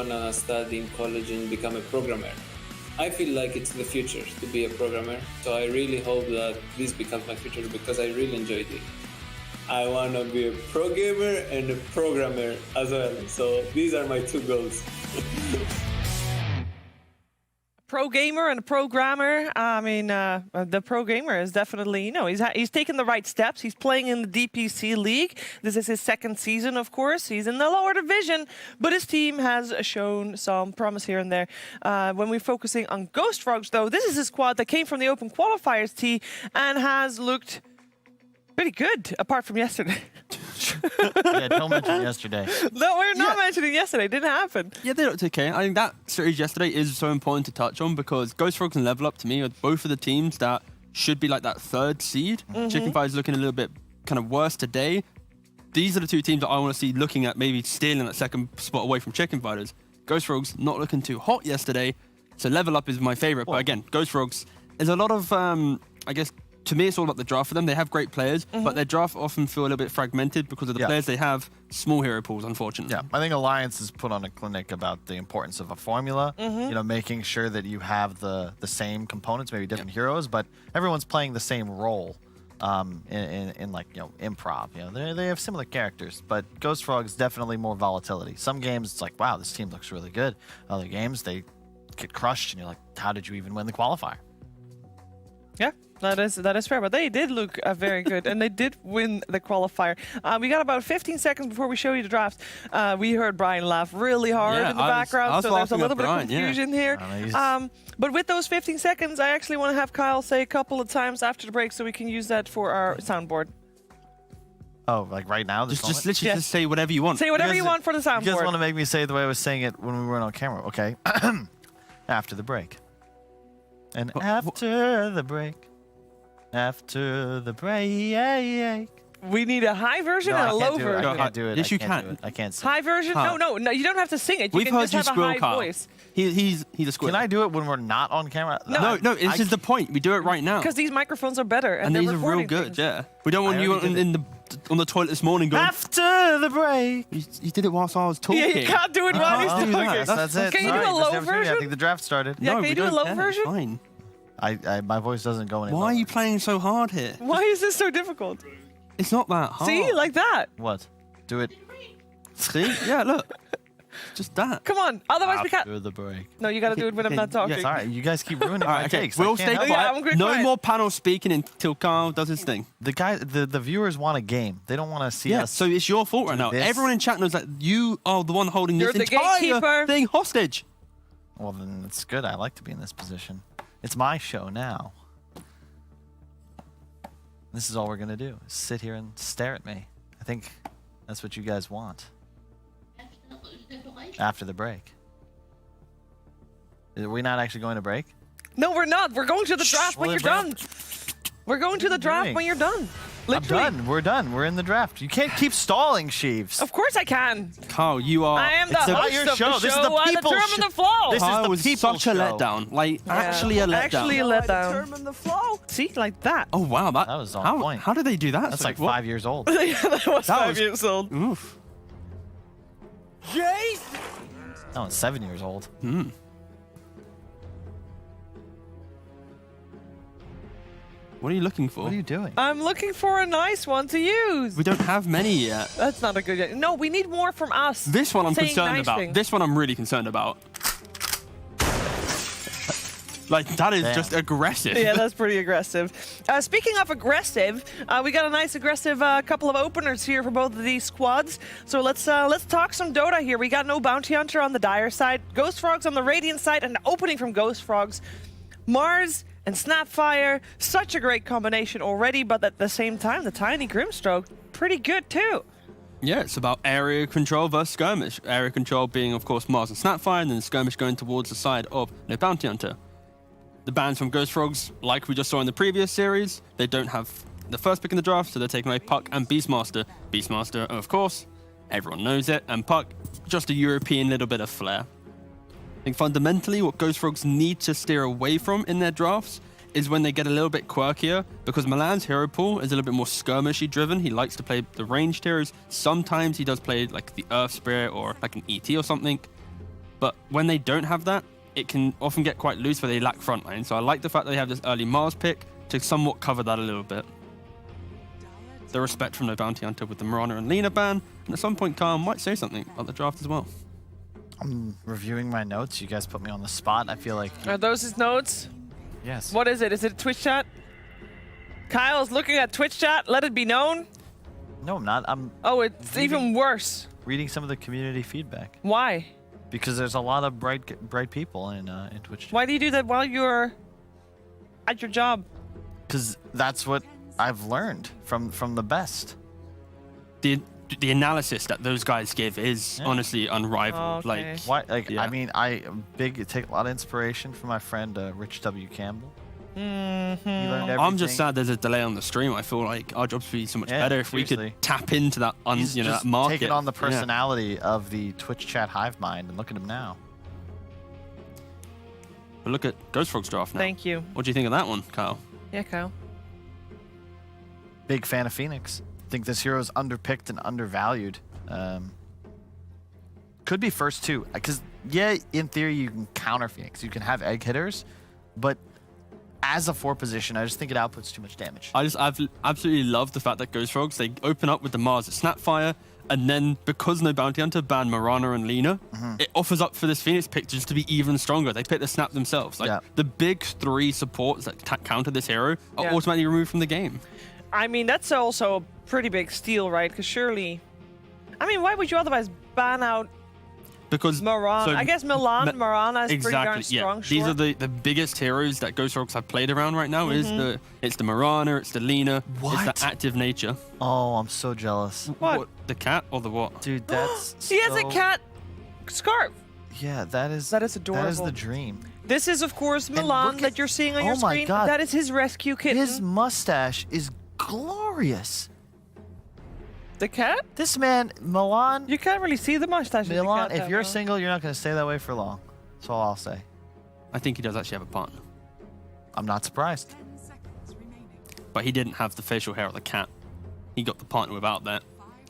gonna study in college and become a programmer. I feel like it's the future to be a programmer, so I really hope that this becomes my future because I really enjoyed it. I want to be a pro gamer and a programmer as well, so these are my two goals. Pro gamer and a programmer. I mean, the pro gamer is definitely, he's taking the right steps. He's playing in the DPC league. This is his second season, of course. He's in the lower division, but his team has shown some promise here and there. When we're focusing on Ghost Frogs, though, this is a squad that came from the Open Qualifiers tee and has looked pretty good, apart from yesterday. Yeah, don't mention yesterday. No, we're not mentioning yesterday. It didn't happen. Yeah, they looked okay. I think that series yesterday is so important to touch on because Ghost Frogs and Level Up, to me, are both of the teams that should be like that third seed. Chicken Fighters looking a little bit kind of worse today. These are the two teams that I want to see looking at maybe stealing that second spot away from Chicken Fighters. Ghost Frogs not looking too hot yesterday, so Level Up is my favorite. But again, Ghost Frogs, there's a lot of, I guess, to me, it's all about the draft for them. They have great players, but their draft often feel a little bit fragmented because of the players they have, small hero pools, unfortunately. Yeah, I think Alliance has put on a clinic about the importance of a formula, making sure that you have the same components, maybe different heroes, but everyone's playing the same role in like, improv. They have similar characters, but Ghost Frogs definitely more volatility. Some games, it's like, wow, this team looks really good. Other games, they get crushed, and you're like, how did you even win the qualifier? Yeah, that is fair, but they did look very good, and they did win the qualifier. We got about 15 seconds before we show you the draft. We heard Brian laugh really hard in the background, so there's a little bit of confusion here. But with those 15 seconds, I actually want to have Kyle say a couple of times after the break so we can use that for our soundboard. Oh, like right now? Just literally just say whatever you want. Say whatever you want for the soundboard. You guys want to make me say it the way I was saying it when we weren't on camera, okay? After the break. And after the break, we need a high version and a low version. I can't do it. Yes, you can. I can't sing. High version? No, you don't have to sing it. You can just have a high voice. He's a squirrel. Can I do it when we're not on camera? No, this is the point. We do it right now. Because these microphones are better, and these are real good, yeah. We don't want you on the toilet this morning going, after the break. You did it whilst I was talking. Yeah, you can't do it while he's talking. That's it. Can you do a low version? I think the draft started. Yeah, can you do a low version? Fine. My voice doesn't go any lower. Why are you playing so hard here? Why is this so difficult? It's not that hard. See, like that. What? Do it. See? Yeah, look. Just that. Come on. Otherwise we can't. After the break. No, you got to do it when I'm not talking. Yeah, sorry, you guys keep ruining my takes. We'll stay quiet. No more panel speaking until Carl does his thing. The viewers want a game. They don't want to see us. So it's your fault right now. Everyone in chat knows that you are the one holding this entire thing hostage. Well, then it's good. I like to be in this position. It's my show now. This is all we're going to do, is sit here and stare at me. I think that's what you guys want. After the break. Are we not actually going to break? No, we're not. We're going to the draft when you're done. We're going to the draft when you're done. Literally. I'm done. We're done. We're in the draft. You can't keep stalling, Sheaves. Of course I can. Carl, you are... I am the host of the show. This is the people's determine the flow. This is the people's such a letdown. Like, actually a letdown. Actually a letdown. Determine the flow. See, like that. Oh, wow. That was on point. How did they do that? That's like 5 years old. Yeah, that was 5 years old. Oof. Jay! No, it's 7 years old. What are you looking for? What are you doing? I'm looking for a nice one to use. We don't have many yet. That's not a good yet. No, we need more from us. This one I'm concerned about. This one I'm really concerned about. Like, that is just aggressive. Yeah, that's pretty aggressive. Speaking of aggressive, we got a nice aggressive couple of openers here for both of these squads. So let's talk some Dota here. We got no Bounty Hunter on the Dire side, Ghost Frogs on the Radiant side, and opening from Ghost Frogs, Mars and Snapfire. Such a great combination already, but at the same time, the Tiny Grimstroke, pretty good too. Yeah, it's about area control versus skirmish. Area control being, of course, Mars and Snapfire, and then skirmish going towards the side of no Bounty Hunter. The bans from Ghost Frogs, like we just saw in the previous series, they don't have the first pick in the draft, so they're taking away Puck and Beastmaster. Beastmaster, of course, everyone knows it, and Puck, just a European little bit of flair. I think fundamentally what Ghost Frogs need to steer away from in their drafts is when they get a little bit quirkier, because Milan's hero pool is a little bit more skirmishy driven. He likes to play the ranged heroes. Sometimes he does play like the Earth Spirit or like an ET or something. But when they don't have that, it can often get quite loose where they lack frontline. So I like the fact that they have this early Mars pick to somewhat cover that a little bit. The respect from No Bounty Hunter with the Mirana and Lina ban, and at some point Kyle might say something about the draft as well. I'm reviewing my notes. You guys put me on the spot. I feel like... Are those his notes? Yes. What is it? Is it Twitch chat? Kyle's looking at Twitch chat. Let it be known. No, I'm not. I'm Oh, it's even worse. reading some of the community feedback. Why? Because there's a lot of bright people in Twitch. Why do you do that while you're at your job? Because that's what I've learned from the best. The analysis that those guys give is honestly unrivaled. Okay. Like, Why? Like, Yeah. I mean, take a lot of inspiration from my friend Rich W. Campbell. He learned everything. I'm just sad there's a delay on the stream. I feel like our jobs would be so much Yeah, better if we seriously. could tap into that, He's that just market. taking on the Yeah. personality of the Twitch chat hive mind, and look at him now. But look at Ghost Frog's draft now. Thank you. What do you think of that one, Kyle? Yeah, Kyle. Big fan of Phoenix. Think this hero is underpicked and undervalued. Could be first too, because yeah, in theory you can counter Phoenix. You can have egg hitters, but as a 4 position, I just think it outputs too much damage. I've absolutely love the fact that Ghost Frogs, they open up with the Mars at Snapfire, and then because No Bounty Hunter banned Mirana and Lina, it offers up for this Phoenix pick just to be even stronger. They pick the Snap themselves. Like the big 3 supports that counter this hero are automatically removed from the game. I mean, that's also a pretty big steal, right? Because surely... I mean, why would you otherwise ban out Because Mirana? so I guess Mirana is pretty darn exactly, strong, yeah. sure. These are the biggest heroes that Ghost Frogs have played around right now. It's the Mirana, it's the Lina, What? it's the active nature. Oh, I'm so jealous. What? The cat or the what? Dude, that's He has a so- cat scarf. Yeah, that is That is That is adorable. the dream. This is, of course, look Milan at- that you're seeing on your oh my screen. God. That is his rescue kitten. His mustache is glorious. The cat? This man, Milan, You can't really see the mustache. in the Milan, cat if that you're well. single, you're not going to stay that way for long. That's all I'll say. I think he does actually have a partner, I'm not surprised. but he didn't have the facial hair of the cat. He got the partner without that,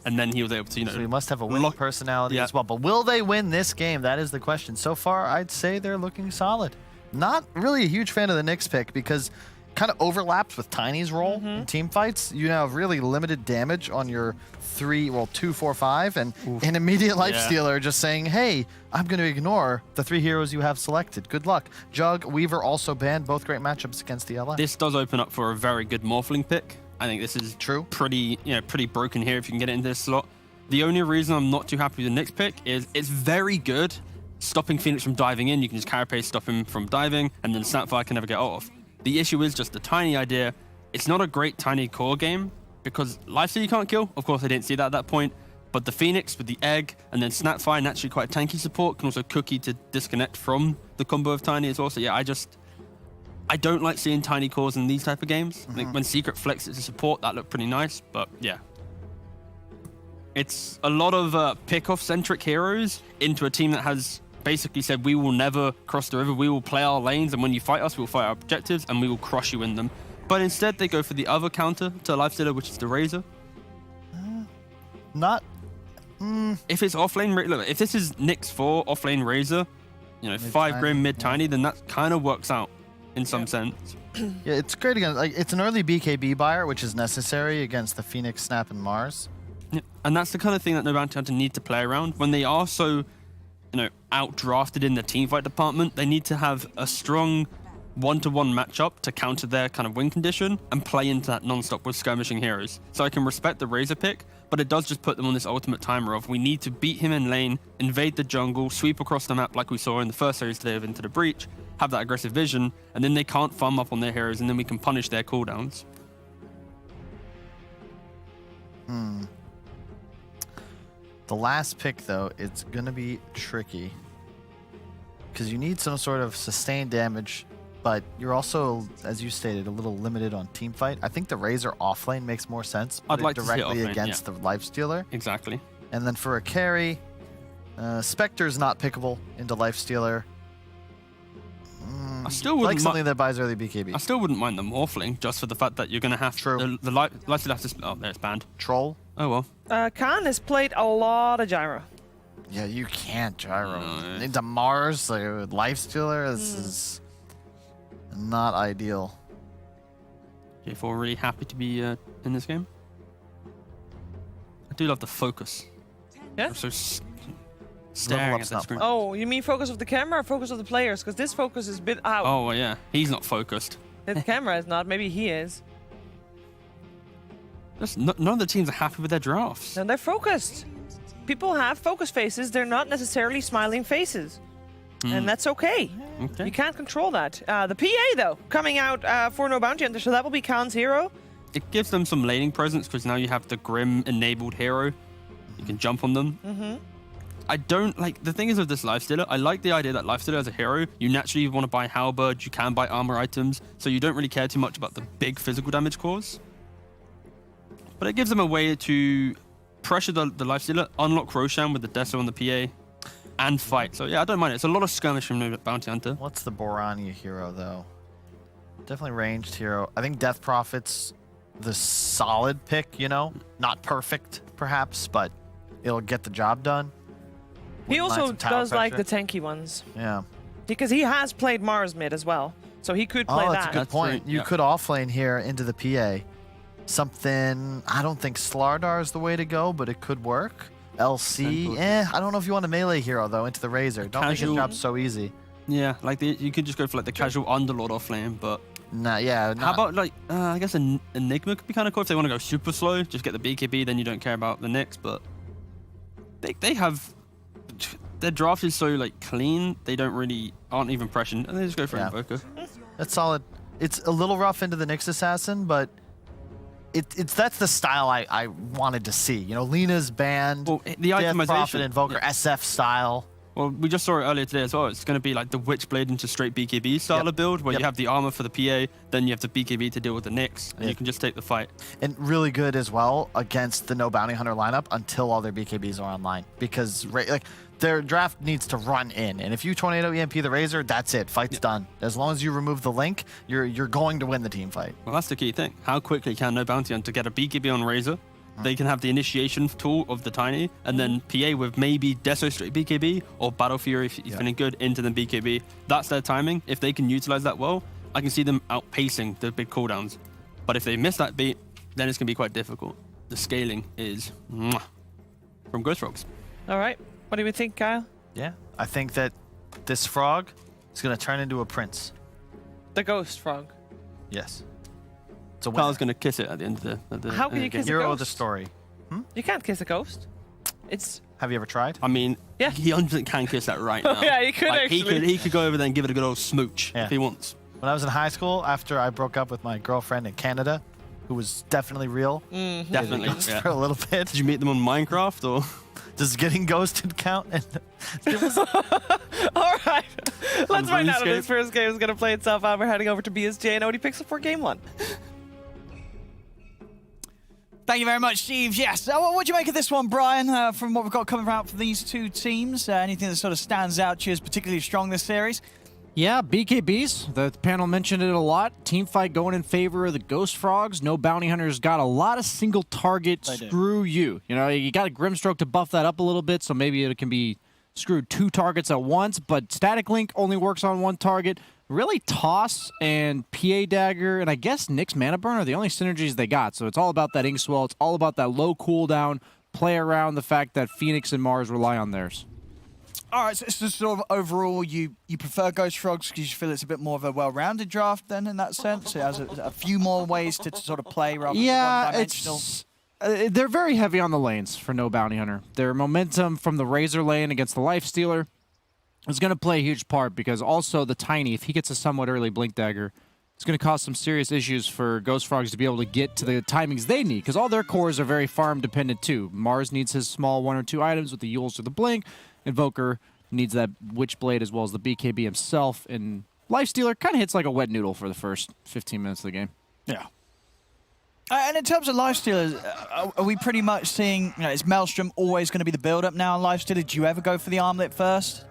and then he was able to, you know, So he must have a winning lock- personality Yeah. as well. But will they win this game? That is the question. So far, I'd say they're looking solid. Not really a huge fan of the Knicks pick because kind of overlaps with Tiny's role in team fights. You have really limited damage on your 2, 4, 5, and an immediate life Yeah. stealer just saying, hey, I'm going to ignore the 3 heroes you have selected. Good luck. Jug, Weaver also banned, both great matchups against the LA. This does open up for a very good Morphling pick. I think this is True. pretty broken here if you can get it into this slot. The only reason I'm not too happy with the Knicks pick is it's very good stopping Phoenix from diving in. You can just carapace stop him from diving, and then Snapfire can never get off. The issue is just the Tiny idea. It's not a great Tiny core game because Lifesteal you can't kill. Of course, I didn't see that at that point. But the Phoenix with the egg and then Snapfire, naturally quite a tanky support, can also cookie to disconnect from the combo of Tiny as well. So yeah, I don't like seeing Tiny cores in these type of games. Like when Secret Flex is a support, that looked pretty nice. But yeah, it's a lot of pick-off-centric heroes into a team that has basically said, we will never cross the river, we will play our lanes, and when you fight us, we'll fight our objectives, and we will crush you in them. But instead, they go for the other counter to Lifestealer, which is the Razor. Not. If it's offlane, look, if this is Nyx 4 offlane Razor, 5 Grim mid Tiny, then that kind of works out in some sense. Yeah, it's great against. Like, it's an early BKB buyer, which is necessary against the Phoenix, Snap, and Mars. Yeah. And that's the kind of thing that No Bounty Hunter need to play around. When they are so, outdrafted in the teamfight department, they need to have a strong one-to-one matchup to counter their kind of win condition and play into that non-stop with skirmishing heroes. So I can respect the Razor pick, but it does just put them on this ultimate timer of we need to beat him in lane, invade the jungle, sweep across the map like we saw in the first series today of Into the Breach, have that aggressive vision, and then they can't farm up on their heroes, and then we can punish their cooldowns. The last pick, though, it's going to be tricky because you need some sort of sustained damage, but you're also, as you stated, a little limited on team fight. I think the Razor offlane makes more sense. I'd Put it like to see it directly offlane, against the Lifestealer. Exactly. And then for a carry, Spectre's not pickable into Lifestealer. I still wouldn't Like something that buys early BKB. I still wouldn't mind the Morphling, just for the fact that you're going to have True. the Lifesteal has to... Oh, there it's banned. Troll. Oh, well. Khan has played a lot of Gyro. Yeah, you can't gyro. No. Into Mars, like with Lifestealer, this is not ideal. J4 really happy to be in this game. I do love the focus. Yeah? I'm so staring up's at the not screen. Oh, you mean focus of the camera or focus of the players? Because this focus is a bit out. Oh, well, yeah. He's not focused. The camera is not. Maybe he is. None of the teams are happy with their drafts. And they're focused. People have focus faces. They're not necessarily smiling faces. And that's okay. Okay. You can't control that. The PA, though, coming out for No Bounty Hunter. So that will be Khan's hero. It gives them some laning presence because now you have the Grim-enabled hero. You can jump on them. I don't like... The thing is with this Lifestealer, I like the idea that Lifestealer as a hero, you naturally want to buy Halberd, you can buy armor items, so you don't really care too much about the big physical damage cause. But it gives them a way to pressure the Lifestealer, unlock Roshan with the Deso on the PA, and fight. So yeah, I don't mind it. It's a lot of skirmish from No Bounty Hunter. What's the Borania hero, though? Definitely ranged hero. I think Death Prophet's the solid pick, you know? Not perfect, perhaps, but it'll get the job done. He Wouldn't mind also some tower does like the pressure. tanky ones. Yeah. Because he has played Mars mid as well. So he could play Oh, that's that. a good That's point. true, You yeah. could offlane here into the PA. Something, I don't think Slardar is the way to go, but it could work. LC, I don't know if you want a melee hero, though, into the Razor. Don't make his casual- job so easy. Yeah, like you could just go for like the casual Underlord offlane, but Nah, yeah. how about like, I guess an Enigma could be kind of cool if they want to go super slow, just get the BKB, then you don't care about the Nyx, but they have, their draft is so like clean, they aren't even pressured, and they just go for Yeah. Invoker. That's solid. It's a little rough into the Nyx Assassin, but that's the style I wanted to see. You know, Lena's banned, Well, the Death Prophet, itemization, Invoker, yeah. SF style. Well, we just saw it earlier today as well. It's going to be like the Witchblade into straight BKB style Yep. of build, where Yep. you have the armor for the PA, then you have the BKB to deal with the Nyx, and Yeah. you can just take the fight. And really good as well against the No Bounty Hunter lineup until all their BKBs are online. Because like their draft needs to run in. And if you Tornado EMP the Razor, that's it. Fight's done. As long as you remove the link, you're going to win the team fight. Well, that's the key thing. How quickly can No Bounty Hunter get a BKB on Razor? They can have the initiation tool of the Tiny, and then PA with maybe Deso straight BKB, or Battle Fury if he's feeling good into the BKB. That's their timing. If they can utilize that well, I can see them outpacing the big cooldowns. But if they miss that beat, then it's going to be quite difficult. The scaling is from Ghost Frogs. All right. What do we think, Kyle? Yeah. I think that this frog is going to turn into a prince. The ghost frog. Yes. It's a Kyle's winner. going to kiss it at the end of the How can end you of the game. kiss a Hero of ghost? the story. You can't kiss a ghost. It's Have you ever tried? I mean, Yeah. he 100% can kiss that right now. Yeah, he could Like, actually. He could go over there and give it a good old smooch Yeah. if he wants. When I was in high school, after I broke up with my girlfriend in Canada, who was definitely real, Definitely. ghost Yeah. for a little bit. Did you meet them on Minecraft or? Does getting ghosted count? And all right. Let's find out how RuneScape? this first game is going to play itself out. We're heading over to BSJ and Odie Pixel for game one. Thank you very much, Steve. Yes. What do you make of this one, Brian, from what we've got coming out for these two teams? Anything that sort of stands out to you as particularly strong this series? Yeah, BKBs. The panel mentioned it a lot. Team fight going in favor of the Ghost Frogs. No Bounty Hunters got a lot of single target They do. screw you. You know, you got a Grimstroke to buff that up a little bit, so maybe it can be screwed 2 targets at once, but Static Link only works on 1 target. Really, Toss and PA Dagger and I guess Nyx Mana Burn are the only synergies they got. So it's all about that Ink Swell. It's all about that low cooldown, play around the fact that Phoenix and Mars rely on theirs. All right, so sort of overall, you prefer Ghost Frogs because you feel it's a bit more of a well-rounded draft then in that sense? It has a few more ways to sort of play rather than one-dimensional. It's they're very heavy on the lanes for No Bounty Hunter. Their momentum from the Razor lane against the Lifestealer is going to play a huge part because also the Tiny, if he gets a somewhat early Blink Dagger, it's going to cause some serious issues for Ghost Frogs to be able to get to the timings they need because all their cores are very farm dependent too. Mars needs his small 1 or 2 items with the Yules or the Blink. Invoker needs that Witchblade as well as the BKB himself. And Lifestealer kind of hits like a wet noodle for the first 15 minutes of the game. Yeah. And in terms of Lifestealers, are we pretty much seeing, is Maelstrom always going to be the build-up now on Lifestealer? Do you ever go for the Armlet first?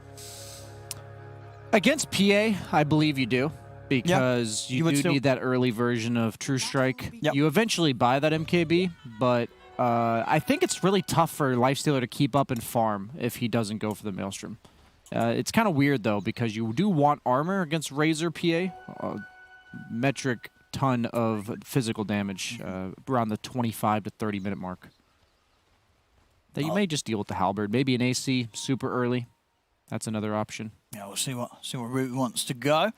Against PA, I believe you do. Because You you would do still- need that early version of True Strike. Yep. You eventually buy that MKB, but I think it's really tough for Lifestealer to keep up and farm if he doesn't go for the Maelstrom. It's kind of weird, though, because you do want armor against Razor PA. Metric ton of physical damage, around the 25 to 30 minute mark. That you may just deal with the halberd. Maybe an AC super early. That's another option. Yeah, we'll see what route wants to go.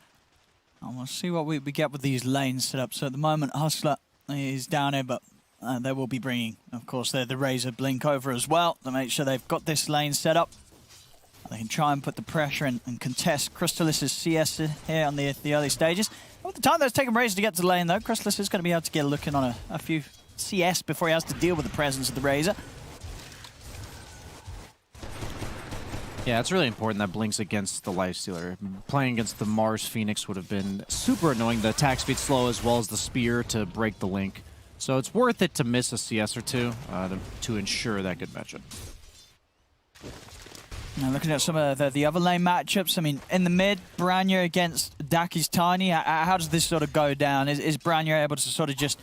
And we'll see what we get with these lanes set up. So at the moment, Hustler is down here, but they will be bringing, of course, the Razor Blink over as well to make sure they've got this lane set up. They can try and put the pressure and contest Crystallis' CS here on the early stages. With the time that it's taken Razor to get to the lane, though, Crystallis is going to be able to get a look in on a few CS before he has to deal with the presence of the Razor. Yeah, it's really important that Blink's against the Lifestealer. Playing against the Mars Phoenix would have been super annoying. The attack speed's slow as well as the spear to break the link. So it's worth it to miss a CS or two to ensure that good matchup. Now looking at some of the other lane matchups, I mean, in the mid, Branya against Daki's Tiny, how does this sort of go down? Is Branya able to sort of just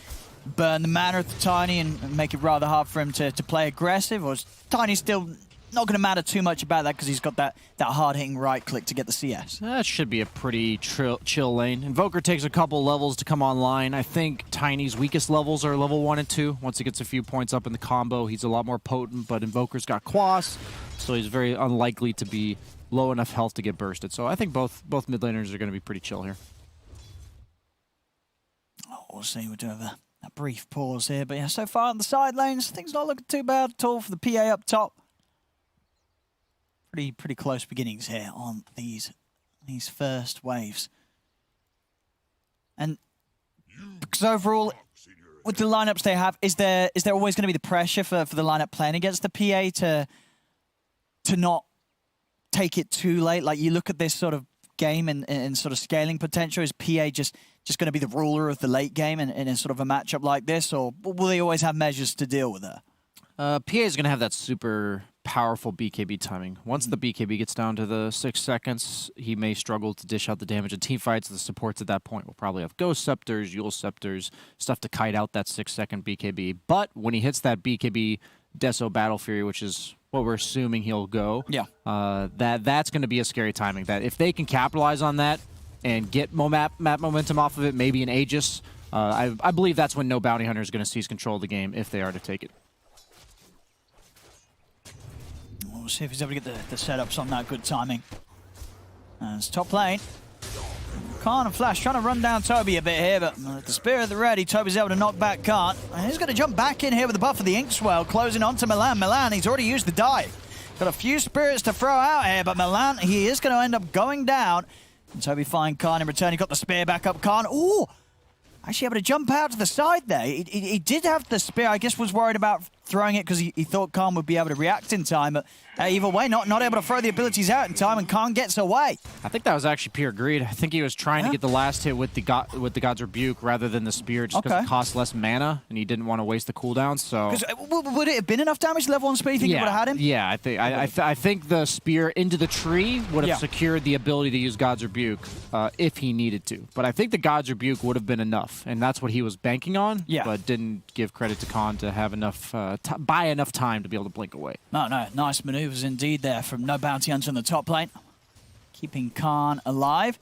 burn the mana at the Tiny and make it rather hard for him to play aggressive, or is Tiny still not going to matter too much about that because he's got that hard-hitting right click to get the CS? That should be a pretty chill lane. Invoker takes a couple levels to come online. I think Tiny's weakest levels are level 1 and 2. Once he gets a few points up in the combo, he's a lot more potent, but Invoker's got Quas, so he's very unlikely to be low enough health to get bursted. So I think both mid laners are going to be pretty chill here. Oh, we'll see. We'll do a brief pause here, but yeah, so far on the side lanes, things not looking too bad at all for the PA up top. Pretty close beginnings here on these first waves. And because overall, with the lineups they have, is there always going to be the pressure for the lineup playing against the PA to not take it too late? Like, you look at this sort of game and sort of scaling potential. Is PA just going to be the ruler of the late game in sort of a matchup like this, or will they always have measures to deal with that? PA is going to have that super powerful BKB timing. Once the BKB gets down to the 6 seconds, he may struggle to dish out the damage in teamfights. The supports at that point will probably have Ghost Scepters, Yule Scepters, stuff to kite out that 6-second BKB. But when he hits that BKB Deso Battle Fury, which is what we're assuming he'll go, yeah, that's going to be a scary timing. That if they can capitalize on that and get map momentum off of it, maybe an Aegis, I believe that's when No Bounty Hunter is going to seize control of the game if they are to take it. We'll see if he's able to get the setups on that good timing. And it's top lane. Khan and Flash trying to run down Toby a bit here, but with the spear at the ready, Toby's able to knock back Khan. And he's going to jump back in here with the buff of the Inkswell, closing onto Milan. Milan, he's already used the dive. Got a few spirits to throw out here, but Milan, he is going to end up going down. And Toby find Khan in return. He got the spear back up. Khan, ooh! Actually able to jump out to the side there. He did have the spear. I guess was worried about throwing it because he thought Khan would be able to react in time. But either way, not able to throw the abilities out in time, and Khan gets away. I think that was actually pure greed. I think he was trying to get the last hit with the God's Rebuke rather than the spear, just because it costs less mana, and he didn't want to waste the cooldown. So would it have been enough damage level on speed? You think it would have had him? Yeah, I think the spear into the tree would have secured the ability to use God's Rebuke if he needed to. But I think the God's Rebuke would have been enough, and that's what he was banking on. Yeah. But didn't give credit to Khan to have enough buy enough time to be able to blink away. No, nice maneuvers indeed there from No Bounty Hunter in the top lane, keeping Khan alive.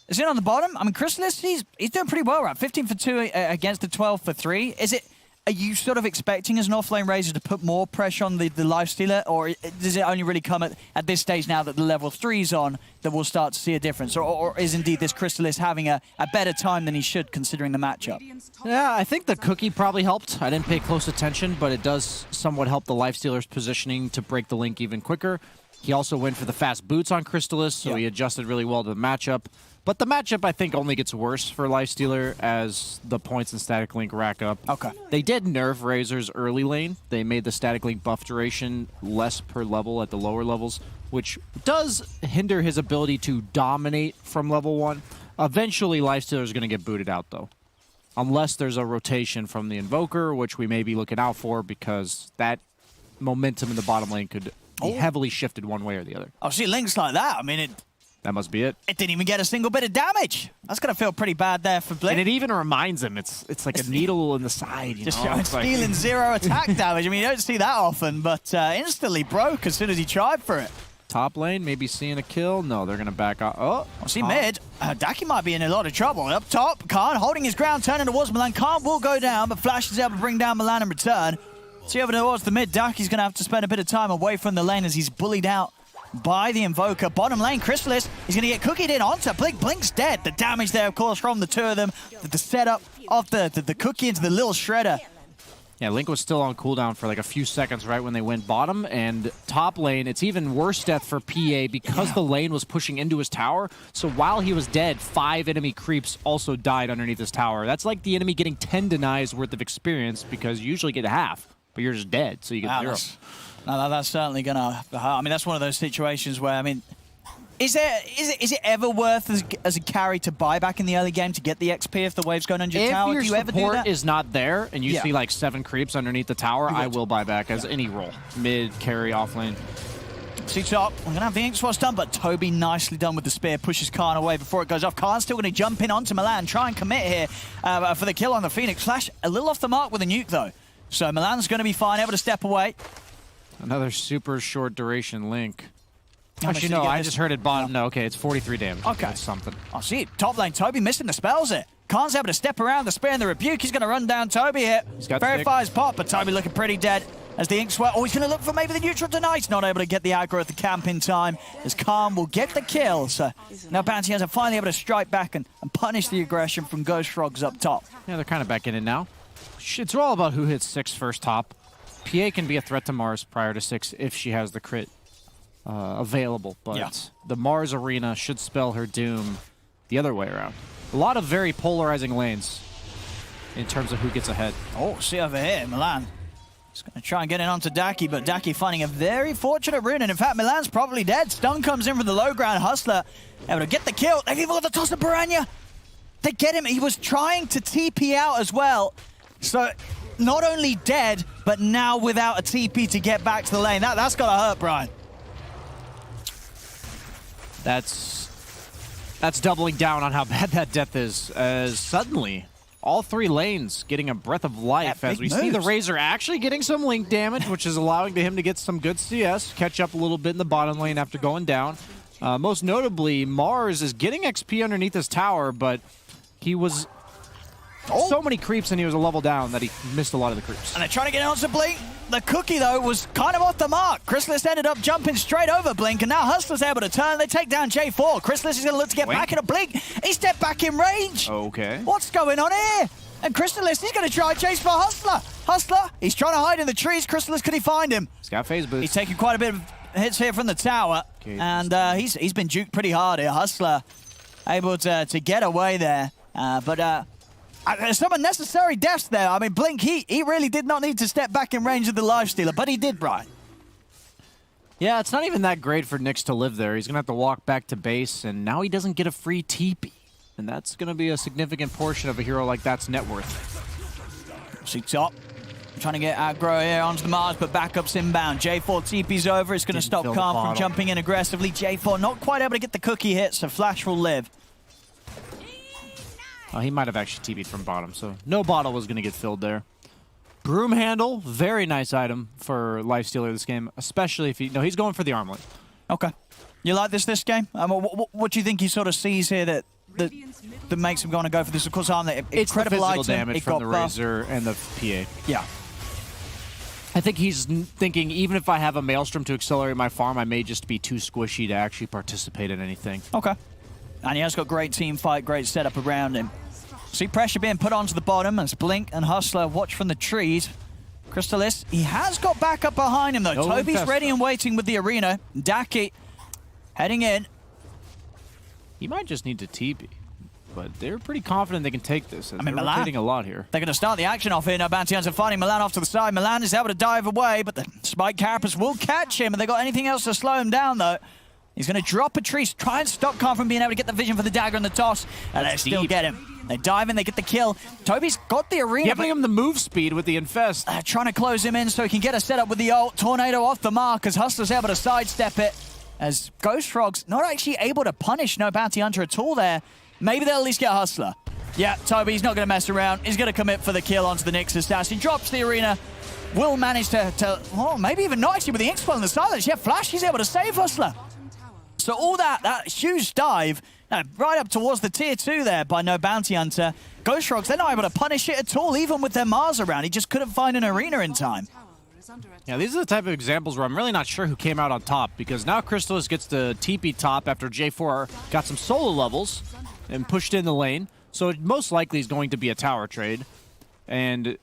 Is it on the bottom? I mean, Crystallis, he's doing pretty well, right? 15 for 2 against the 12 for 3. Are you sort of expecting as an off-lane Razor to put more pressure on the Lifestealer, or does it only really come at this stage now that the level 3's on that we'll start to see a difference? Or is indeed this Crystallis having a better time than he should considering the matchup? Yeah, I think the cookie probably helped. I didn't pay close attention, but it does somewhat help the Lifestealer's positioning to break the link even quicker. He also went for the fast boots on Crystallis, so he adjusted really well to the matchup. But the matchup, I think, only gets worse for Lifestealer as the points in Static Link rack up. Okay. They did nerf Razor's early lane. They made the Static Link buff duration less per level at the lower levels, which does hinder his ability to dominate from level 1. Eventually, Lifestealer is going to get booted out, though. Unless there's a rotation from the Invoker, which we may be looking out for, because that momentum in the bottom lane could be heavily shifted one way or the other. Oh, see, links like that. I mean, That must be it. It didn't even get a single bit of damage. That's going to feel pretty bad there for Blink. And it even reminds him, it's like a needle in the side. You Just know? showing It's like- stealing 0 attack damage. I mean, you don't see that often, but instantly broke as soon as he tried for it. Top lane, maybe seeing a kill. No, they're going to back off. Oh, See mid. Daki might be in a lot of trouble. Up top, Khan holding his ground, turning towards Milan. Khan will go down, but Flash is able to bring down Milan in return. See over towards the mid. Daki's going to have to spend a bit of time away from the lane as he's bullied out by the Invoker. Bottom lane, Chrysalis is going to get cookied in onto Blink. Blink's dead. The damage there, of course, from the two of them. The setup of the cookie into the little shredder. Yeah, Link was still on cooldown for like a few seconds right when they went bottom. And top lane, it's even worse death for PA because the lane was pushing into his tower. So while he was dead, 5 enemy creeps also died underneath his tower. That's like the enemy getting 10 denies worth of experience because you usually get half, but you're just dead, so you get 0. No, that's certainly going to hurt. I mean, that's one of those situations where, I mean, is it ever worth as a carry to buy back in the early game to get the XP if the wave's going under your tower? If Do you your ever do support that? is not there and you see like 7 creeps underneath the tower, I will buy back as any role. Mid, carry, off lane. See top, we're going to have the Ink Swatch done, but Toby nicely done with the spear, pushes Khan away before it goes off. Khan's still going to jump in onto Milan, try and commit here for the kill on the Phoenix. Flash a little off the mark with a nuke though. So Milan's going to be fine, able to step away. Another super short duration Link. How much Actually, did he no, get I this? just heard it bottom. No, okay, it's 43 damage. Okay. That's something. Oh, see, top lane, Toby missing the spells here. Khan's able to step around the spear and the rebuke. He's going to run down Toby here. He's got Verify his pop, but Toby looking pretty dead as the Ink Sweat. Oh, he's going to look for maybe the neutral tonight. He's not able to get the aggro at the camp in time as Khan will get the kill. So now Bounty Hunter finally able to strike back and punish the aggression from Ghost Frogs up top. Yeah, they're kind of back in it now. It's all about who hits 6 first top. PA can be a threat to Mars prior to 6 if she has the crit available, but the Mars arena should spell her doom the other way around. A lot of very polarizing lanes in terms of who gets ahead. Oh, see over here, Milan. He's going to try and get in onto Daki, but Daki finding a very fortunate rune, and in fact, Milan's probably dead. Stun comes in from the low ground. Hustler able to get the kill. They've even got the toss of Piranha. They get him. He was trying to TP out as well. So not only dead, but now without a TP to get back to the lane. That's got to hurt, Brian. That's doubling down on how bad that death is, as suddenly all 3 lanes getting a breath of life as we see the Razor actually getting some Link damage, which is allowing him to get some good CS, catch up a little bit in the bottom lane after going down. Most notably, Mars is getting XP underneath his tower, but he was so many creeps and he was a level down that he missed a lot of the creeps. And they're trying to get onto Blink. The cookie, though, was kind of off the mark. Chrysalis ended up jumping straight over Blink, and now Hustler's able to turn. They take down J4. Chrysalis is going to look to get back into Blink. He stepped back in range. Okay. What's going on here? And Chrysalis, he's going to try and chase for Hustler. Hustler, he's trying to hide in the trees. Chrysalis, could he find him? He's got phase boost. He's taking quite a bit of hits here from the tower. Okay. And he's been juked pretty hard here. Hustler able to get away there. But some unnecessary deaths there. I mean, Blink, he really did not need to step back in range of the Lifestealer, but he did, Brian. Yeah, it's not even that great for Nyx to live there. He's going to have to walk back to base, and now he doesn't get a free TP. And that's going to be a significant portion of a hero like that's net worth. See top. Trying to get aggro here onto the Mars, but backup's inbound. J4 TP's over. It's going to stop Khan from jumping in aggressively. J4 not quite able to get the cookie hit, so Flash will live. Oh, he might have actually TP'd from bottom, so no bottle was going to get filled there. Broom handle, very nice item for Lifestealer this game, especially if he... No, he's going for the armlet. Okay. You like this game? What do you think he sort of sees here that makes him going to go for this? Of course, armlet, it's the physical item, damage from the Razor and the PA. Yeah. I think he's thinking, even if I have a Maelstrom to accelerate my farm, I may just be too squishy to actually participate in anything. Okay. And he has got great team fight, great setup around him. See pressure being put onto the bottom as Blink and Hustler watch from the trees. Chrysalis, he has got backup behind him though. No Toby's infest, ready and waiting with the arena. Daki heading in. He might just need to TP, but they're pretty confident they can take this. I mean, they're Milan, rotating a lot here. They're going to start the action off here now. Bounty Hunter finding Milan off to the side. Milan is able to dive away, but the Spike Carapace will catch him. And they got anything else to slow him down though. He's going to drop a tree, try and stop Khan from being able to get the vision for the dagger and the toss. And they still get him. They dive in, they get the kill. Toby's got the arena. Giving him the move speed with the infest. Trying to close him in so he can get a setup with the ult. Tornado off the mark as Hustler's able to sidestep it. as Ghost Frog's not actually able to punish No Bounty Hunter at all there. Maybe they'll at least get Hustler. Yeah, Toby's not going to mess around. He's going to commit for the kill onto the Nyx Assassin. He drops the arena. Will manage to maybe even not actually with the Ink Spell and the silence. Yeah, Flash, he's able to save Hustler. So all that huge dive, right up towards the tier 2 there by No Bounty Hunter. Ghost Frogs, they're not able to punish it at all, even with their Mars around. He just couldn't find an arena in time. Yeah, these are the type of examples where I'm really not sure who came out on top, because now Crystallis gets to TP top after J4 got some solo levels and pushed in the lane. So it most likely is going to be a tower trade. And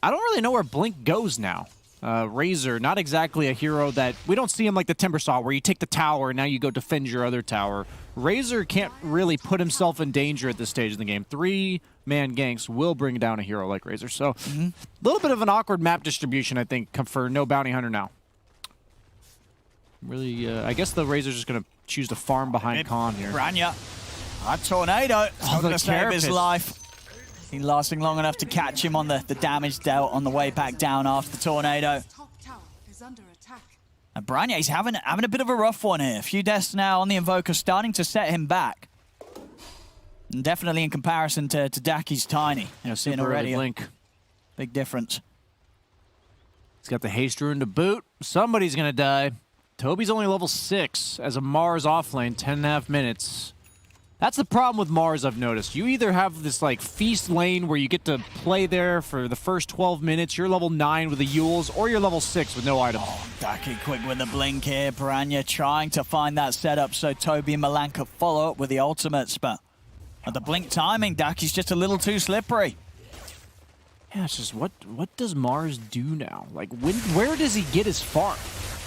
I don't really know where Blink goes now. Razor, not exactly a hero that... We don't see him like the Timbersaw, where you take the tower and now you go defend your other tower. Razor can't really put himself in danger at this stage of the game. 3-man ganks will bring down a hero like Razor. So a little bit of an awkward map distribution, I think, for No Bounty Hunter now. Really, I guess the Razor's just going to choose to farm behind Khan here. Branya, a tornado. It's not going to save his life. He lasting long enough to catch him on the damage dealt on the way back down after the tornado. And Branya, he's having a bit of a rough one here. A few deaths now on the Invoker, starting to set him back. And definitely in comparison to Daki's Tiny. You're seeing already Blink. Big difference. He's got the haste rune to boot. Somebody's going to die. Toby's only level 6 as a Mars offlane, 10.5 minutes. That's the problem with Mars, I've noticed. You either have this like feast lane where you get to play there for the first 12 minutes, you're level 9 with the Yules, or you're level 6 with no item. Oh, Daki quick with the blink here. Branya trying to find that setup so Toby and Milan could follow up with the ultimates, but at the blink timing, Daki's just a little too slippery. Yeah, it's just what does Mars do now? Like, where does he get his farm?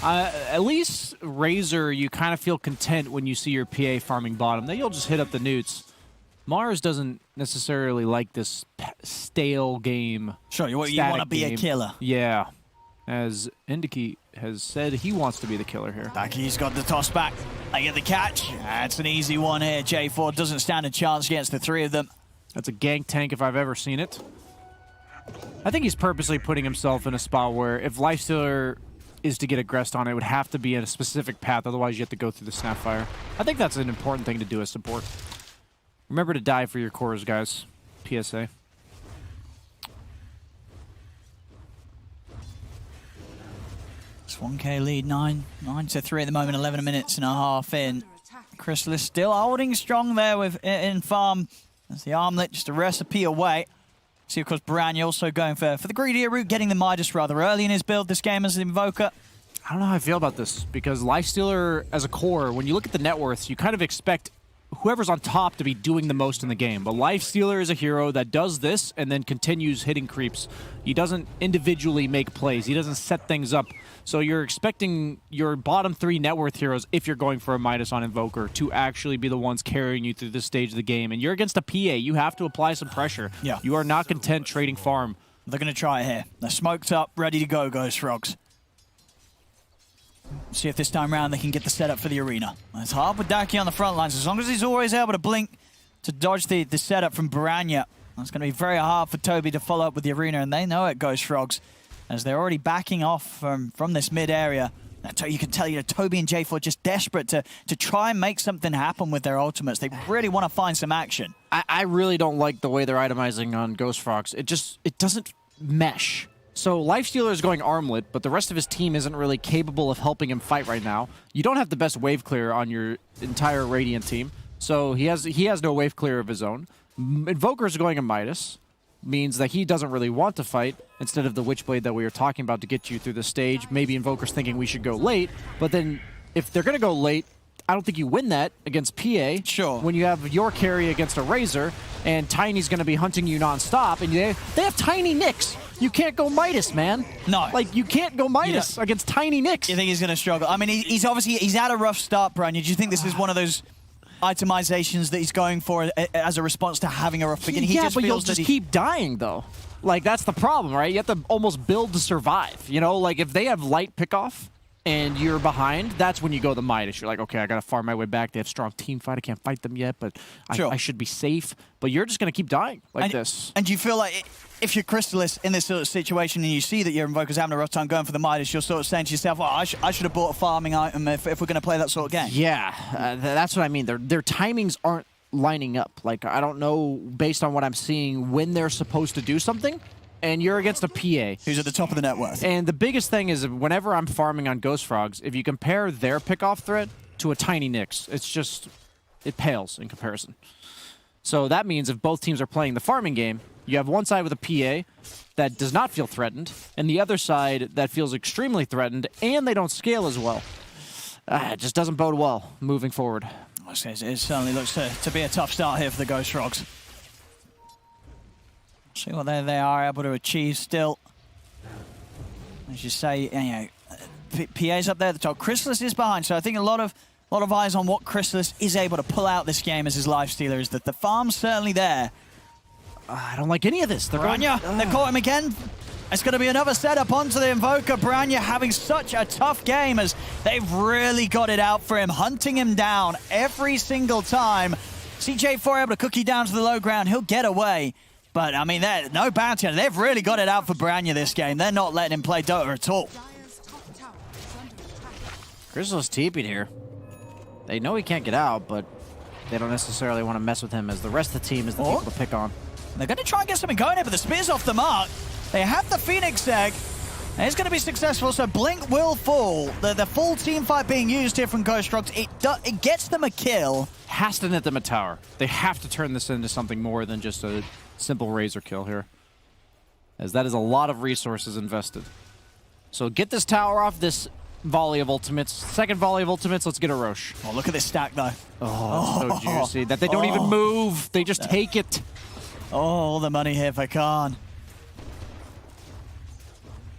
At least Razor, you kind of feel content when you see your PA farming bottom. Then you'll just hit up the newts. Mars doesn't necessarily like this stale game. Sure, you want to be a killer. Yeah. As Indiki has said, he wants to be the killer here. Daki's got the toss back. They get the catch. That's an easy one here. J4 doesn't stand a chance against the 3 of them. That's a gank tank if I've ever seen it. I think he's purposely putting himself in a spot where if Lifestealer is to get aggressed on, it would have to be in a specific path, otherwise you have to go through the Snapfire. I think that's an important thing to do as support. Remember to die for your cores, guys. PSA. It's 1k lead, 9 to 3 at the moment, 11 minutes and a half in. Crystallis still holding strong there with in farm. That's the armlet, just a recipe away. See, of course, Branya also going for the greedier route, getting the Midas rather early in his build this game as an Invoker. I don't know how I feel about this, because Lifestealer as a core, when you look at the net worths, you kind of expect whoever's on top to be doing the most in the game. But Lifestealer is a hero that does this and then continues hitting creeps. He doesn't individually make plays. He doesn't set things up. So you're expecting your bottom 3 net worth heroes, if you're going for a Midas on Invoker, to actually be the ones carrying you through this stage of the game. And you're against a PA. You have to apply some pressure. Yeah. You are not content trading farm. They're going to try it here. They're smoked up, ready to go, Ghost Frogs. See if this time around they can get the setup for the arena. It's hard with Daki on the front lines. As long as he's always able to blink to dodge the setup from Branya, it's going to be very hard for Toby to follow up with the arena, and they know it, Ghost Frogs, as they're already backing off from this mid area. You can tell, Toby and J4 just desperate to try and make something happen with their ultimates. They really want to find some action. I really don't like the way they're itemizing on Ghost Frogs. It doesn't mesh. So Lifestealer is going armlet, but the rest of his team isn't really capable of helping him fight right now. You don't have the best wave clear on your entire Radiant team, so he has no wave clear of his own. Invoker's going a Midas, means that he doesn't really want to fight instead of the Witchblade that we were talking about to get you through the stage. Maybe Invoker's thinking we should go late, but then if they're going to go late, I don't think you win that against PA. Sure. When you have your carry against a Razor, and Tiny's going to be hunting you nonstop, and they have Tiny Nyx. You can't go Midas, man. No. Like, you can't go Midas against Tiny Nyx. You think he's going to struggle? I mean, he's had a rough start, Branya. Do you think this is one of those itemizations that he's going for as a response to having a rough beginning? Yeah, but you'll just keep dying, though. Like, that's the problem, right? You have to almost build to survive. You know, like, if they have light pickoff, and you're behind, that's when you go the Midas. You're like, okay, I got to farm my way back. They have strong team fight. I can't fight them yet, but I should be safe. But you're just going to keep dying like this. And you feel like if you're Crystalis in this sort of situation and you see that your Invoker's having a rough time going for the Midas, you're sort of saying to yourself, well, I should have bought a farming item if we're going to play that sort of game. Yeah, that's what I mean. Their timings aren't lining up. Like, I don't know, based on what I'm seeing, when they're supposed to do something. And you're against a PA. Who's at the top of the net worth. And the biggest thing is whenever I'm farming on Ghost Frogs, if you compare their pickoff threat to a tiny Nyx, it's just, it pales in comparison. So that means if both teams are playing the farming game, you have one side with a PA that does not feel threatened, and the other side that feels extremely threatened, and they don't scale as well. It just doesn't bode well moving forward. It certainly looks to be a tough start here for the Ghost Frogs. See what they are able to achieve still. As you say, PA's up there at the top. Crystalis is behind, so I think a lot of eyes on what Crystalis is able to pull out this game as his lifestealer is that the farm's certainly there. I don't like any of this. Branya, they caught him again. It's going to be another setup onto the Invoker. Branya having such a tough game as they've really got it out for him, hunting him down every single time. CJ4 able to cookie down to the low ground. He'll get away. But, I mean, no bounty. They've really got it out for Branya this game. They're not letting him play Dota at all. Crystalis TP'd here. They know he can't get out, but they don't necessarily want to mess with him as the rest of the team is the people to pick on. They're going to try and get something going here, but the spear's off the mark. They have the Phoenix egg. And it's going to be successful, so Blink will fall. The full team fight being used here from Ghost Frogs, it gets them a kill. Has to net them a tower. They have to turn this into something more than just a simple Razor kill here, as that is a lot of resources invested. So get this tower off, this volley of ultimates. Second volley of ultimates, let's get a Roche. Oh, look at this stack, though. Oh, so juicy. That they don't even move. They just take it. Oh, all the money here for Khan.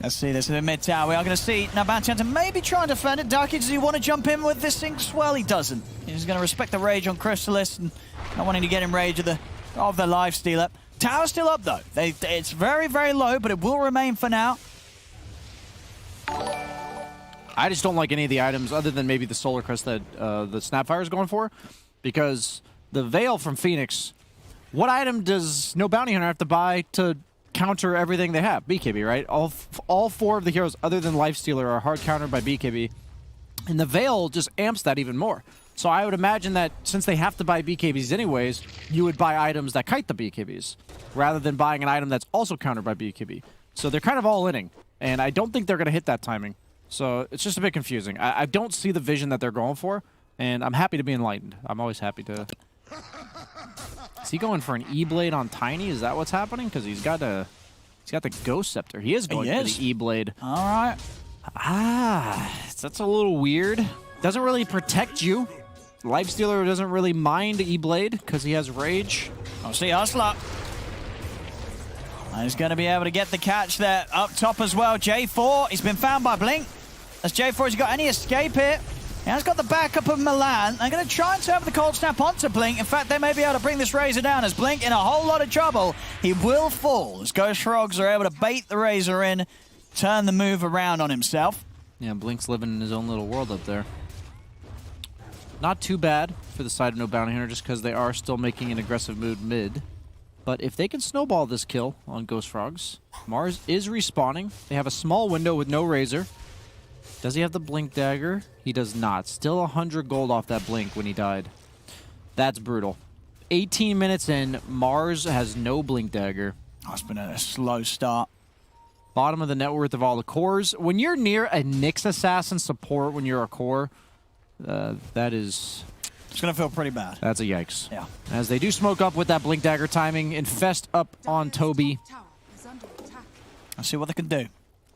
Let's see this in the mid tower. We are going to see now Bounty Hunter maybe try and defend it. Darky, does he want to jump in with this thing as well? He doesn't. He's going to respect the rage on Crystalis and not wanting to get him rage of the lifestealer. Tower's still up, though. It's very, very low, but it will remain for now. I just don't like any of the items other than maybe the Solar Crest that the Snapfire is going for, because the Veil from Phoenix, what item does no Bounty Hunter have to buy to counter everything they have? BKB, right? All four of the heroes other than Lifestealer are hard countered by BKB, and the Veil just amps that even more. So I would imagine that since they have to buy BKBs anyways, you would buy items that kite the BKBs, rather than buying an item that's also countered by BKB. So they're kind of all-inning, and I don't think they're going to hit that timing. So it's just a bit confusing. I don't see the vision that they're going for, and I'm happy to be enlightened. I'm always happy to... Is he going for an E-Blade on Tiny? Is that what's happening? Because he's got the Ghost Scepter. He is going for the E-Blade. All right. That's a little weird. Doesn't really protect you. Lifestealer doesn't really mind E-Blade because he has Rage. Oh, see Hustler. He's going to be able to get the catch there up top as well. J4, he's been found by Blink. As J4 has got any escape here. He has got the backup of Milan. They're going to try and serve the cold snap onto Blink. In fact, they may be able to bring this Razor down as Blink in a whole lot of trouble. He will fall as Ghost Frogs are able to bait the Razor in, turn the move around on himself. Yeah, Blink's living in his own little world up there. Not too bad for the side of no Bounty Hunter just because they are still making an aggressive move mid. But if they can snowball this kill on Ghost Frogs, Mars is respawning. They have a small window with no Razor. Does he have the Blink Dagger? He does not. Still 100 gold off that Blink when he died. That's brutal. 18 minutes in, Mars has no Blink Dagger. Oh, it's been a slow start. Bottom of the net worth of all the cores. When you're near a Nyx Assassin support when you're a core, that is... It's going to feel pretty bad. That's a yikes. Yeah. As they do smoke up with that Blink Dagger timing, Infest up on Toby. Let's see what they can do.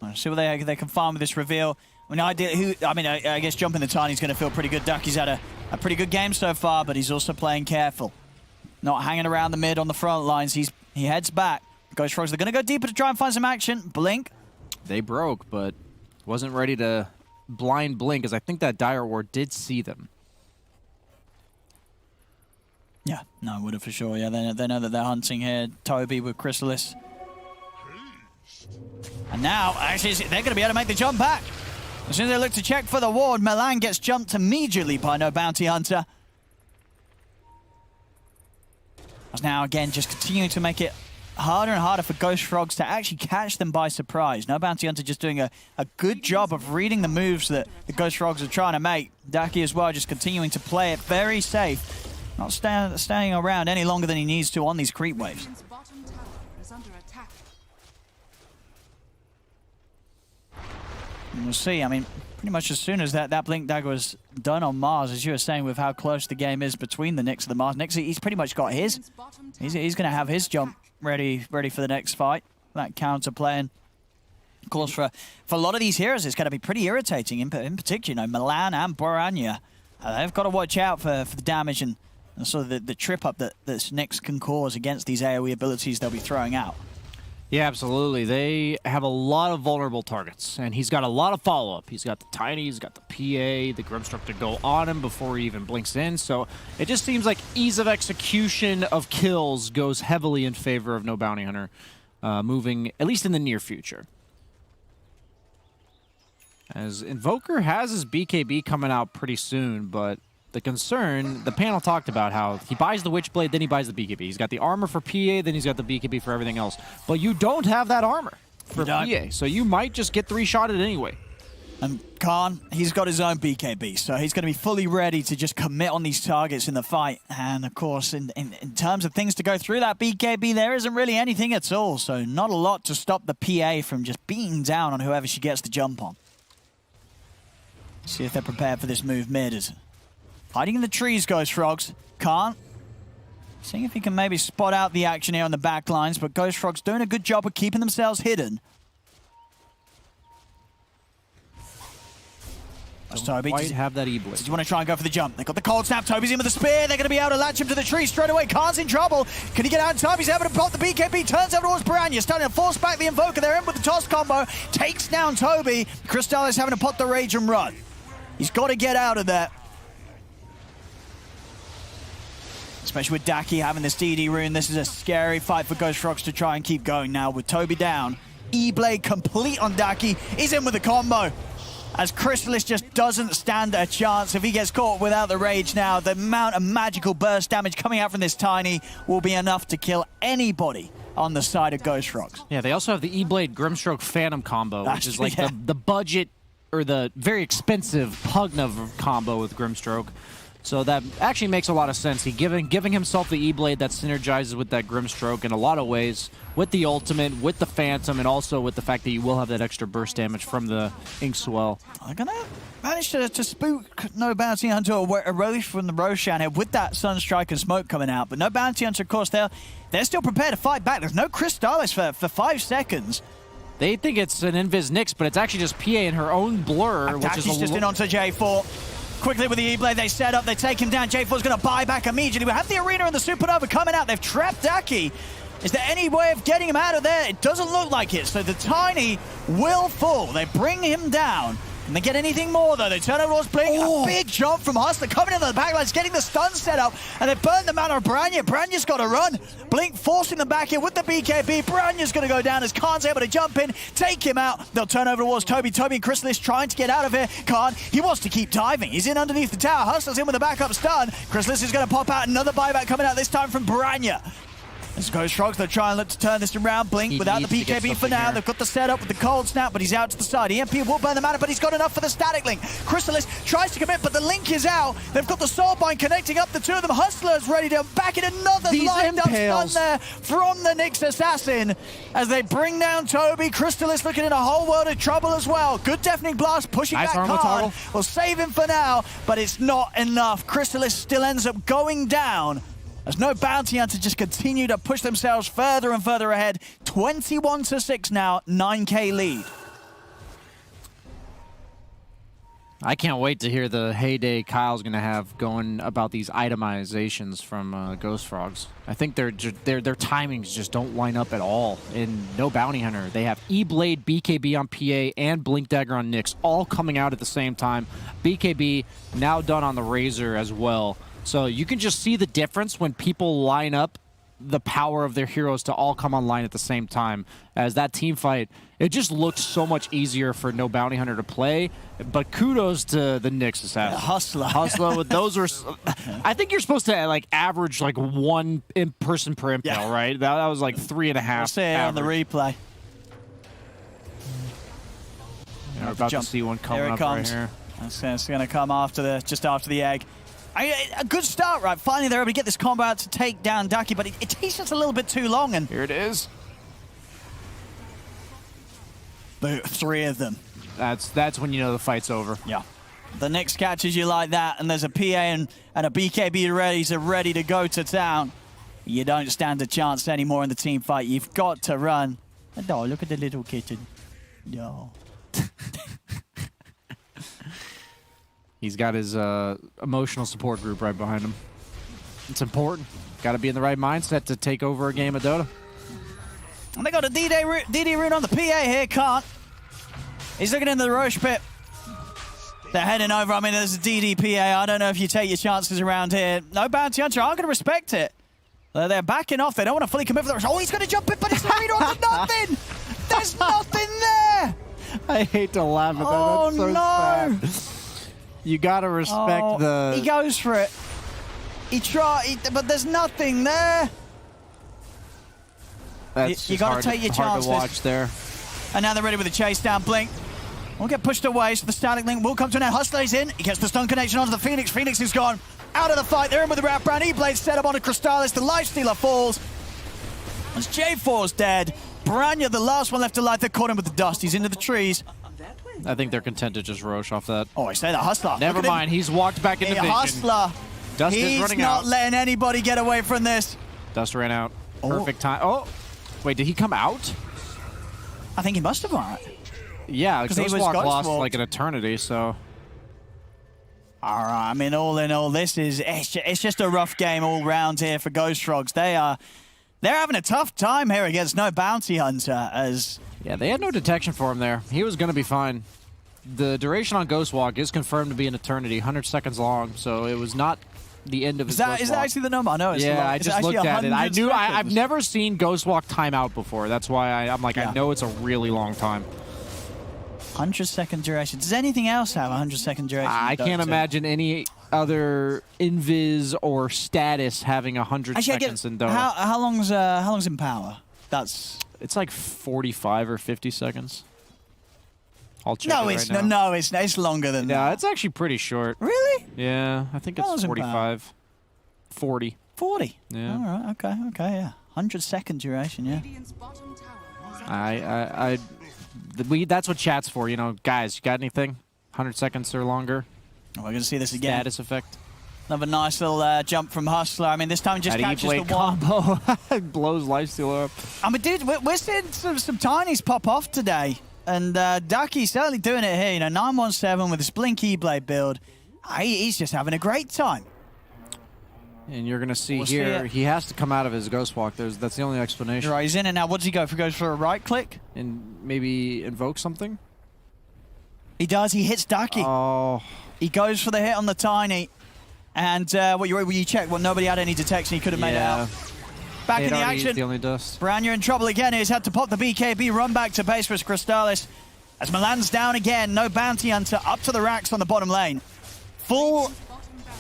Let's see what they can farm with this reveal. I guess jumping the Tiny is going to feel pretty good. Ducky's had a pretty good game so far, but he's also playing careful. Not hanging around the mid on the front lines. He heads back. Ghost Frogs, they're going to go deeper to try and find some action. Blink. They broke, but wasn't ready to blind Blink, as I think that Dire Ward did see them. Yeah, no, would have for sure. Yeah, they know that they're hunting here. Toby with Crystalis. And now, actually, they're going to be able to make the jump back. As soon as they look to check for the ward, Milan gets jumped immediately by No Bounty Hunter. As now, again, just continuing to make it harder and harder for Ghost Frogs to actually catch them by surprise. No Bounty Hunter just doing a good job of reading the moves that the Ghost Frogs are trying to make. Daki as well, just continuing to play it very safe. Not staying around any longer than he needs to on these creep waves. And we'll see. I mean, pretty much as soon as that Blink Dagger was done on Mars, as you were saying with how close the game is between the Nyx and the Mars. Nyx, he's pretty much got his. He's going to have his jump ready for the next fight. That counter playing. Of course, for a lot of these heroes, it's going to be pretty irritating. In particular, you know, Milan and Boranya. They've got to watch out for the damage and sort of the trip up that Nyx can cause against these AoE abilities they'll be throwing out. Yeah, absolutely. They have a lot of vulnerable targets, and he's got a lot of follow-up. He's got the Tiny, he's got the PA, the Grimstruck to go on him before he even blinks in, so it just seems like ease of execution of kills goes heavily in favor of No Bounty Hunter, moving at least in the near future. As Invoker has his BKB coming out pretty soon, but the concern, the panel talked about how he buys the Witchblade, then he buys the BKB. He's got the armor for PA, then he's got the BKB for everything else. But you don't have that armor for PA, so you might just get 3-shotted anyway. And Khan, he's got his own BKB, so he's going to be fully ready to just commit on these targets in the fight. And of course, in terms of things to go through that BKB, there isn't really anything at all. So not a lot to stop the PA from just beating down on whoever she gets the jump on. See if they're prepared for this move mid. Hiding in the trees, Ghost Frogs. Can't. Seeing if he can maybe spot out the action here on the back lines, but Ghost Frogs doing a good job of keeping themselves hidden. Toby, Might have that E-Blade. Does he want to try and go for the jump? They've got the cold snap. Toby's in with the spear. They're going to be able to latch him to the tree straight away. Khan's in trouble. Can he get out in time? He's able to pop the BKB. Turns over towards Boranya. Starting to force back the Invoker. They're in with the toss combo. Takes down Toby. Crystallis having to pop the rage and run. He's got to get out of there. Especially with Daki having this DD rune. This is a scary fight for Ghost Frogs to try and keep going now with Toby down. E-Blade complete on Daki. He's in with the combo. As Crystallis just doesn't stand a chance. If he gets caught without the rage now, the amount of magical burst damage coming out from this Tiny will be enough to kill anybody on the side of Ghost Frogs. Yeah, they also have the E-Blade Grimstroke Phantom combo, which is like the budget or the very expensive Pugna combo with Grimstroke. So that actually makes a lot of sense. He giving himself the E-Blade that synergizes with that Grimstroke in a lot of ways, with the ultimate, with the Phantom, and also with the fact that you will have that extra burst damage from the Inkswell. They're going to manage to spook No Bounty Hunter away from the Roshan here with that Sunstrike and Smoke coming out. But No Bounty Hunter, of course, they're still prepared to fight back. There's no Crystallis for 5 seconds. They think it's an Invis Nyx, but it's actually just PA in her own blur, which is just in onto J4. Quickly with the E-Blade, they set up, they take him down. J4's going to buy back immediately. We have the Arena and the Supernova coming out. They've trapped Daki. Is there any way of getting him out of there? It doesn't look like it. So the Tiny will fall. They bring him down. Can they get anything more, though? They turn over towards Blink. A big jump from Hustler coming into the backlines, getting the stun set up, and they burn the mana of Boranya. Boranya's got to run. Blink forcing them back in with the BKB. Boranya's going to go down as Khan's able to jump in, take him out. They'll turn over towards Toby. Toby and Crystallis trying to get out of here. Khan, he wants to keep diving. He's in underneath the tower. Hustler's in with a backup stun. Crystallis is going to pop out. Another buyback coming out, this time from Boranya. As Ghost Frogs, they'll try and look to turn this around. Blink without the BKB for now. They've got the setup with the cold snap, but he's out to the side. EMP will burn the mana, but he's got enough for the static link. Crystallis tries to commit, but the link is out. They've got the Soulbind connecting up the two of them. Hustler's ready to back in another lined up stun there from the Nyx Assassin. As they bring down Toby, Crystallis looking in a whole world of trouble as well. Good deafening blast, pushing back Khan. We'll save him for now, but it's not enough. Crystallis still ends up going down. As No Bounty Hunter just continue to push themselves further and further ahead. 21-6 now, 9K lead. I can't wait to hear the heyday Kyle's going to have going about these itemizations from Ghost Frogs. I think their timings just don't line up at all. In No Bounty Hunter, they have E-Blade, BKB on PA, and Blink Dagger on Nyx, all coming out at the same time. BKB now done on the Razor as well. So you can just see the difference when people line up the power of their heroes to all come online at the same time. As that team fight, it just looked so much easier for No Bounty Hunter to play. But kudos to the Nyx assassin. Hustler with those are. I think you're supposed to like average like 1 person per impale, right? That was like 3.5. We'll see it on the replay. Yeah, we're about to see one coming up right here. It's going to come after just after the egg. A good start, right? Finally, they're able to get this combo out to take down Ducky, but it takes just a little bit too long. And here it is. 3 of them. That's when you know the fight's over. Yeah. The Nyx catches you like that, and there's a PA and a BKB ready to go to town. You don't stand a chance anymore in the team fight. You've got to run. And oh, look at the little kitten. No. He's got his emotional support group right behind him. It's important. Got to be in the right mindset to take over a game of Dota. And they got a DD rune on the PA here, Can't. He's looking into the Roche pit. They're heading over. I mean, there's a DD PA. I don't know if you take your chances around here. No Bounty Hunter aren't going to respect it. They're backing off. They don't want to fully commit for the Roche. Oh, he's going to jump in, but it's read on nothing. There's nothing there. I hate to laugh at that. Oh, that's so no. sad. You gotta respect the... He goes for it. He tried, but there's nothing there. That's you gotta take your chances. Hard to watch there. And now they're ready with a chase down. Blink won't get pushed away, so the static link will come to an end. Hustler's in. He gets the stun connection onto the Phoenix. Phoenix is gone out of the fight. They're in with the wrap round. E-Blade set up onto Crystallis. The Lifestealer falls. As J4's dead. Branya, the last one left alive. They caught him with the dust. He's into the trees. I think they're content to just Roche off that. Oh, I say that Hustler. Never mind. He's walked back into vision. Hustler. Dust is running out. He's not letting anybody get away from this. Dust ran out. Perfect time. Oh, wait, did he come out? I think he must have gone. Yeah, because he was lost like an eternity, so. All right, I mean, all in all, it's just a rough game all round here for Ghost Frogs. They're having a tough time here against No Bounty Hunter as... Yeah, they had no detection for him there. He was going to be fine. The duration on Ghost Walk is confirmed to be an eternity, 100 seconds long, so it was not the end of his Ghost Walk. Is that actually the number? I know it's yeah, I just looked at it. I've never seen Ghost Walk time out before. That's why I'm like, I know it's a really long time. 100-second duration. Does anything else have 100-second duration? I can't imagine any other invis or status having 100 seconds in Dota. How long's in power? It's like 45 or 50 seconds. I'll check no, it it's right now. No, it's longer than that. Yeah, it's actually pretty short. Really? Yeah, I think it's 45. 40. 40? Yeah. All right, okay, yeah. 100-second duration, yeah. That's what chat's for, you know. Guys, you got anything? 100 seconds or longer? Oh, we're going to see this again. Status effect. Another nice little jump from Hustler. I mean, this time just catches the one. Combo. Blows Lifestealer up. I mean, dude, we're seeing some tinies pop off today. And Ducky's certainly doing it here. You know, 917 with his Blink E-Blade build. He's just having a great time. And you're going to see here, he has to come out of his Ghost Walk. That's the only explanation. Right, he's in it now. What does he go for? Goes for a right click? And maybe invoke something? He does. He hits Ducky. Oh. He goes for the hit on the Tiny. And you checked? Well, nobody had any detection. He could have made it out. Back in the action. The only dust. Branya in trouble again. He's had to pop the BKB, run back to base for Crystallis. As Milan's down again, No Bounty Hunter up to the racks on the bottom lane. Full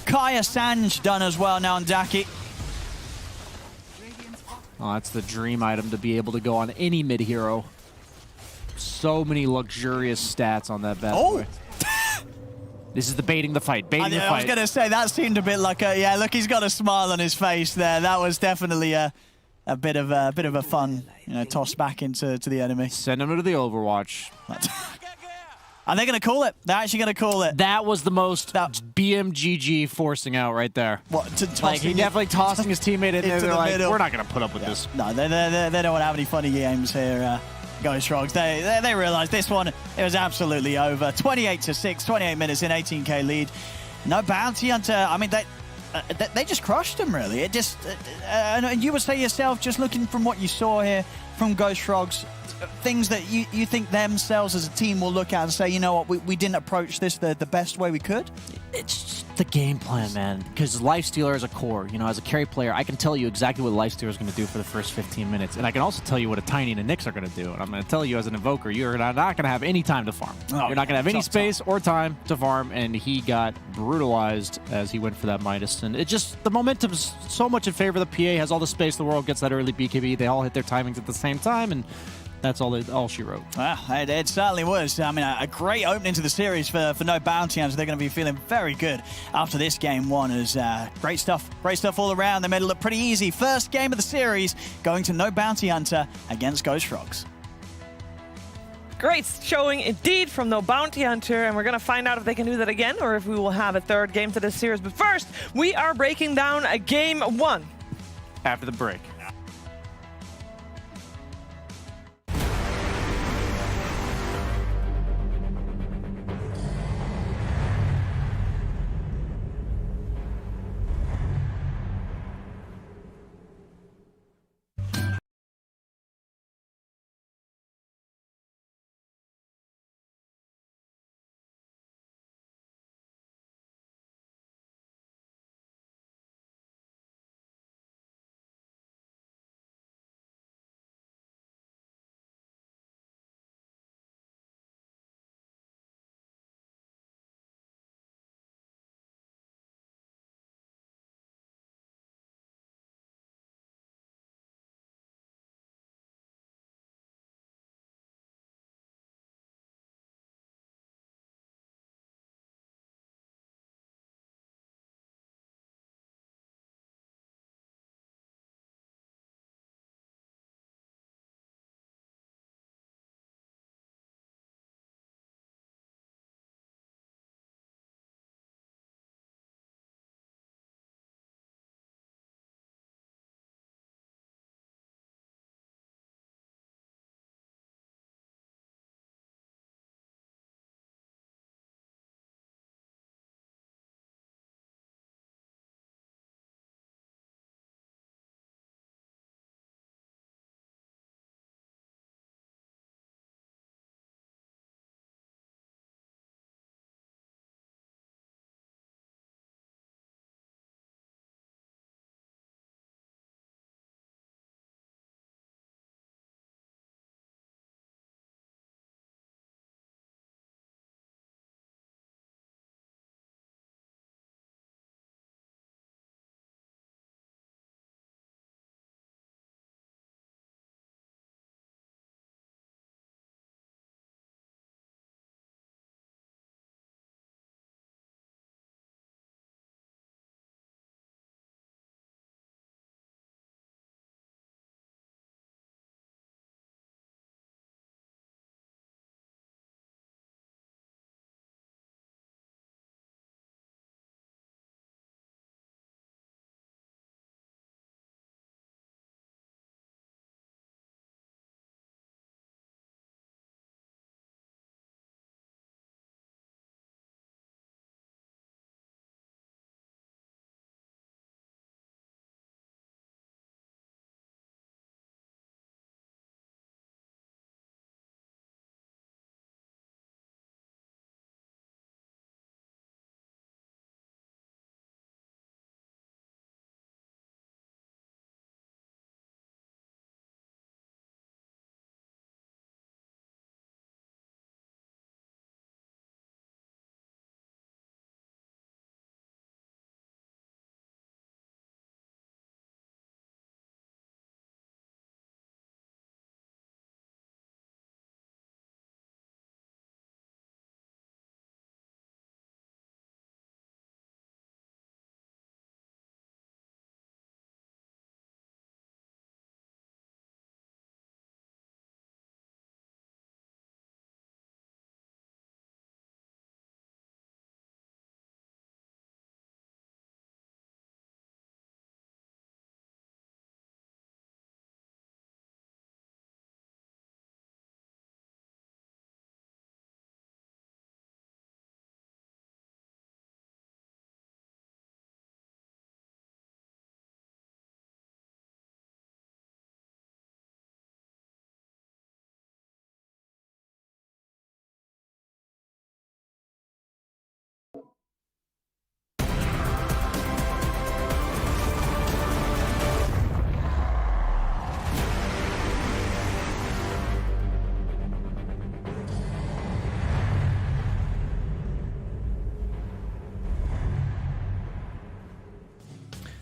Kaya Sanj done as well now on Daki. Oh, that's the dream item to be able to go on any mid-hero. So many luxurious stats on that bad boy. This is the baiting the fight. I was going to say, that seemed a bit like a... Yeah, look, he's got a smile on his face there. That was definitely a bit of a fun, toss back into the enemy. Send him to the Overwatch. Are they going to call it? They're actually going to call it. That was the most BMGG forcing out right there. What? He definitely tossing his teammate in there. They're like, we're not going to put up with this. No, they don't want to have any funny games here. Ghost Frogs. They realized this one, it was absolutely over. 28-6, 28 minutes in, 18k lead. No Bounty Hunter. I mean, they just crushed them, really. It just, and you would say yourself, just looking from what you saw here, from Ghost Frogs, things that you think themselves as a team will look at and say, you know what, we didn't approach this the best way we could? It's just the game plan, man. Because Lifestealer is a core. You know, as a carry player, I can tell you exactly what Lifestealer is going to do for the first 15 minutes. And I can also tell you what a Tiny and a Nyx are going to do. And I'm going to tell you as an Invoker, you're not going to have any time to farm. Oh, you're not going to have any space or time to farm. And he got brutalized as he went for that Midas. And it just, the momentum's so much in favor of the PA, has all the space in the world, gets that early BKB. They all hit their timings at the same time. And that's all she wrote. Well, it certainly was. I mean, a great opening to the series for No Bounty Hunters. They're going to be feeling very good after this game one. As great stuff all around. They made it look pretty easy. First game of the series going to No Bounty Hunter against Ghost Frogs. Great showing indeed from No Bounty Hunter, and we're going to find out if they can do that again or if we will have a third game to this series. But first, we are breaking down a game one. After the break.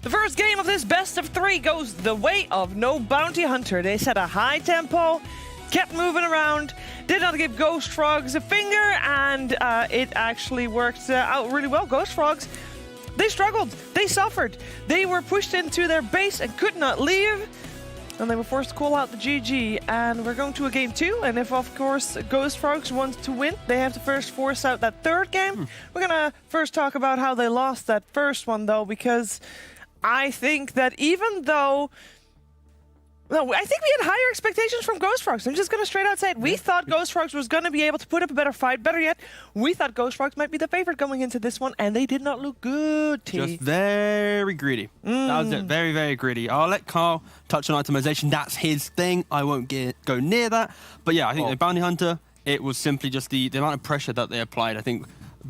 The first game of this best of 3 goes the way of No Bounty Hunter. They set a high tempo, kept moving around, did not give Ghost Frogs a finger, and it actually worked out really well. Ghost Frogs, they struggled, they suffered, they were pushed into their base and could not leave, and they were forced to call out the GG. And we're going to a game 2, and if of course Ghost Frogs want to win, they have to first force out that third game. We're gonna first talk about how they lost that first one though, because I think that even though I think we had higher expectations from Ghost Frogs. I'm just going to straight out say it. We thought Ghost Frogs was going to be able to put up a better fight. Better yet, we thought Ghost Frogs might be the favorite going into this one, and they did not look good, T. Just very greedy. That was it. Very, very greedy. I'll let Carl touch on itemization. That's his thing. I won't go near that. But yeah, I think the Bounty Hunter, it was simply just the amount of pressure that they applied. I think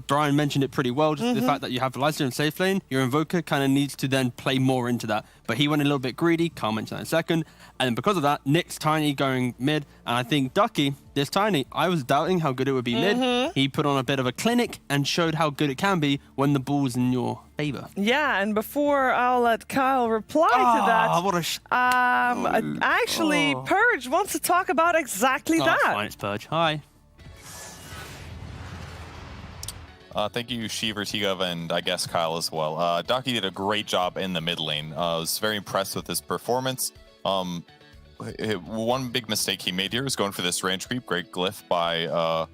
Brian mentioned it pretty well, just the fact that you have the Lystra in safe lane, your Invoker kind of needs to then play more into that. But he went a little bit greedy, Carl mentioned that in a second, and because of that, Nick's Tiny going mid, and I think Ducky, this Tiny, I was doubting how good it would be mid. He put on a bit of a clinic and showed how good it can be when the ball's in your favor. Yeah, and before I'll let Kyle reply to that, What a actually, Purge wants to talk about exactly that. Fine, it's Purge. Hi. Thank you, Shiver, Tigov, and I guess Kyle as well. Ducky did a great job in the mid lane. I was very impressed with his performance. One big mistake he made here was going for this range creep. Great glyph by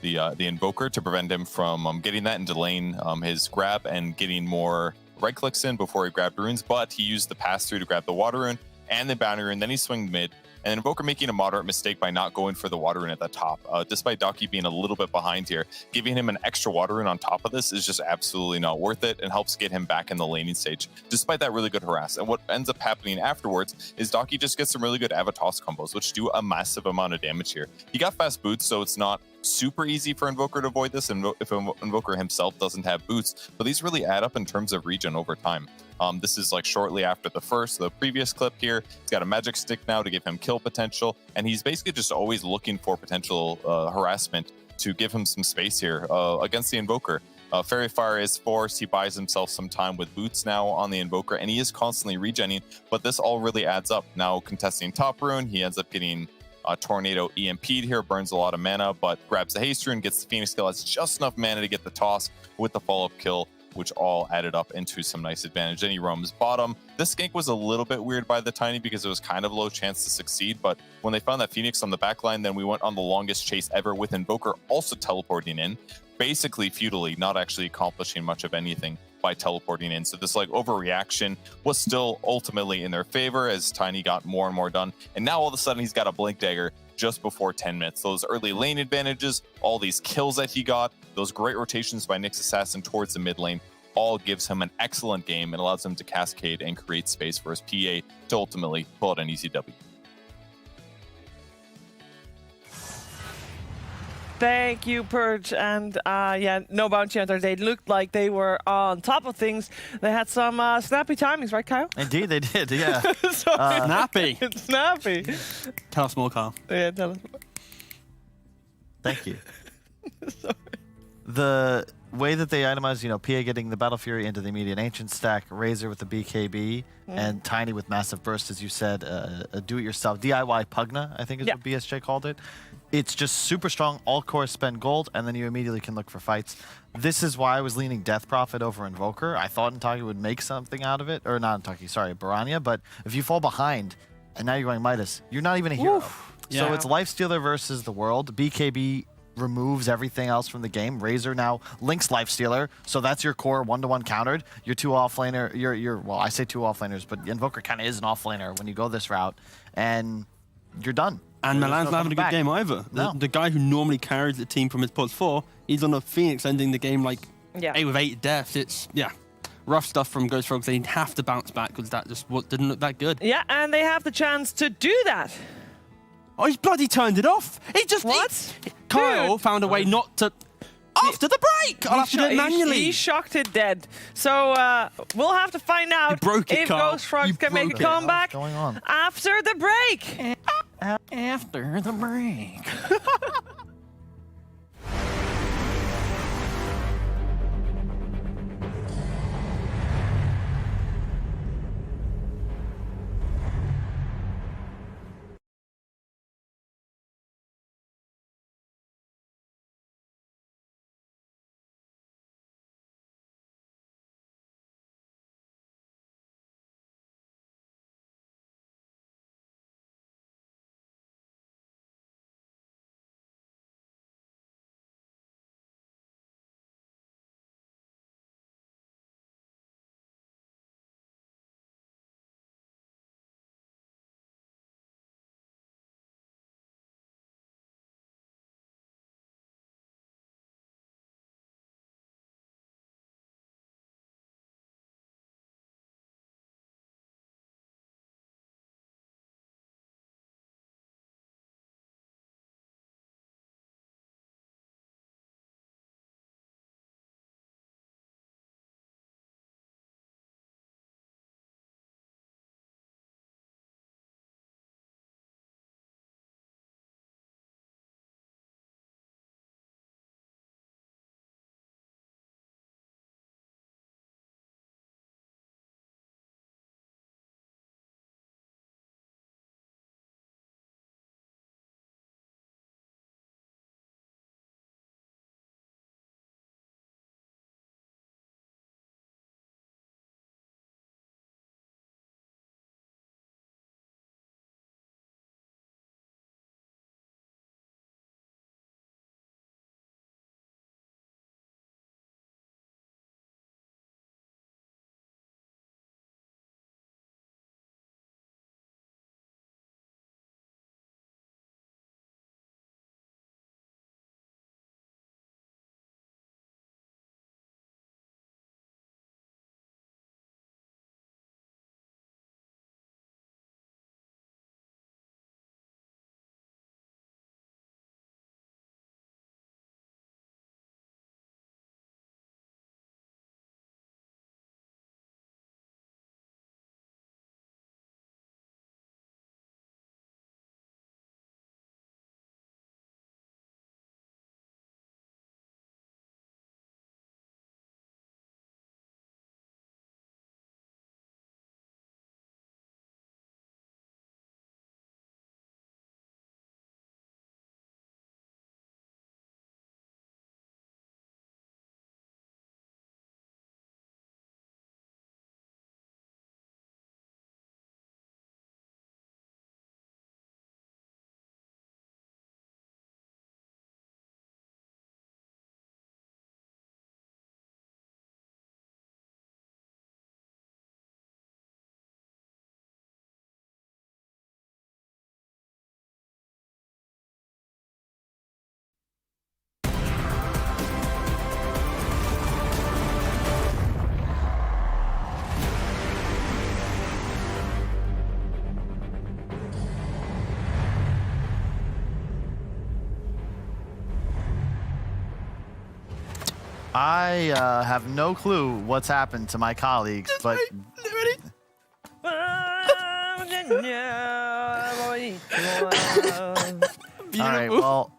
the Invoker to prevent him from getting that into lane his grab and getting more right clicks in before he grabbed runes. But he used the pass through to grab the water rune and the bounty rune. Then he swung mid. And Invoker making a moderate mistake by not going for the water rune at the top. Despite Ducky being a little bit behind here, giving him an extra water rune on top of this is just absolutely not worth it and helps get him back in the laning stage, despite that really good harass. And what ends up happening afterwards is Ducky just gets some really good Avatos combos, which do a massive amount of damage here. He got fast boots, so it's not super easy for Invoker to avoid this if Invoker himself doesn't have boots, but these really add up in terms of regen over time. This is like shortly after the previous clip here. He's got a magic stick now to give him kill potential, and he's basically just always looking for potential harassment to give him some space here against the Invoker. Fairy Fire is forced. He buys himself some time with boots now on the Invoker, and he is constantly regenning, but this all really adds up. Now contesting top rune, he ends up getting Tornado EMP'd here, burns a lot of mana, but grabs the haste rune, gets the Phoenix kill, has just enough mana to get the toss with the follow-up kill, which all added up into some nice advantage. Then he roams bottom. This gank was a little bit weird by the Tiny because it was kind of low chance to succeed, but when they found that Phoenix on the backline, then we went on the longest chase ever with Invoker also teleporting in, basically futilely, not actually accomplishing much of anything by teleporting in. So this like overreaction was still ultimately in their favor as Tiny got more and more done. And now all of a sudden he's got a Blink Dagger just before 10 minutes. Those early lane advantages, all these kills that he got, those great rotations by Nyx Assassin towards the mid lane, all gives him an excellent game and allows him to cascade and create space for his PA to ultimately pull out an easy W. Thank you, Purge. And yeah, No Bounty Hunter, they looked like they were on top of things. They had some snappy timings, right, Kyle? Indeed, they did, yeah. Snappy. Snappy. Tell us more, Carl. Yeah, tell us. Thank you. Sorry. The way that they itemized, PA getting the Battle Fury into the immediate Ancient stack, Razor with the BKB, and Tiny with Massive Burst, as you said, a do-it-yourself, DIY Pugna, I think is what BSJ called it. It's just super strong, all cores spend gold, and then you immediately can look for fights. This is why I was leaning Death Prophet over Invoker. I thought Intaki would make something out of it, or not Intaki, sorry, Baranya, but if you fall behind, and now you're going Midas, you're not even a hero. Yeah. So it's Lifestealer versus the world. BKB removes everything else from the game. Razor now links Lifestealer, so that's your core one-to-one countered. Your two offlaner, well, I say two offlaners, but Invoker kind of is an offlaner when you go this route, and you're done. And There's Milan's no not having a coming good back. game either. No. The guy who normally carries the team from his pods 4, he's on a Phoenix ending the game like 8 with 8 deaths. It's, rough stuff from Ghost Frogs. They have to bounce back because that just didn't look that good. Yeah, and they have the chance to do that. Oh, he's bloody turned it off. He just... What? Kyle Dude. found a way not to... After the break! I'll have to do it manually. He shocked it dead. So we'll have to find out broke it, if Carl. Ghost Frogs You can make a broke it. comeback What's going on? after the break. After the break. I have no clue what's happened to my colleagues, but All all right, well,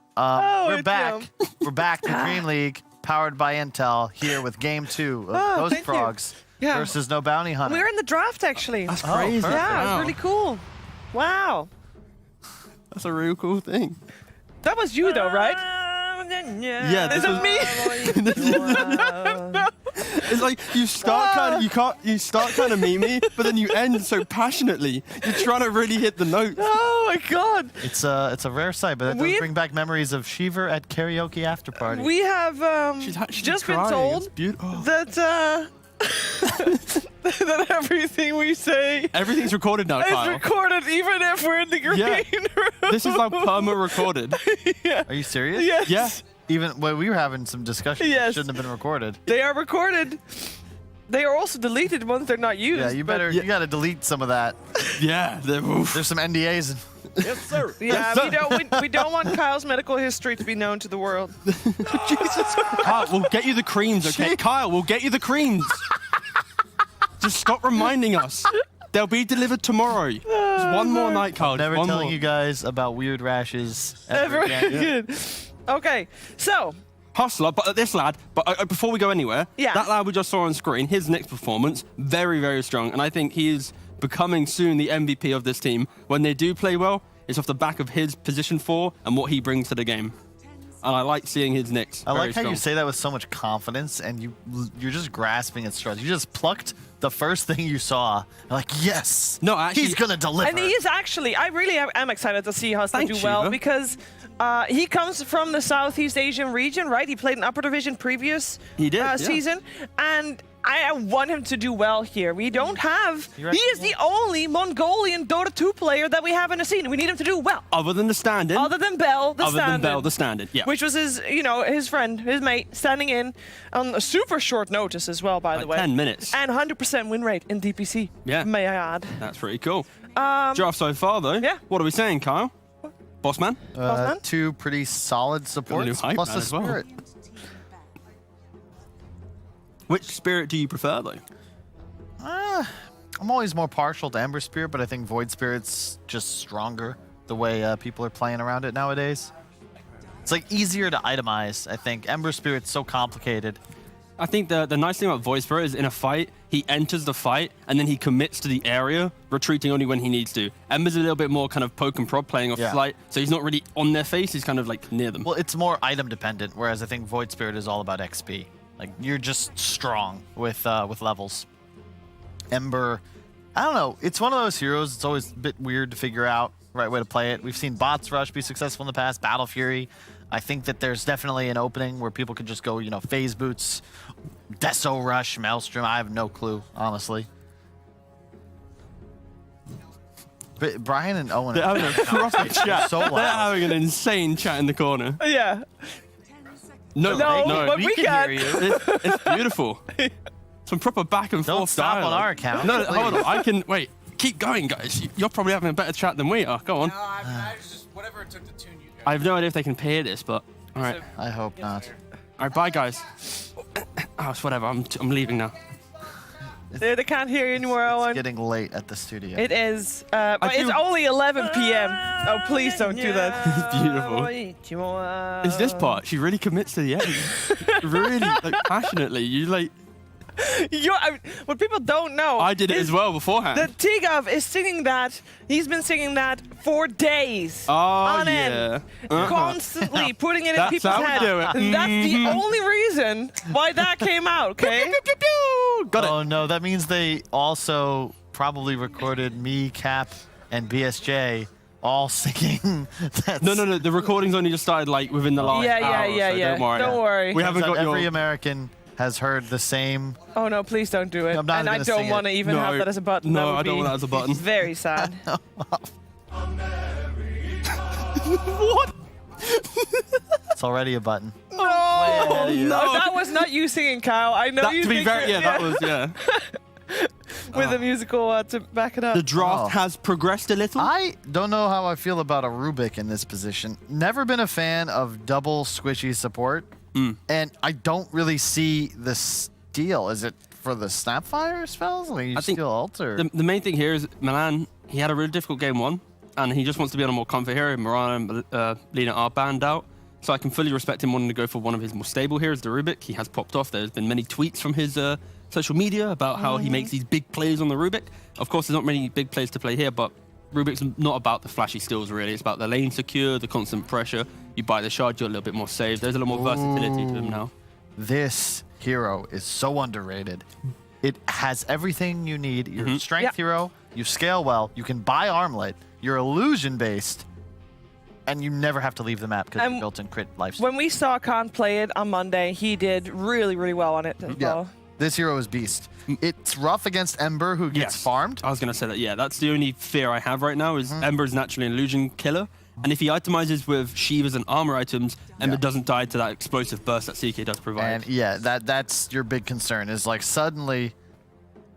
we're it's back. yum. We're back to DreamLeague, powered by Intel, here with Game 2 of Oh, Ghost thank you. Frogs Yeah. versus No Bounty Hunter. We're in the draft, actually. That's Oh, crazy. perfect. Yeah, it Wow. was really cool. Wow. That's a real cool thing. That was you, though, right? Yeah, Is this it me? It's like you start kind of memey, but then you end so passionately. You're trying to really hit the notes. Oh my god. It's a rare sight, but it does We've- bring back memories of Shiver at karaoke after party. We have She's actually just been crying. told It's beautiful. that that everything we say Everything's recorded now, is Kyle. recorded, even if we're in the green Yeah. room. This is like perma recorded. Are you serious? Yes. Yeah. Even when we were having some discussions, Yes. it shouldn't have been recorded. They are recorded. They are also deleted once they're not used. Yeah, you but- better. You got to delete some of that. Yeah. There's some NDAs. Yes, sir. Yeah, we don't want Kyle's medical history to be known to the world. Kyle, we'll get you the creams, okay? Kyle, we'll get you the creams. Just stop reminding us. They'll be delivered tomorrow. Just one more night, Kyle. Never one telling more. you guys about weird rashes ever again. Good. Okay, so Hustler, but this lad, but before we go anywhere, Yeah. that lad we just saw on screen, his next performance, very, very strong. And I think he is becoming soon the MVP of this team. When they do play well, it's off the back of his position 4 and what he brings to the game. And I like seeing his Knicks. I very like how strong. you say that with so much confidence, and you're just grasping at straws. You just plucked the first thing you saw. Like, yes, No, actually- he's gonna deliver. and he is actually, I really am excited to see Hustler Thanks, do well Shiva. because he comes from the Southeast Asian region, right? He played in Upper Division previous He did, yeah. season, and I want him to do well here. We don't have. He reckon? is the only Mongolian Dota 2 player that we have in the scene. We need him to do well. Other than the stand-in. Other than Bell, the stand-in. Yeah. Which was his friend, his mate, standing in on a super short notice as well, by the way. 10 minutes. And 100% win rate in DPC. Yeah. May I add. That's pretty cool. Draft so far, though. yeah. What are we saying, Kyle? Boss man? Bossman? 2 pretty solid supports, hype plus man a as well. spirit. Which spirit do you prefer, though? I'm always more partial to Ember Spirit, but I think Void Spirit's just stronger the way people are playing around it nowadays. It's like easier to itemize, I think. Ember Spirit's so complicated. I think the nice thing about Void Spirit is in a fight, he enters the fight and then he commits to the area, retreating only when he needs to. Ember's a little bit more kind of poke and prod, playing off Yeah. flight, so he's not really on their face, he's kind of like near them. Well, it's more item dependent, whereas I think Void Spirit is all about XP. Like, you're just strong with levels. Ember, I don't know. It's one of those heroes. It's always a bit weird to figure out the right way to play it. We've seen Bots Rush be successful in the past, Battle Fury. I think that there's definitely an opening where people could just go, Phase Boots, Deso Rush, Maelstrom. I have no clue, honestly. But Brian and Owen They're having a proper chat. so They're loud. having an insane chat in the corner. Yeah. No, No, but we can can. hear you. It's beautiful. Some proper back and Don't forth stop on dialogue. our account, No, hold please. on. I can wait. Keep going, guys. You're probably having a better chat than we are. Go on. I was just whatever it took to tune you guys. I have no idea if they can hear this, but all right. I hope not. All right, bye, guys. Oh, it's whatever. I'm leaving now. They can't hear you anymore, Owen. Getting late at the studio. It is. But it's do- only 11 p.m. Oh, please don't do that. It's beautiful. It's this part. She really commits to the end. Really, like, passionately. You like. What people don't know. I did it is as well beforehand. that Tigov is singing that. He's been singing that for days. Oh, on yeah. end. Constantly putting it in That's people's how we heads. do it. And that's the only reason why that came out, okay? Got it. Oh no, that means they also probably recorded me, Cap, and BSJ all singing. No. The recording's only just started like within the last Yeah, hour. yeah, so yeah. Don't worry. Don't worry. We haven't got every your. American has heard the same. Oh no, please don't do it. I'm not And I gonna don't sing want to it. even No. have that as a button. No, That would I don't be want that as a button. Very sad. What? It's already a button. Oh, you. no. That was not you singing, Kyle. I know That, you to be think very, it, yeah, that was with the musical to back it up. The draft Oh. has progressed a little. I don't know how I feel about a Rubik in this position. Never been a fan of double squishy support. And I don't really see the steal. Is it for the Snapfire spells? Like you I think steal ult or? the main thing here is Milan, he had a really difficult game 1, and he just wants to be on a more comfort hero. Mirana and Lina are banned out. So I can fully respect him wanting to go for one of his more stable heroes, the Rubik. He has popped off. There's been many tweets from his social media about how he makes these big plays on the Rubik. Of course, there's not many big plays to play here, but Rubik's not about the flashy skills, really. It's about the lane secure, the constant pressure. You buy the shard, you're a little bit more safe. There's a little more versatility to him now. This hero is so underrated. It has everything you need. You're a strength hero. You scale well. You can buy armlet. You're illusion-based. And you never have to leave the map because you're built-in crit lifesteal. When we saw Khan play it on Monday, he did really, really well on it as well. This hero is beast. It's rough against Ember, who gets farmed. I was going to say that, yeah. That's the only fear I have right now is Ember is naturally an illusion killer. And if he itemizes with Shivas and armor items, Ember doesn't die to that explosive burst that CK does provide. And yeah, that's your big concern is like suddenly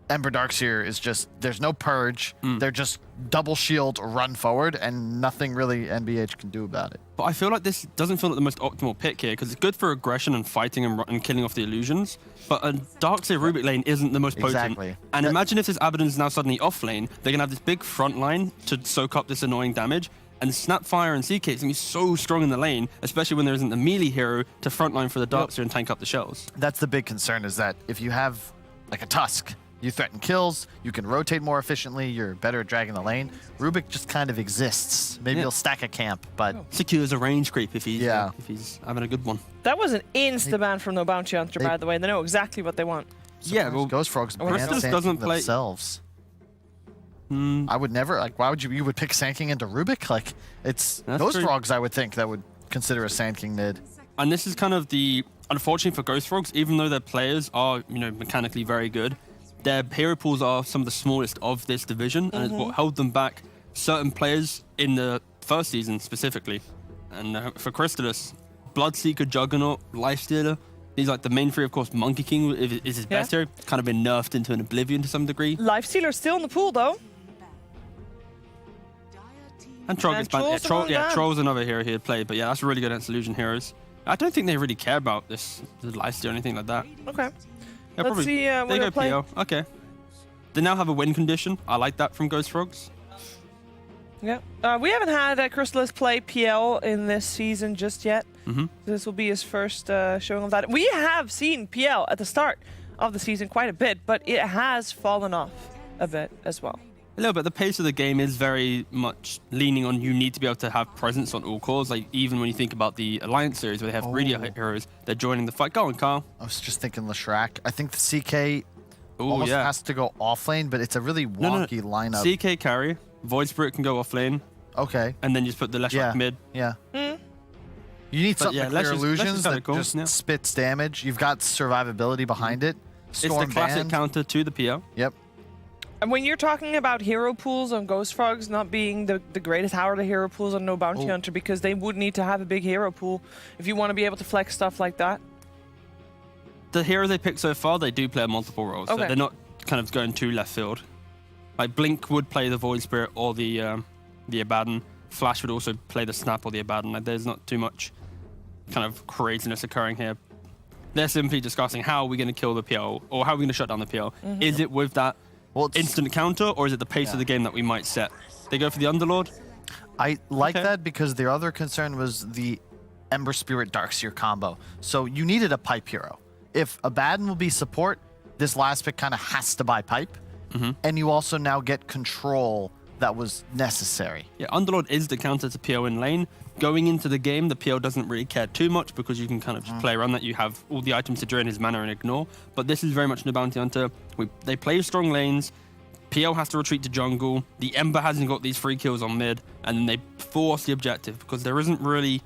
Ember Darkseer is just, there's no purge. They're just double shield, run forward, and nothing really NBH can do about it. But I feel like this doesn't feel like the most optimal pick here because it's good for aggression and fighting and killing off the illusions. But a Darkseer Rubik lane isn't the most potent. Exactly. And imagine if this Abaddon's now suddenly off lane, they're going to have this big front line to soak up this annoying damage. And Snapfire and CK is going to be so strong in the lane, especially when there isn't a melee hero to frontline for the Darkseer and tank up the shells. That's the big concern is that if you have like a Tusk, you threaten kills, you can rotate more efficiently, you're better at dragging the lane. Rubik just kind of exists. Maybe he'll stack a camp, but... Secures a range creep if he's having a good one. That was an insta-ban from No Bounty Hunter, by the way. They know exactly what they want. Yeah, well, Ghost Frogs Crystallis doesn't play themselves. I would never, like, why would you would pick Sand King into Rubik? Like, it's Ghost Frogs, I would think, that would consider a Sand King mid. And this is kind of the, unfortunately for Ghost Frogs, even though their players are, mechanically very good, their hero pools are some of the smallest of this division, and it's what held them back certain players in the first season specifically. And for Crystallis, Bloodseeker, Juggernaut, Lifestealer, he's like the main three, of course. Monkey King is his best hero, kind of been nerfed into an oblivion to some degree. Lifestealer's still in the pool, though. And Troll gets banned. Troll's another hero he had played, but yeah, that's really good against illusion heroes. I don't think they really care about this Lifesteal or anything like that. Okay. Yeah, Let's see what they they'll go play. PO. Okay. They now have a win condition. I like that from Ghost Frogs. Yeah. We haven't had Crystallis play PL in this season just yet. This will be his first showing of that. We have seen PL at the start of the season quite a bit, but it has fallen off a bit as well. A little bit. The pace of the game is very much leaning on you need to be able to have presence on all cores. Like even when you think about the Alliance series where they have radio heroes, they're joining the fight. Go on, Carl. I was just thinking Leshrac. I think the CK almost has to go off lane, but it's a really wonky lineup. CK carry, Void Spirit can go off lane. Okay. And then you just put the Leshrac mid. Yeah. You need something to clear illusions that just spits damage. You've got survivability behind it. Storm it's the classic band. counter to the PO. Yep. And when you're talking about hero pools on Ghost Frogs not being the greatest, how are the hero pools on No Bounty Hunter? Because they would need to have a big hero pool if you want to be able to flex stuff like that. The heroes they picked so far, they do play multiple roles. So they're not kind of going too left field. Like Blink would play the Void Spirit or the Abaddon. Flash would also play the Snap or the Abaddon. Like, there's not too much kind of craziness occurring here. They're simply discussing how are we going to kill the PL or how are we going to shut down the PL. Is it with that instant counter or is it the pace of the game that we might set? They go for the Underlord. I like that because their other concern was the Ember Spirit Darkseer combo. So you needed a pipe hero. If Abaddon will be support, this last pick kind of has to buy pipe. And you also now get control that was necessary. Yeah, Underlord is the counter to PO in lane. Going into the game, the PO doesn't really care too much because you can kind of just play around that. You have all the items to drain his mana and ignore. But this is very much No Bounty Hunter. They play strong lanes. PO has to retreat to jungle. The Ember hasn't got these free kills on mid. And then they force the objective because there isn't really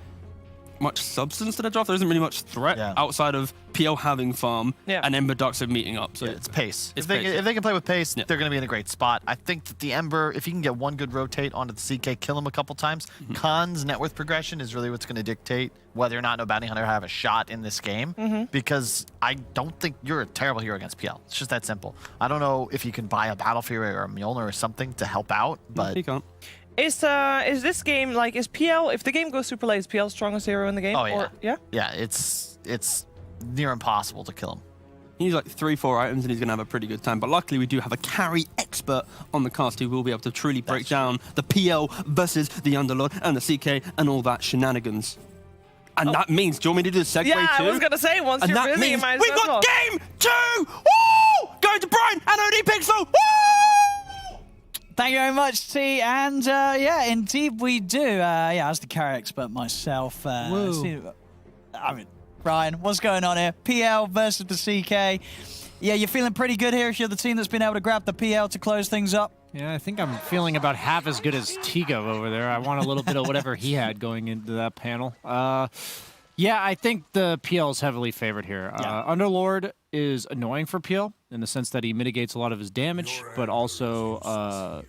much substance to the draft. There isn't really much threat outside of PL having farm and Ember Darkseer meeting up. So it's pace. If they can play with pace, they're going to be in a great spot. I think that the Ember, if he can get one good rotate onto the CK, kill him a couple times, Khan's net worth progression is really what's going to dictate whether or not No Bounty Hunter have a shot in this game. Because I don't think you're a terrible hero against PL. It's just that simple. I don't know if you can buy a Battlefield or a Mjolnir or something to help out, but he can't. Is this game like, is PL, if the game goes super late, is PL strongest hero in the game? Oh yeah. Or, yeah? Yeah, it's near impossible to kill him. He's like 3-4 items and he's going to have a pretty good time. But luckily, we do have a carry expert on the cast who will be able to truly break down the PL versus the Underlord and the CK and all that shenanigans. And that means, do you want me to do the segue Yeah, too? I was going to say, once And you're that busy, you means might as we've well. got game 2! Woo! Going to Brian and OD Pixel! Woo! Thank you very much, T. And yeah, indeed we do. Yeah, as the carry expert myself. I mean, Brian, what's going on here? PL versus the CK. Yeah, you're feeling pretty good here if you're the team that's been able to grab the PL to close things up. Yeah, I think I'm feeling about half as good as Tigo over there. I want a little bit of whatever he had going into that panel. Yeah, I think the PL is heavily favored here. Underlord is annoying for PL in the sense that he mitigates a lot of his damage, but also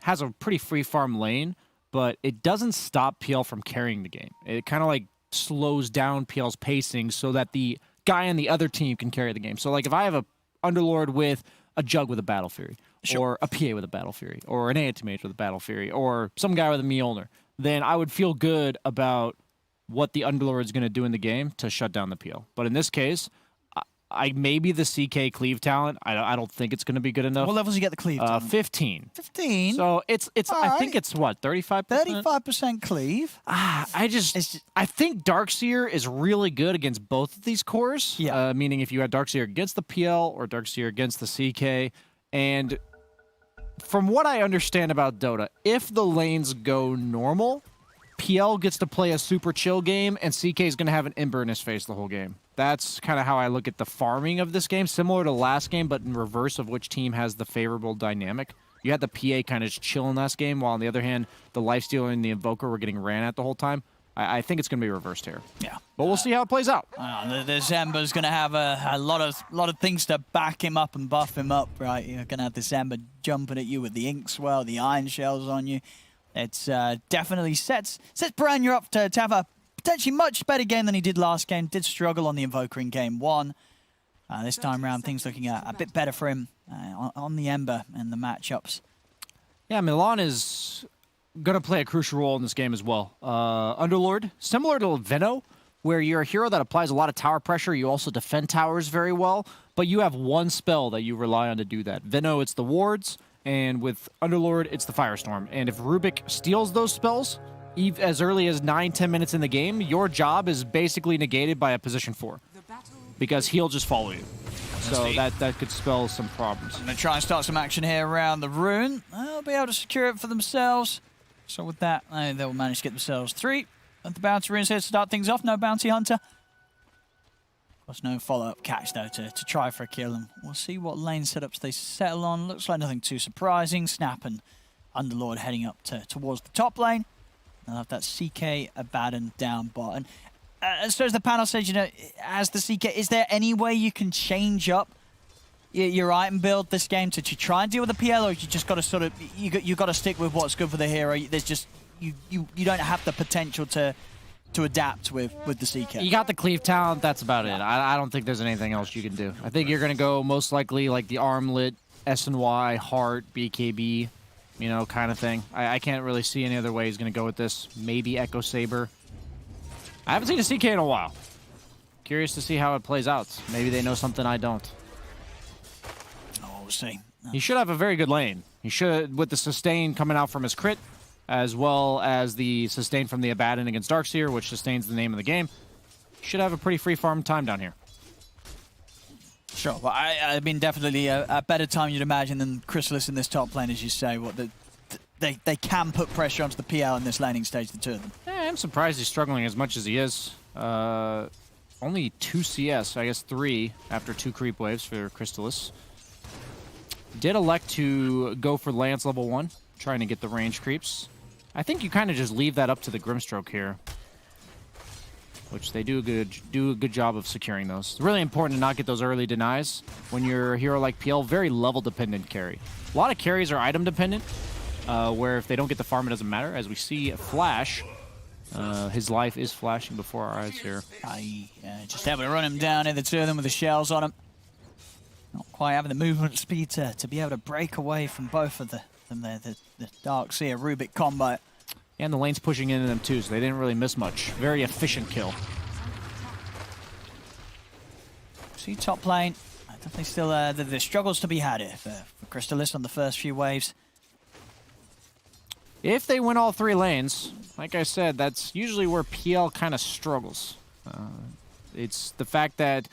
has a pretty free farm lane, but it doesn't stop PL from carrying the game. It kind of like slows down PL's pacing so that the guy on the other team can carry the game. So like if I have a Underlord with a Jug with a Battle Fury, or a PA with a Battle Fury, or an Anti-Mage with a Battle Fury, or some guy with a Mjolnir, then I would feel good about what the Underlord is going to do in the game to shut down the PL. But in this case, I maybe the CK cleave talent. I don't think it's going to be good enough. What levels you get the cleave? 15. 15. So it's I think it's what, 35%? 35% cleave. I think Darkseer is really good against both of these cores. Yeah. Meaning if you had Darkseer against the PL or Darkseer against the CK. And from what I understand about Dota, if the lanes go normal, PL gets to play a super chill game, and CK is going to have an Ember in his face the whole game. That's kind of how I look at the farming of this game, similar to last game, but in reverse of which team has the favorable dynamic. You had the PA kind of just chill in last game, while on the other hand, the Lifestealer and the Invoker were getting ran at the whole time. I think it's going to be reversed here. Yeah. But we'll see how it plays out. The Zemba's going to have a lot of things to back him up and buff him up, right? You're going to have the Zemba jumping at you with the Ink Swell, the Iron Shells on you. It's definitely sets Brian up to have a potentially much better game than he did last game. Did struggle on the Invoker in game 1. This time around, things looking a bit better for him on the Ember and the matchups. Yeah, Milan is going to play a crucial role in this game as well. Underlord, similar to Veno, where you're a hero that applies a lot of tower pressure. You also defend towers very well, but you have one spell that you rely on to do that. Veno, it's the wards. And with Underlord, it's the Firestorm. And if Rubik steals those spells, as early as 9-10 minutes in the game, your job is basically negated by a position 4. Because he'll just follow you. So that could spell some problems. I'm going to try and start some action here around the rune. They'll be able to secure it for themselves. So with that, they'll manage to get themselves 3. And the bounty runes here to start things off. No bounty hunter. Of course, no follow-up catch, though, to try for a kill. And we'll see what lane setups they settle on. Looks like nothing too surprising. Snap and Underlord heading up towards the top lane. They'll have that CK Abaddon down bot. And so as the panel says, you know, as the CK, is there any way you can change up your item build this game to try and deal with the PL, or you just got to sort of, you got to stick with what's good for the hero? There's just, you don't have the potential to adapt with the CK. You got the cleave talent, that's about it. I don't think there's anything else you can do. I think you're going to go most likely like the Armlet, SNY, Heart, BKB, you know, kind of thing. I can't really see any other way he's going to go with this. Maybe Echo Saber. I haven't seen a CK in a while. Curious to see how it plays out. Maybe they know something I don't. Oh, we'll see. He should have a very good lane. He should, with the sustain coming out from his crit, as well as the sustain from the Abaddon against Darkseer, which sustains the name of the game, should have a pretty free farm time down here. Sure. Well, I mean, definitely a better time you'd imagine than Chrysalis in this top lane, as you say. They can put pressure onto the PL in this laning stage, the two of them. Yeah, I'm surprised he's struggling as much as he is. Only 2 CS, I guess 3 after 2 creep waves for Chrysalis. Did elect to go for Lance level 1, trying to get the range creeps. I think you kind of just leave that up to the Grimstroke here, which they do a good job of securing those. It's really important to not get those early denies when you're a hero like PL. Very level dependent carry. A lot of carries are item dependent, where if they don't get the farm, it doesn't matter. As we see Flash, his life is flashing before our eyes here. Just able to run him down here, the two of them with the shells on him. Not quite having the movement speed to be able to break away from both of the than the Darkseer Rubik combo. And the lane's pushing into them too, so they didn't really miss much. Very efficient kill. See top lane, definitely still the struggles to be had here for Crystallis on the first few waves. If they win all 3 lanes, like I said, that's usually where PL kind of struggles. It's the fact that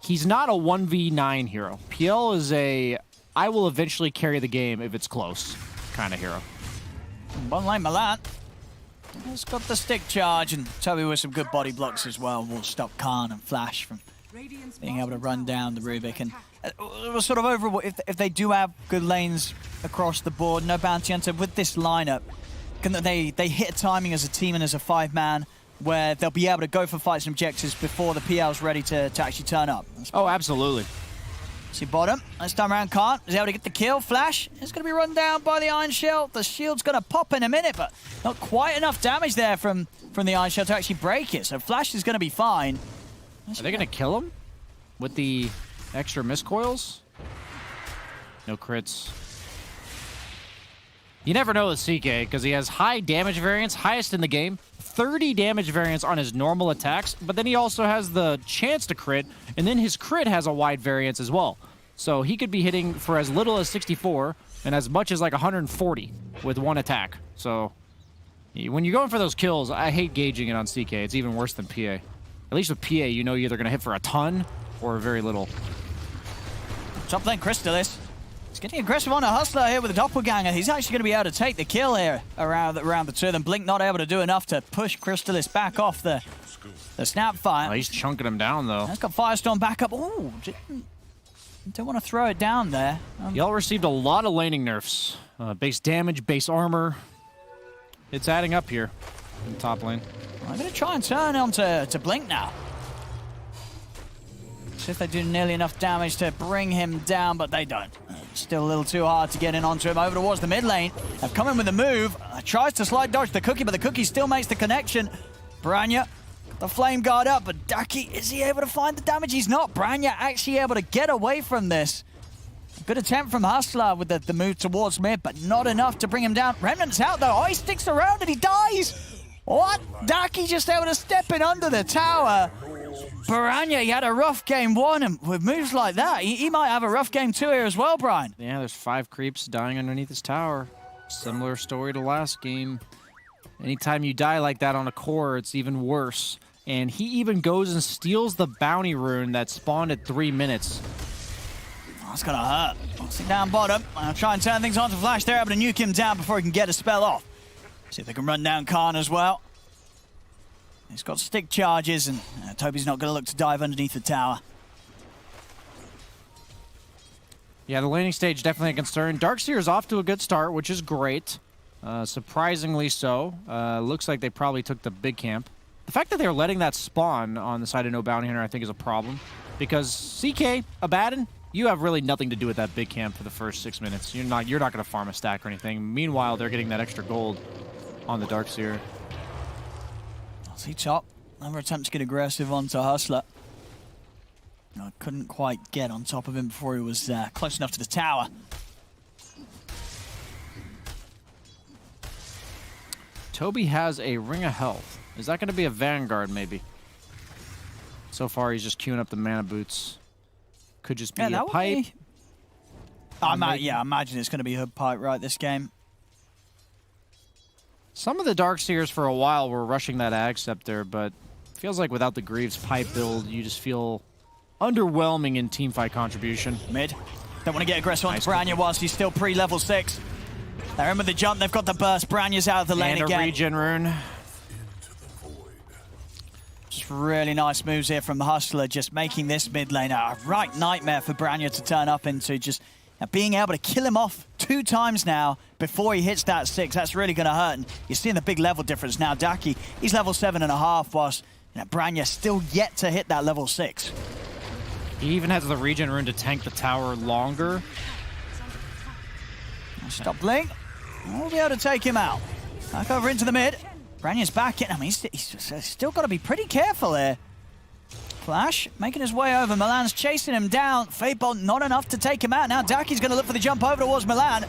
he's not a 1v9 hero. PL is a, I will eventually carry the game if it's close kind of hero. One lane Milan. He's got the stick charge, and Toby with some good body blocks as well will stop Khan and Flash from being able to run down the Rubik. And it was sort of over if they do have good lanes across the board, no bounty hunter with this lineup. Can they hit timing as a team and as a 5-man where they'll be able to go for fights and objectives before the PL's ready to actually turn up? Oh, absolutely. See bottom, this time around Khan is able to get the kill. Flash is going to be run down by the Iron Shell. The shield's going to pop in a minute, but not quite enough damage there from the Iron Shell to actually break it. So Flash is going to be fine. Are they going to kill him with the extra miscoils? No crits. You never know with CK because he has high damage variance, highest in the game, 30 damage variance on his normal attacks, but then he also has the chance to crit, and then his crit has a wide variance as well. So he could be hitting for as little as 64 and as much as like 140 with one attack. So when you're going for those kills, I hate gauging it on CK. It's even worse than PA. At least with PA, you know you're either going to hit for a ton or very little. Top lane Crystallis. He's getting aggressive on a Hustler here with a Doppelganger. He's actually going to be able to take the kill here around the two of them. Blink not able to do enough to push Crystallis back off the snap fire. Oh, he's chunking him down, though. He's got Firestorm back up. Ooh, don't want to throw it down there. Y'all received a lot of laning nerfs. Base damage, base armor. It's adding up here in top lane. I'm going to try and turn on to Blink now. See if they do nearly enough damage to bring him down, but they don't. Still a little too hard to get in onto him. Over towards the mid lane. They've come in with a move. Tries to slide dodge the Cookie, but the Cookie still makes the connection. Branya, the Flame Guard up, but Daki, is he able to find the damage? He's not. Branya actually able to get away from this. Good attempt from Hustler with the move towards mid, but not enough to bring him down. Remnant's out though. Oh, he sticks around and he dies. What? Daki just able to step in under the tower. Branya, he had a rough game 1, and with moves like that, he might have a rough game 2 here as well, Brian. Yeah, there's 5 creeps dying underneath his tower. Similar story to last game. Anytime you die like that on a core, it's even worse. And he even goes and steals the bounty rune that spawned at 3 minutes. Oh, that's gonna hurt. Sit down bottom. I'll try and turn things on to Flash. They're able to nuke him down before he can get a spell off. See if they can run down Khan as well. He's got stick charges, and Toby's not going to look to dive underneath the tower. Yeah, the laning stage definitely a concern. Darkseer is off to a good start, which is great. Surprisingly so. Looks like they probably took the big camp. The fact that they're letting that spawn on the side of no bounty hunter, I think, is a problem. Because CK, Abaddon, you have really nothing to do with that big camp for the first 6 minutes. You're not going to farm a stack or anything. Meanwhile, they're getting that extra gold on the Darkseer. See top. Another attempt to get aggressive onto Hustler. I couldn't quite get on top of him before he was close enough to the tower. Toby has a Ring of Health. Is that going to be a Vanguard, maybe? So far, he's just queuing up the mana boots. Could just be a pipe. I imagine it's going to be Hood Pipe right this game. Some of the Darkseers for a while were rushing that Ag Scepter, but feels like without the Greaves pipe build, you just feel underwhelming in teamfight contribution. Mid. Don't want to get aggressive on Branya whilst he's still pre-level 6. They're in with the jump. They've got the burst. Branya's out of the lane again. And a regen rune. Just really nice moves here from the Hustler, just making this mid lane a right nightmare for Branya to turn up into. Just being able to kill him off 2 times now before he hits that 6, that's really going to hurt. And you're seeing the big level difference now. Daki, he's level 7.5, whilst Branya still yet to hit that level 6. He even has the regen rune to tank the tower longer. Stop Blink. We'll be able to take him out. Back over into the mid. Branya's back in. I mean, he's still got to be pretty careful here. Flash making his way over. Milan's chasing him down. Fatebolt not enough to take him out. Now Daki's going to look for the jump over towards Milan.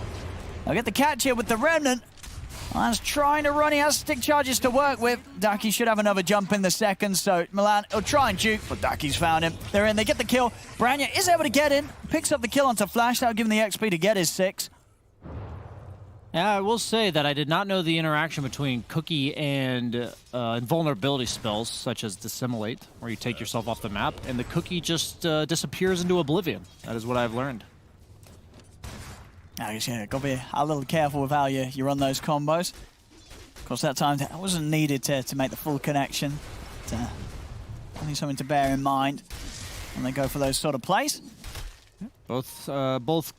They'll get the catch here with the Remnant. Milan's trying to run. He has stick charges to work with. Daki should have another jump in the second, so Milan will try and juke, but Daki's found him. They're in. They get the kill. Branya is able to get in. Picks up the kill onto Flash. That'll give him the XP to get his 6. Yeah, I will say that I did not know the interaction between Cookie and invulnerability spells, such as Dissimulate, where you take yourself off the map, and the Cookie just disappears into oblivion. That is what I've learned. I guess, yeah, gotta be a little careful with how you run those combos. Of course, that time that wasn't needed to make the full connection. Only something to bear in mind when they go for those sort of plays. Both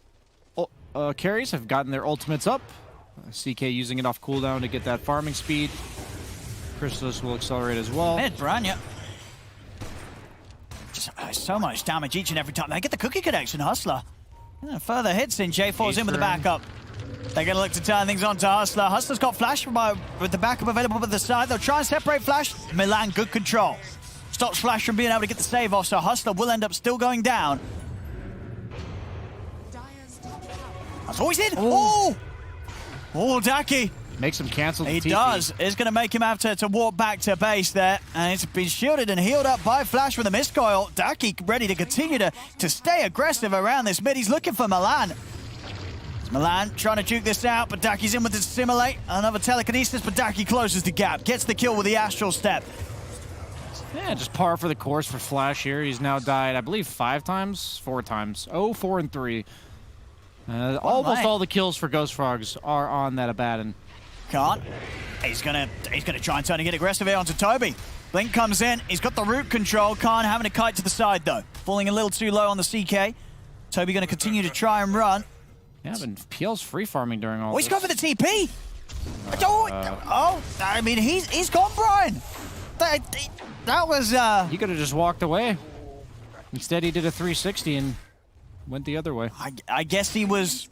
carries have gotten their ultimates up. CK using it off cooldown to get that farming speed. Chrysalis will accelerate as well. Mid Branya. Just so much damage each and every time. They get the Cookie connection, Hustler. Yeah, further hits in. J4's in with the backup. They're going to look to turn things on to Hustler. Hustler's got Flash with the backup available at the side. They'll try and separate Flash. Milan, good control. Stops Flash from being able to get the save off, so Hustler will end up still going down. That's all he's in. Oh! Oh, Daki. Makes him cancel the He TP. does. It's going to make him have to walk back to base there. And it's been shielded and healed up by Flash with a mist coil. Daki ready to continue to stay aggressive around this mid. He's looking for Milan. It's Milan trying to juke this out, but Daki's in with the Simulate. Another telekinesis, but Daki closes the gap. Gets the kill with the Astral Step. Yeah, just par for the course for Flash here. He's now died, I believe, 4 times. 0, 4, and 3. Almost all the kills for Ghost Frogs are on that Abaddon. Can't. He's gonna try and turn and get aggressive here onto Toby. Blink comes in. He's got the root control. Khan having a kite to the side though. Falling a little too low on the CK. Toby gonna continue to try and run. Yeah, but PL's free farming during all Oh, this. he's going for the TP. I mean, he's gone, Brian. That was. He could have just walked away. Instead, he did a 360 and went the other way. I guess he was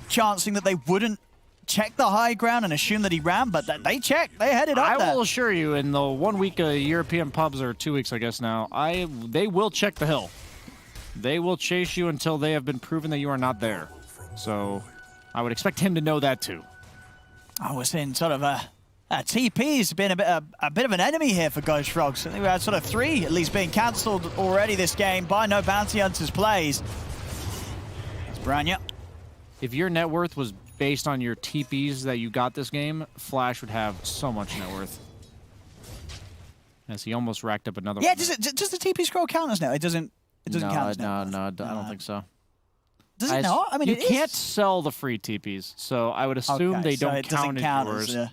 chancing that they wouldn't check the high ground and assume that he ran, but they checked. They headed up there. I will assure you, in the 1 week European pubs, or 2 weeks, I guess now, they will check the hill. They will chase you until they have been proven that you are not there. So I would expect him to know that too. I was in sort of TP's been a bit of an enemy here for Ghost Frogs. I think we had sort of 3 at least being cancelled already this game by no bounty hunters plays. It's Branya. If your net worth was based on your TPs that you got this game, Flash would have so much net worth. As he almost racked up another one. Yeah, does the TP scroll count as now? It doesn't count as net worth. No, I don't think so. Does it not? I mean, you it can't is. sell the free TPs, so I would assume Okay, they so don't it doesn't count count as yours. as,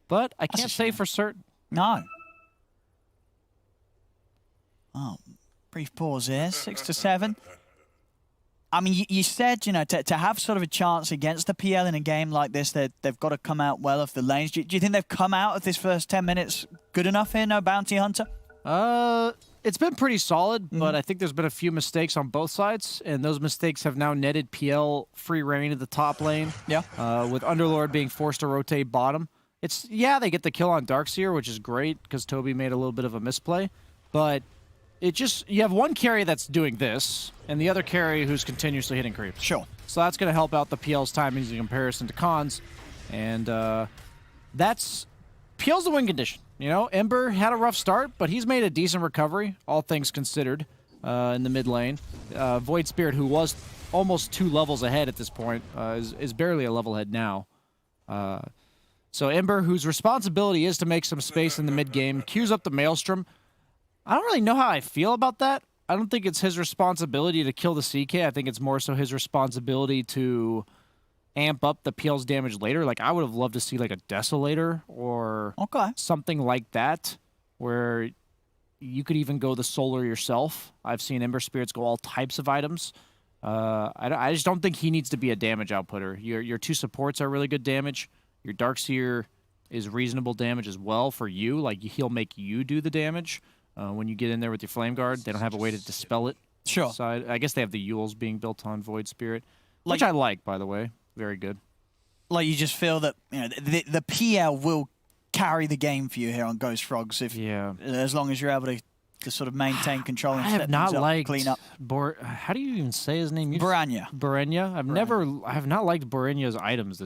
but I can't a say shame. for certain. No. Oh, brief pause here. 6 to 7. I mean, you said, you know, to have sort of a chance against the PL in a game like this, they've got to come out well of the lanes. Do you think they've come out of this first 10 minutes good enough here, no bounty hunter? It's been pretty solid, but I think there's been a few mistakes on both sides, and those mistakes have now netted PL free reign at the top lane. Yeah. With Underlord being forced to rotate bottom. They get the kill on Darkseer, which is great because Toby made a little bit of a misplay, but you have one carry that's doing this, and the other carry who's continuously hitting creeps. Sure. So that's going to help out the PL's timings in comparison to Khan's, and that's PL's the win condition. You know, Ember had a rough start, but he's made a decent recovery, all things considered, in the mid lane. Void Spirit, who was almost 2 levels ahead at this point, is barely a level ahead now. So Ember, whose responsibility is to make some space in the mid game, queues up the Maelstrom. I don't really know how I feel about that. I don't think it's his responsibility to kill the CK. I think it's more so his responsibility to amp up the PL's damage later. Like, I would have loved to see like a Desolator or something like that, where you could even go the Solar yourself. I've seen Ember Spirits go all types of items. I just don't think he needs to be a damage outputter. Your 2 supports are really good damage. Your Darkseer is reasonable damage as well for you. Like, he'll make you do the damage. When you get in there with your Flame Guard, they don't have a way to dispel it. Sure. So I guess they have the Yules being built on Void Spirit, which I like, by the way. Very good. Like, you just feel that, you know, the PL will carry the game for you here on Ghost Frogs as long as you're able to to sort of maintain control and I set have not things up, liked clean up. How do you even say his name? Baranya. Baranya. I have not liked Baranya's items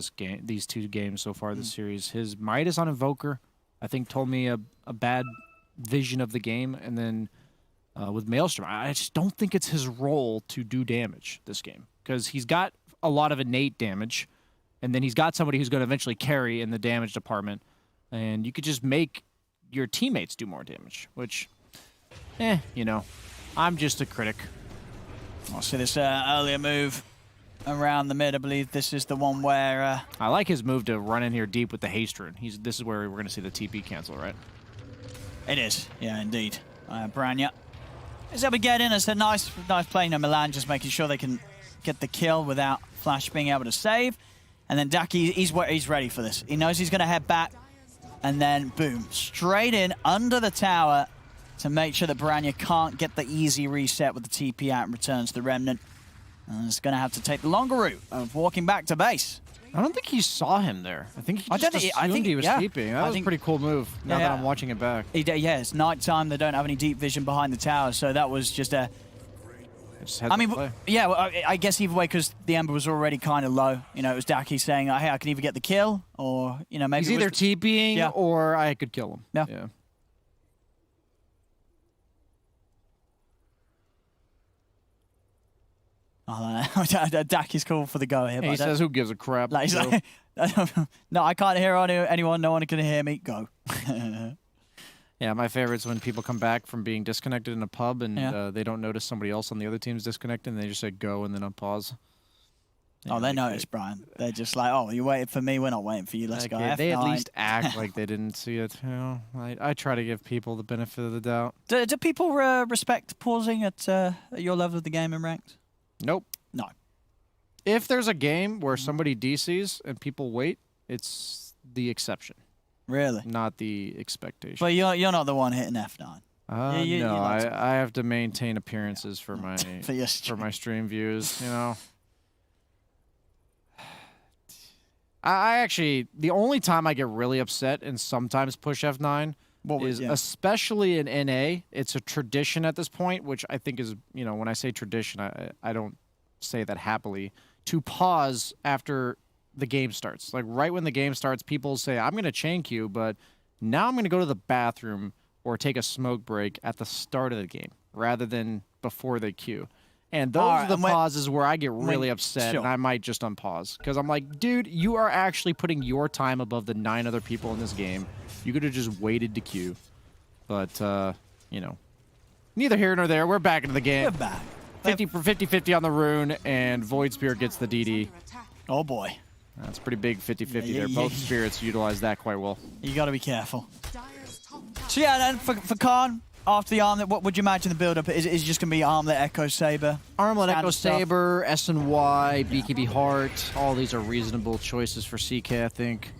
these 2 games so far this series. His Midas on Invoker, I think, told me a bad vision of the game, and then with Maelstrom, I just don't think it's his role to do damage this game, because he's got a lot of innate damage, and then he's got somebody who's going to eventually carry in the damage department, and you could just make your teammates do more damage, which, you know, I'm just a critic. I'll see this earlier move around the mid. I believe this is the one where... I like his move to run in here deep with the haste rune. This is where we're going to see the TP cancel, right? It is, yeah, indeed. Baranya is able to get in. It's a nice play. Milan just making sure they can get the kill without Flash being able to save. And then Daki, he's ready for this. He knows he's going to head back. And then, boom, straight in under the tower to make sure that Baranya can't get the easy reset with the TP out and returns the Remnant. And it's going to have to take the longer route of walking back to base. I don't think he saw him there. I think he just assumed he was sleeping. That was a pretty cool move, now that I'm watching it back. Yeah, it's nighttime. They don't have any deep vision behind the tower, so that was just a... I mean, yeah, well, I guess either way, because the Ember was already kind of low. You know, it was Daki saying, hey, I can either get the kill, or, you know, maybe... He's either TPing or I could kill him. Yeah. Daki's cool for the go here. He says, who gives a crap? Like, he's like, no, I can't hear anyone. No one can hear me. Go. Yeah, my favorite's when people come back from being disconnected in a pub and they don't notice somebody else on the other team's disconnected, and they just say go and then unpause. Yeah, they notice, Brian. They're just like, oh, you waited for me? We're not waiting for you. Let's go. They at least act like they didn't see it. You know, I try to give people the benefit of the doubt. Do people respect pausing at your level of the game in ranked? Nope. No. If there's a game where somebody DCs and people wait, it's the exception. Really? Not the expectation. But you're not the one hitting F9. No, I have to maintain appearances for my for my stream views. You know, I actually, the only time I get really upset and sometimes push F9 is especially in NA. It's a tradition at this point, which I think is, you know, when I say tradition, I don't say that happily, to pause after the game starts. Like right when the game starts, people say, I'm going to chain queue, but now I'm going to go to the bathroom or take a smoke break at the start of the game rather than before they queue. And those are the pauses where I get really upset and I might just unpause. Because I'm like, dude, you are actually putting your time above the 9 other people in this game. You could have just waited to queue. But, you know, neither here nor there. We're back into the game. We're back. 50-50 on the rune, and Void Spirit gets the DD. Oh, boy. That's pretty big 50-50 there. Both spirits utilize that quite well. You got to be careful. So, yeah, then for Khan, after the armlet, what would you imagine the build-up is? Is it just going to be armlet, Echo Saber? Armlet, Echo Saber, SNY, BKB Heart. All these are reasonable choices for CK, I think.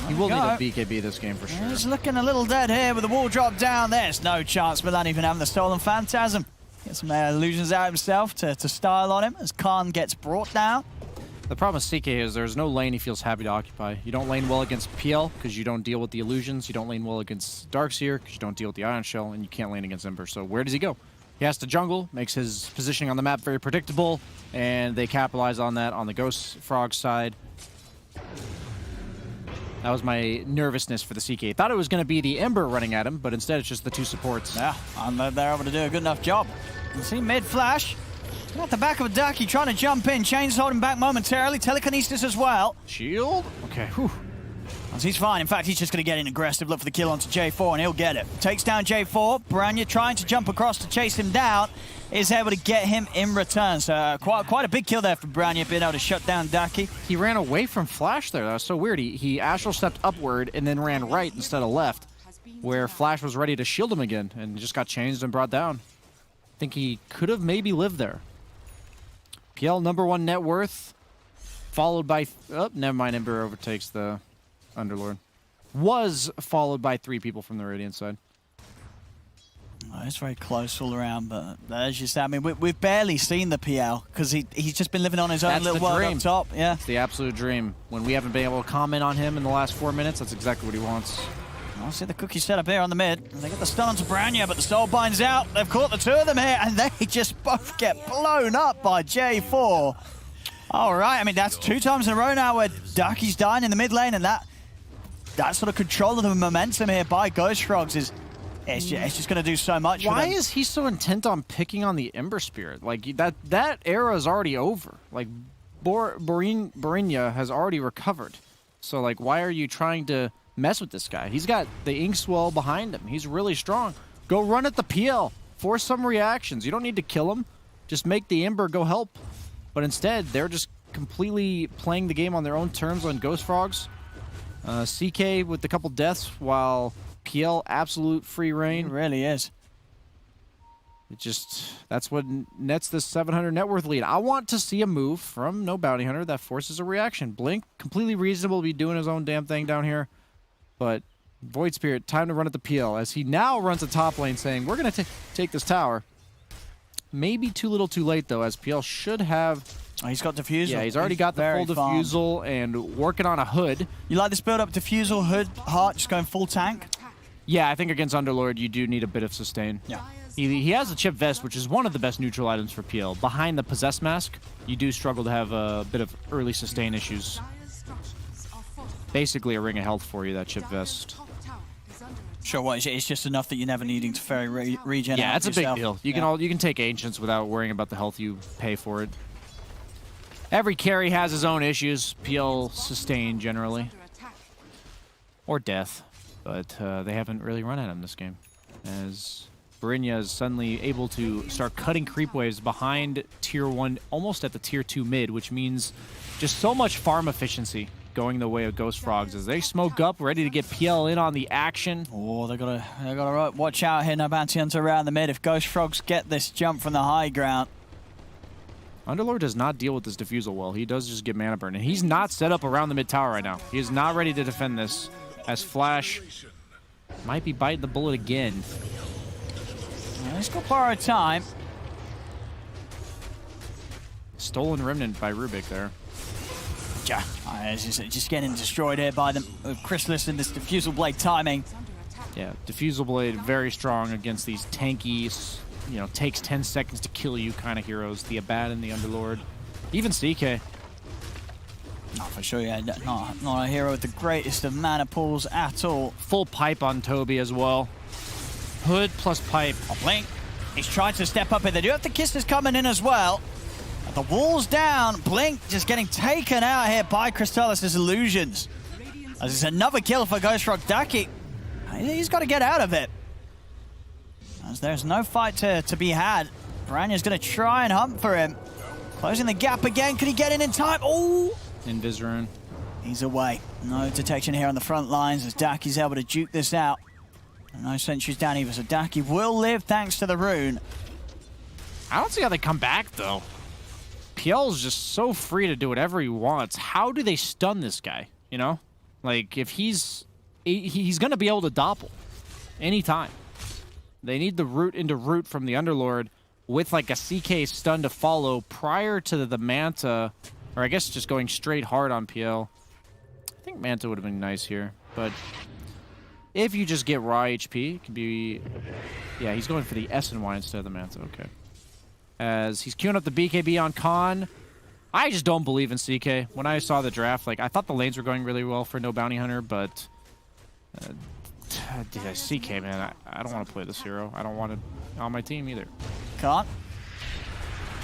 You will need a BKB this game for sure. He's looking a little dead here with the wall drop down. There's no chance Milan even having the Stolen Phantasm. Get some illusions out himself to style on him as Khan gets brought down. The problem with CK is there's no lane he feels happy to occupy. You don't lane well against PL because you don't deal with the illusions. You don't lane well against Darkseer because you don't deal with the Ion Shell, and you can't lane against Ember. So where does he go? He has to jungle, makes his positioning on the map very predictable, and they capitalize on that on the Ghost Frog side. That was my nervousness for the CK. Thought it was going to be the Ember running at him, but instead it's just the 2 supports. Yeah, and they're able to do a good enough job. You see mid-flash. At the back of Daki trying to jump in. Chain's holding back momentarily. Telekinesis as well. Shield? Okay, whew. He's fine. In fact, he's just going to get in aggressive. Look for the kill onto J4, and he'll get it. Takes down J4. Baranya trying to jump across to chase him down. Is able to get him in return. So quite a big kill there for Baranya, being able to shut down Daki. He ran away from Flash there. That was so weird. He astral stepped upward and then ran right instead of left, where Flash was ready to shield him again and just got changed and brought down. I think he could have maybe lived there. PL #1 net worth, followed by... Oh, never mind. Ember overtakes the Underlord. Was followed by 3 people from the Radiant side. Oh, it's very close all around, but as you say, I mean, we've barely seen the PL because he's just been living on his own little world up top. Yeah, it's the absolute dream. When we haven't been able to comment on him in the last 4 minutes, that's exactly what he wants. I'll see the cookie set up here on the mid. They get the stun onto Branya, but the soul binds out. They've caught the two of them here, and they just both get blown up by J4. All right, I mean, that's 2 times in a row now where Daki's dying in the mid lane, and that sort of control of the momentum here by Ghost Frogs is it's just going to do so much. Why is he so intent on picking on the Ember Spirit? Like, that era is already over. Like, Borinya has already recovered. So, like, why are you trying to mess with this guy? He's got the Inkswell behind him. He's really strong. Go run at the PL. Force some reactions. You don't need to kill him. Just make the Ember go help. But instead, they're just completely playing the game on their own terms on Ghost Frogs. CK with a couple deaths, while PL absolute free reign. It really is. That's what nets this 700 net worth lead. I want to see a move from No Bounty Hunter that forces a reaction. Blink, completely reasonable to be doing his own damn thing down here. But Void Spirit, time to run at the PL, as he now runs a top lane saying, we're going to take this tower. Maybe too little too late, though, as PL should have... Oh, he's got Diffusal. Yeah, he's already got the full Diffusal and working on a Hood. You like this build-up Diffusal, Hood, Heart, just going full tank? Yeah, I think against Underlord, you do need a bit of sustain. Yeah. He has the Chip Vest, which is one of the best neutral items for PL. Behind the Possess Mask, you do struggle to have a bit of early sustain issues. Basically a ring of health for you, that Chip Vest. Sure, what, it's just enough that you're never needing to ferry regen. Yeah, that's a yourself. big deal. You can take Ancients without worrying about the health you pay for it. Every carry has his own issues. PL sustain generally. Or death. But they haven't really run at him this game. As Borinya is suddenly able to start cutting creep waves behind tier 1, almost at the tier 2 mid, which means just so much farm efficiency going the way of Ghost Frogs as they smoke up, ready to get PL in on the action. Oh, they gotta watch out here. No Bounty Hunter around the mid. If Ghost Frogs get this jump from the high ground. Underlord does not deal with this Diffusal well. He does just get mana burn, and he's not set up around the mid tower right now. He is not ready to defend this, as Flash might be biting the bullet again. Let's go borrow time. Stolen Remnant by Rubik there. Yeah, just getting destroyed here by them. Chrysalis in this Diffusal Blade timing. Yeah, Diffusal Blade very strong against these tanky, takes 10 seconds to kill you kind of heroes. The Abaddon, the Underlord, even CK. No, for sure, yeah. Not a hero with the greatest of mana pools at all. Full pipe on Toby as well. Hood plus pipe. Oh, Blink. He's trying to step up here. They do have the Kisses coming in as well. The wall's down. Blink just getting taken out here by Crystallis' illusions. As it's another kill for Ghost Frog. Daki, he's got to get out of it. As there's no fight to be had. Branya's going to try and hunt for him. Closing the gap again. Could he get in time? Oh! Invis rune. He's away. No detection here on the front lines as Daki's able to duke this out. No sentries down either, so Daki will live thanks to the rune. I don't see how they come back, though. PL's just so free to do whatever he wants. How do they stun this guy, you know? Like, if he's going to be able to doppel anytime. They need the root into root from the Underlord with, like, a CK stun to follow prior to the Manta, or I guess just going straight hard on PL. I think Manta would have been nice here, but if you just get raw HP, it can be... Yeah, he's going for the SNY instead of the Manta, okay. As he's queuing up the BKB on Khan. I just don't believe in CK. When I saw the draft, like, I thought the lanes were going really well for No Bounty Hunter, but... CK, man, I don't want to play this hero. I don't want it on my team either. Can't.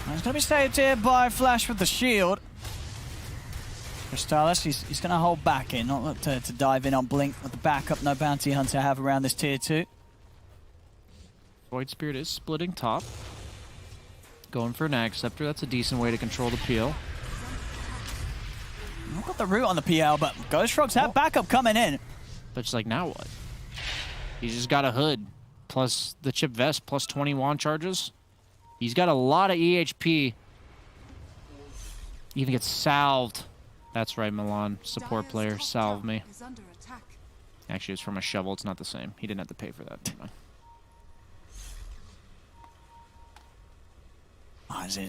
He's going to be saved here by Flash with the shield. Crystallis, he's going to hold back in, not look to dive in on Blink with the backup No Bounty Hunter have around this tier 2. Void Spirit is splitting top. Going for an Ag Scepter. That's a decent way to control the PL. I've got the root on the PL, but Ghost Frogs have backup coming in. But it's like, now what? He's just got a Hood, plus the Chip Vest, plus 20 wand charges. He's got a lot of EHP. Even gets salved. That's right, Milan. Support player. Salve me. Actually, it's from a shovel. It's not the same. He didn't have to pay for that.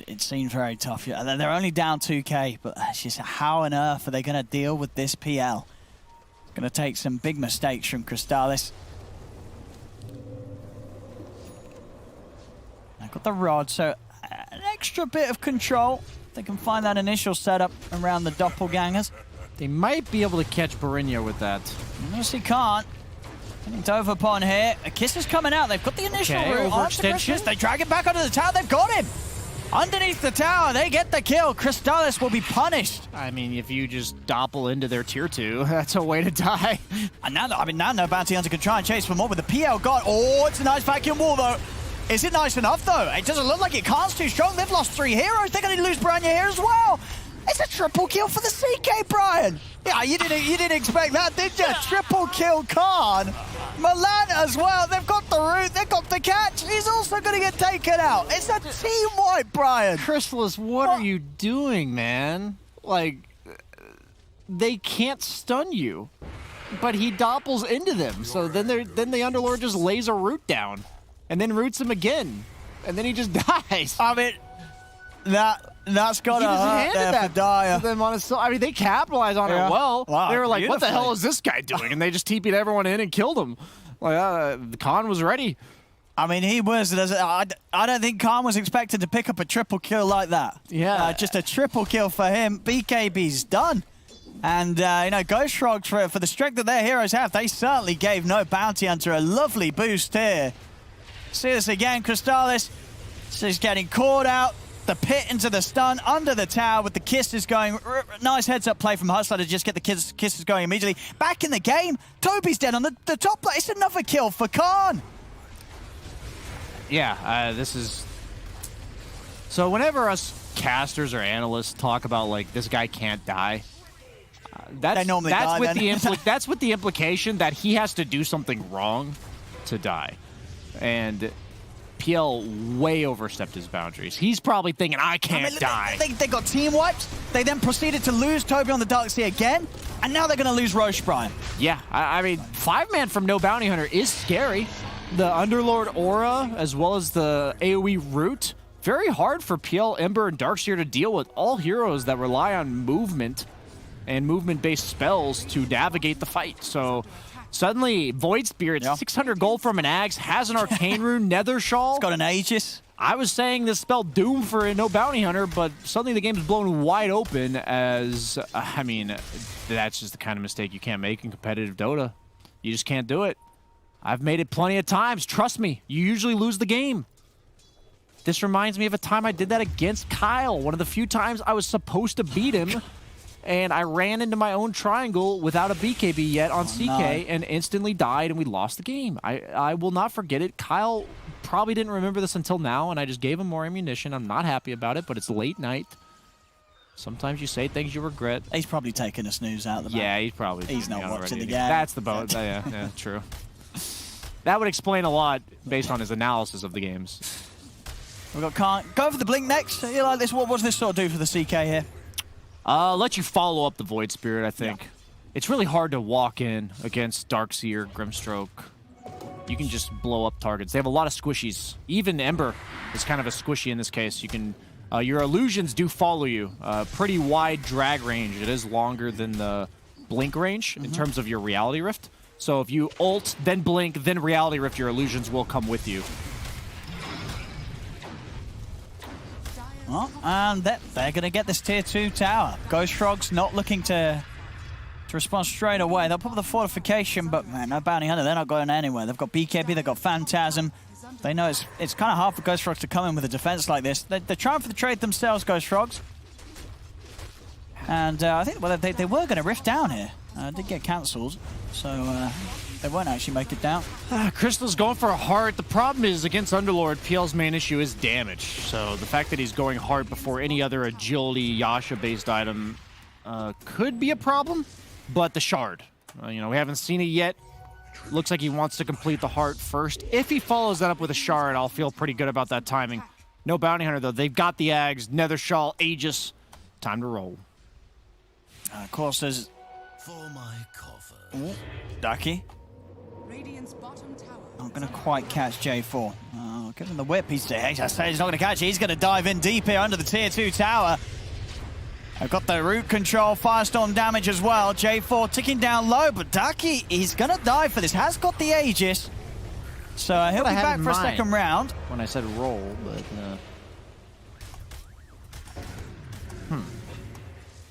It seems very tough. They're only down 2k, but it's just how on earth are they going to deal with this PL? Going to take some big mistakes from Crystallis. I've got the rod, so an extra bit of control. They can find that initial setup around the doppelgangers. They might be able to catch Barinho with that. Unless he can't. Getting to Overpon here. A kiss is coming out. They've got the initial route onto Christmas. They drag it back onto the tower. They've got him. Underneath the tower, they get the kill. Crystallis will be punished. I mean, if you just doppel into their tier 2, that's a way to die. And now, now no Bounty Hunter can try and chase for more with the PL god. Oh, it's a nice vacuum wall, though. Is it nice enough, though? It doesn't look like it. Khan's too strong. They've lost 3 heroes. They're going to lose Branya here as well. It's a triple kill for the CK, Brian. Yeah, you didn't expect that, did you? Triple kill Khan. Milan as well. They've got the root. They've got the catch. He's also going to get taken out. It's a team wipe, Brian. Crystallis, what are you doing, man? Like, they can't stun you, but he doppels into them. So then the Underlord just lays a root down, and then roots him again, and then he just dies. I mean, that's got to hurt there for Dyer. I mean, they capitalized on it well. Wow, they were like, what the hell is this guy doing? And they just TP'd everyone in and killed him. Like, the Khan was ready. I mean, he was. I don't think Khan was expected to pick up a triple kill like that. Yeah. Just a triple kill for him. BKB's done. And, you know, Ghost Frog, for the strength that their heroes have, they certainly gave no Bounty Hunter a lovely boost here. See this again, Crystallis. She's getting caught out. The pit into the stun, under the tower with the kisses going. Nice heads-up play from Hustler to just get the kisses going immediately. Back in the game, Toby's dead on the top lane. It's another kill for Khan. Yeah, this is... So whenever us casters or analysts talk about, like, this guy can't die, that's with the implication that he has to do something wrong to die. And PL way overstepped his boundaries. He's probably thinking, I can't die. They got team wiped. They then proceeded to lose Toby on the Dark Sea again. And now they're going to lose Roche Brian. Yeah, I mean, 5-man from No Bounty Hunter is scary. The Underlord aura, as well as the AoE root, very hard for PL, Ember, and Darkseer to deal with. All heroes that rely on movement and movement-based spells to navigate the fight. So suddenly, Void Spirit, 600 gold from an Axe, has an Arcane Rune, Nether Shawl. It's got an Aegis. I was saying this spell Doom for a No Bounty Hunter, but suddenly the game's blown wide open as, I mean, that's just the kind of mistake you can't make in competitive Dota. You just can't do it. I've made it plenty of times. Trust me, you usually lose the game. This reminds me of a time I did that against Kyle. One of the few times I was supposed to beat him, and I ran into my own triangle without a BKB yet on CK and instantly died, and we lost the game. I will not forget it. Kyle probably didn't remember this until now, and I just gave him more ammunition. I'm not happy about it, but it's late night. Sometimes you say things you regret. He's probably taking a snooze out of the back. Yeah, he's probably... He's not watching the game. That's the boat. Yeah, true. That would explain a lot based on his analysis of the games. We've got Khan. Go for the blink next. You like this? What does this sort of do for the CK here? Let you follow up the Void Spirit, I think. Yeah. It's really hard to walk in against Darkseer, Grimstroke. You can just blow up targets. They have a lot of squishies. Even Ember is kind of a squishy in this case. You can, your illusions do follow you. Pretty wide drag range. It is longer than the blink range in terms of your Reality Rift. So if you ult, then blink, then Reality Rift, your illusions will come with you. Well, and they're going to get this tier 2 tower. Ghost Frog's not looking to respond straight away. They'll put the fortification, but man, no Bounty Hunter. They're not going anywhere. They've got BKB, they've got Phantasm. They know it's kind of hard for Ghost Frogs to come in with a defense like this. They're trying for the trade themselves, Ghost Frogs. And I think they were going to rift down here. Did get cancelled, so they won't actually make it down. Crystal's going for a heart. The problem is, against Underlord, PL's main issue is damage. So the fact that he's going heart before any other agility Yasha-based item could be a problem, but the shard. You know, we haven't seen it yet. Looks like he wants to complete the heart first. If he follows that up with a shard, I'll feel pretty good about that timing. No Bounty Hunter, though. They've got the Ags, Nether Shawl, Aegis. Time to roll. Of course, there's... For my coffers. Ducky. Not going to quite catch J4. Oh, give him the whip. He's not going to catch it. He's going to dive in deep here under the tier 2 tower. I've got the root control, firestorm damage as well. J4 ticking down low, but Daki, he's gonna die for this. Has got the Aegis. So he'll be back for a second round. When I said roll, but...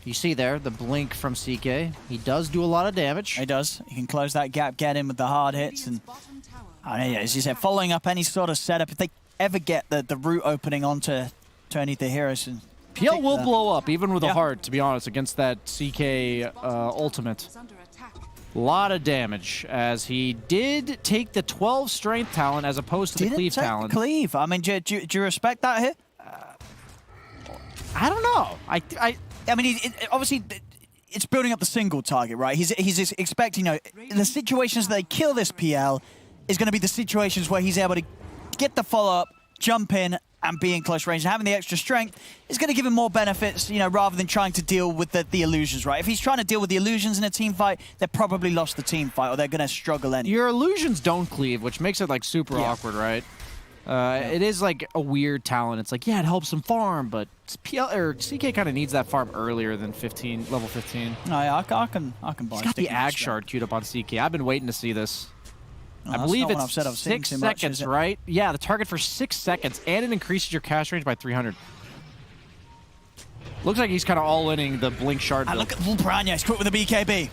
You see there, the blink from CK. He does do a lot of damage. He does. He can close that gap, get in with the hard hits. And as you said, following up any sort of setup, if they ever get the root opening onto any of the heroes. And PL will blow up, even with a heart, to be honest, against that CK ultimate. A lot of damage, as he did take the 12 strength talent as opposed to the cleave talent. Cleave. I mean, do you respect that hit? I don't know. I mean, obviously, it's building up the single target, right? He's expecting, the situations that they kill this PL is going to be the situations where he's able to get the follow-up, jump in, and be in close range. And having the extra strength is going to give him more benefits, rather than trying to deal with the illusions, right? If he's trying to deal with the illusions in a team fight, they probably lost the team fight, or they're going to struggle anyway. Your illusions don't cleave, which makes it, super awkward, right? It is, a weird talent. It's it helps him farm, but PL or CK kind of needs that farm earlier than level 15. Oh, yeah, I can buy. He's got the Ag Shard queued up on CK. I've been waiting to see this. No, I believe it's I've 6 seconds, right? Yeah, the target for 6 seconds, and it increases your cast range by 300. Looks like he's kind of all-inning the Blink Shard build. Look at Vulprania, he's quick with the BKB.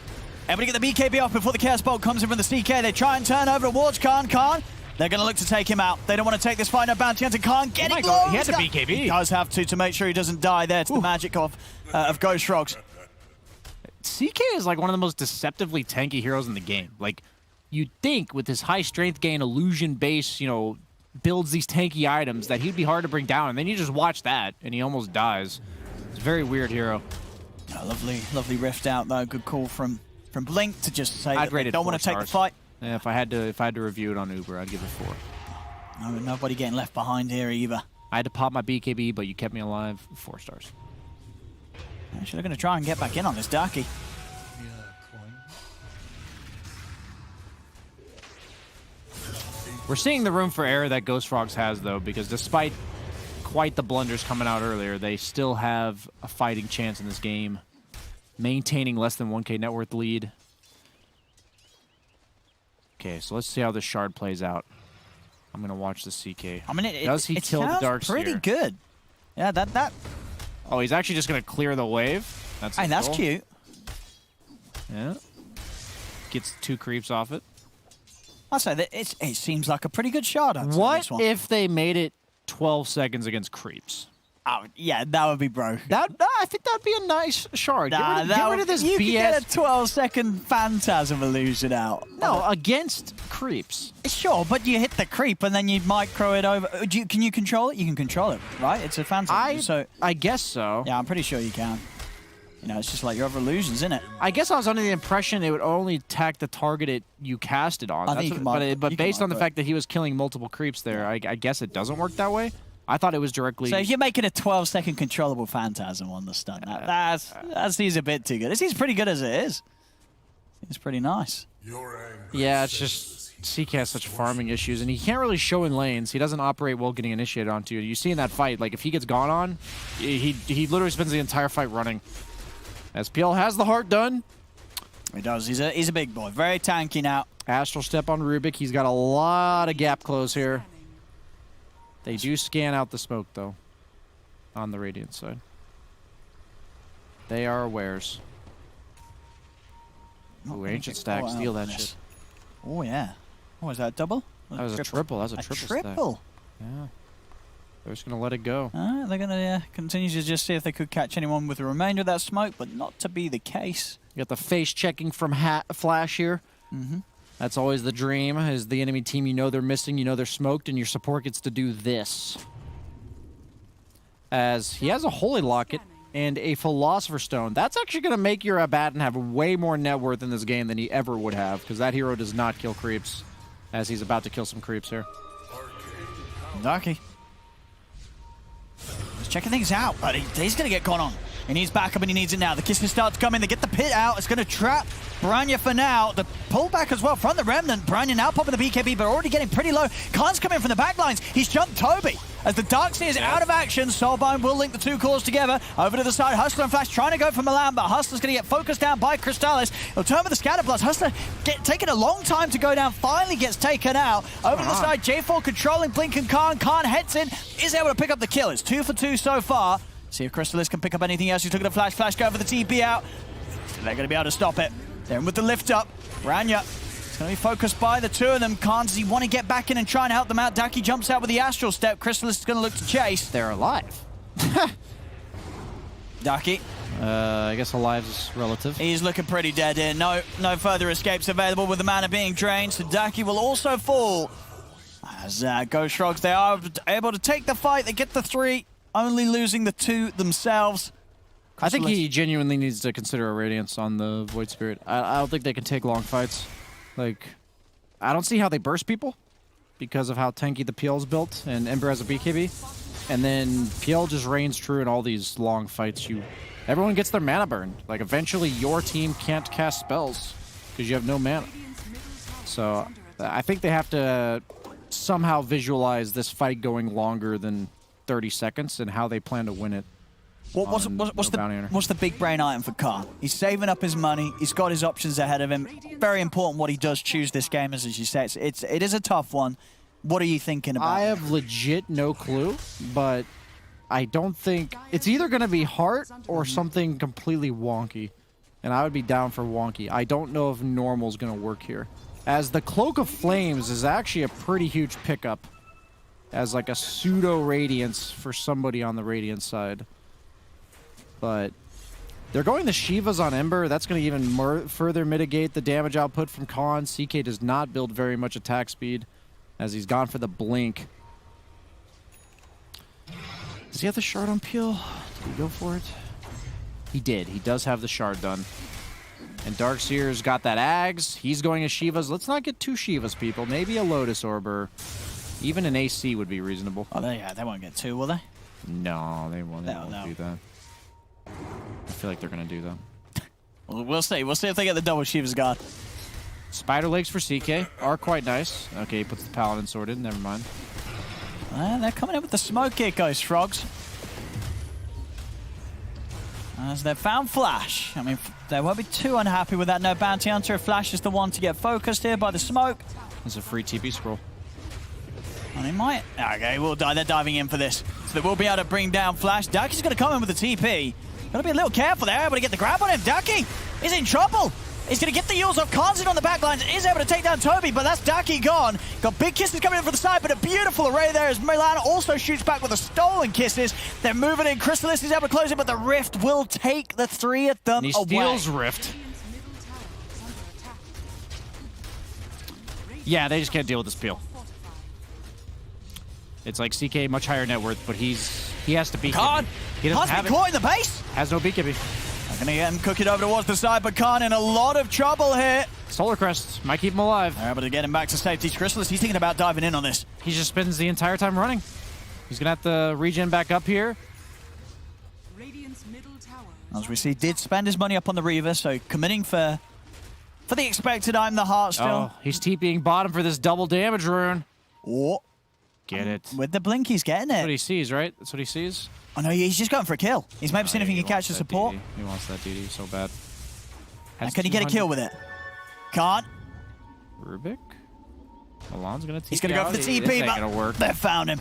Everybody get the BKB off before the Chaos Bolt comes in from the CK. They try and turn over towards Khan. They're going to look to take him out. They don't want to take this fight. No bounty hunter. Khan getting low. He had the BKB. He does have to make sure he doesn't die there. It's the magic of Ghost Frogs. CK is one of the most deceptively tanky heroes in the game. You'd think with his high strength gain, illusion base, builds these tanky items that he'd be hard to bring down. And then you just watch that, and he almost dies. It's a very weird hero. Oh, lovely rift out, though. Good call from Blink to just say that they don't want to take the fight. Yeah, if I had to review it on Uber, I'd give it 4. No, nobody getting left behind here either. I had to pop my BKB, but you kept me alive. 4 stars. Actually, they're going to try and get back in on this Daki. We're seeing the room for error that Ghost Frogs has, though, because despite quite the blunders coming out earlier, they still have a fighting chance in this game, maintaining less than 1K net worth lead. Okay, so let's see how this shard plays out. I'm going to watch the CK. I mean, does he kill the Darkseer? Pretty good. Yeah, that. Oh, he's actually just going to clear the wave. That's cute. Yeah. Gets 2 creeps off it. I'll say that it seems like a pretty good shard. What if they made it 12 seconds against creeps? Oh, yeah, that would be broken. I think that'd be a nice shard. Get rid of this you BS. You could get a 12-second Phantasm illusion out. No, against creeps. Sure, but you hit the creep and then you micro it over. Can you control it? You can control it, right? It's a Phantasm. I guess so. Yeah, I'm pretty sure you can. It's just like your other illusions, isn't it? I guess I was under the impression it would only attack the target you cast it on. But based on the fact that he was killing multiple creeps there, I guess it doesn't work that way. I thought it was directly... So if you're making a 12-second controllable Phantasm on the stun, that seems a bit too good. It seems pretty good as it is. It's pretty nice. Yeah, it's just... CK has such farming issues, and he can't really show in lanes. He doesn't operate well getting initiated onto you. You see in that fight, if he gets gone on, he literally spends the entire fight running. SPL has the heart done. He does. He's a big boy. Very tanky now. Astral Step on Rubik. He's got a lot of gap close here. They do scan out the smoke, though, on the Radiant side. They are awares. Ooh, Ancient Stack. Steal that shit. Oh, yeah. What was that, double? That was a triple. That was a triple stack. Yeah. They're just going to let it go. They're going to continue to just see if they could catch anyone with the remainder of that smoke, but not to be the case. You got the face checking from Flash here. Mm-hmm. That's always the dream. As the enemy team, they're missing, they're smoked, and your support gets to do this. As he has a Holy Locket and a Philosopher's Stone. That's actually going to make your Abaddon have way more net worth in this game than he ever would have, because that hero does not kill creeps, as he's about to kill some creeps here. Darky. He's checking things out, but he's going to get gone on. He needs backup and he needs it now. The kisses start to come in. They get the pit out. It's going to trap Branya for now. The pullback as well from the Remnant. Branya now popping the BKB, but already getting pretty low. Khan's coming from the backlines. He's jumped Toby. As the Darkseer is out of action, Soulbind will link the two cores together. Over to the side, Hustler and Flash trying to go for Milan, but Hustler's going to get focused down by Crystallis. He'll turn with the Scatter Blast. Hustler taking a long time to go down, finally gets taken out. Over to the side, J4 controlling Blink and Khan. Khan heads in, is able to pick up the kill. It's 2 for 2 so far. See if Crystallis can pick up anything else. He's looking at Flash. Flash going for the TP out. They're going to be able to stop it. They're in with the lift up. Branya. It's going to be focused by the two of them. Khan's, he want to get back in and try and help them out. Daki jumps out with the Astral Step. Crystallis is going to look to chase. They're alive. Daki. I guess alive is relative. He's looking pretty dead here. No further escapes available with the mana being drained. So Daki will also fall. As Ghost Frogs, they are able to take the fight. They get the 3, only losing the 2 themselves. I think he genuinely needs to consider a Radiance on the Void Spirit. I don't think they can take long fights. Like, I don't see how they burst people because of how tanky the PL is built, and Ember has a BKB. And then PL just reigns true in all these long fights. Everyone gets their mana burned. Like, eventually your team can't cast spells because you have no mana. So I think they have to somehow visualize this fight going longer than 30 seconds and how they plan to win it. What's the big brain item for Khan? He's saving up his money. He's got his options ahead of him. Very important what he does choose this game, as you say. It is a tough one. What are you thinking about? I have legit no clue, but I don't think... It's either going to be Heart or something completely wonky. And I would be down for wonky. I don't know if normal's going to work here. As the Cloak of Flames is actually a pretty huge pickup. As like a pseudo-Radiance for somebody on the Radiant side. But they're going the Shivas on Ember. That's going to even further mitigate the damage output from Khan. CK does not build very much attack speed as he's gone for the Blink. Does he have the Shard on Peel? Did he go for it? He did. He does have the Shard done. And Darkseer's got that Ags. He's going to Shivas. Let's not get 2 Shivas, people. Maybe a Lotus Orb or even an AC would be reasonable. Oh, they won't get 2, will they? No, they won't do that. I feel like they're going to do that. Well, we'll see. We'll see if they get the double Shiva's God. Spider Legs for CK are quite nice. Okay, he puts the Paladin Sword in. Never mind. They're coming in with the smoke here, Ghost Frogs. As they've found Flash. I mean, they won't be too unhappy with that. No Bounty Hunter. Flash is the one to get focused here by the smoke. There's a free TP scroll. And he might... Okay, we'll die. They're diving in for this. So they will be able to bring down Flash. Daki's going to come in with the TP. Got to be a little careful. They're able to get the grab on him. Daki is in trouble. He's going to get the Yules off. Khan's in on the back lines. Is able to take down Toby, but that's Daki gone. Got big kisses coming in from the side, but a beautiful array there as Milan also shoots back with the stolen kisses. They're moving in. Crystallis is able to close it, but the Rift will take the 3 of them away. He steals Rift. Yeah, they just can't deal with this peel. It's like CK, much higher net worth, but he has to beat Khan. He doesn't have it. Caught in the base. Has no BKB. I'm going to get him cooking over towards the side, but Khan in a lot of trouble here. Solar Crest might keep him alive. They're able to get him back to safety. Crystallis, he's thinking about diving in on this. He just spends the entire time running. He's going to have to regen back up here. As we see, did spend his money up on the Reaver, so committing for the expected I'm the Heart still. Oh, he's TPing bottom for this double damage rune. Oh. Get it. With the blink, he's getting it. That's what he sees, right? That's what he sees? Oh, no, he's just going for a kill. He's maybe seeing if he can catch the support. DD. He wants that DD so bad. And can he get a kill with it? Can't. Rubik? Milan's going to TP. He's going to go for the TP, this ain't but gonna work. they found him.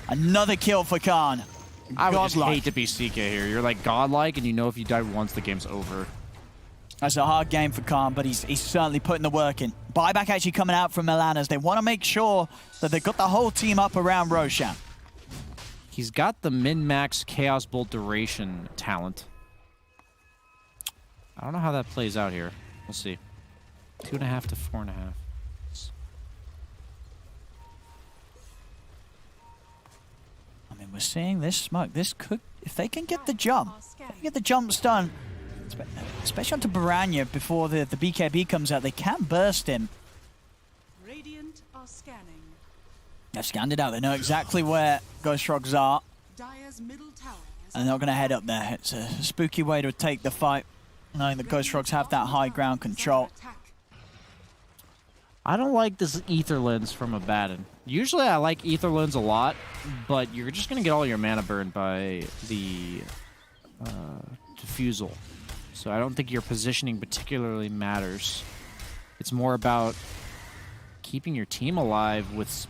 Another kill for Khan. I would just hate to be CK here. You're like godlike, and you know if you die once, the game's over. That's a hard game for Khan, but he's certainly putting the work in. Buyback actually coming out from Milan as they want to make sure that they've got the whole team up around Roshan. He's got the min-max Chaos Bolt duration talent. I don't know how that plays out here. We'll see. 2.5 to 4.5. I mean, we're seeing this smoke. This could, if they can get the jump, jumps done, especially onto Baranya before the BKB comes out, they can burst him. Radiant are scanning. They've scanned it out. They know exactly where Ghost Frogs are. Dire's middle tower is And they're not going to head up there. It's a spooky way to take the fight. knowing that Ghost Frogs have that high ground control. I don't like this Ether Lens from Abaddon. Usually I like Ether Lens a lot, but you're just going to get all your mana burned by the Diffusal. So I don't think your positioning particularly matters. It's more about keeping your team alive with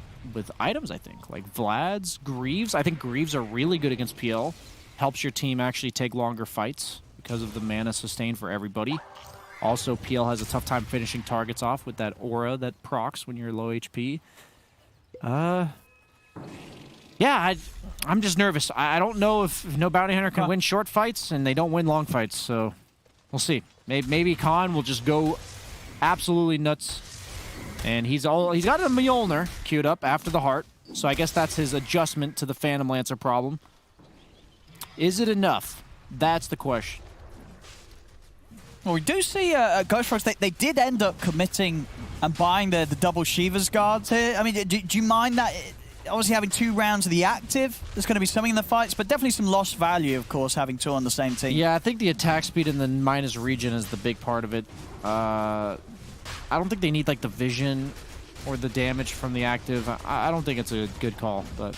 items, I think. Like Vlad's, Greaves. I think Greaves are really good against PL. Helps your team actually take longer fights because of the mana sustain for everybody. Also, PL has a tough time finishing targets off with that aura that procs when you're low HP. Yeah, I'm just nervous. I don't know if No Bounty Hunter can win short fights, and they don't win long fights, so we'll see. Maybe Khan will just go absolutely nuts. And he's got a Mjolnir queued up after the heart, so I guess that's his adjustment to the Phantom Lancer problem. Is it enough? That's the question. Well, we do see Ghost Frogs, they did end up committing and buying the double Shiva's guards here. I mean, do you mind that? Obviously, having 2 rounds of the active, there's going to be something in the fights, but definitely some lost value, of course, having 2 on the same team. Yeah, I think the attack speed and the minus regen is the big part of it. I don't think they need, like, the vision or the damage from the active. I don't think it's a good call, but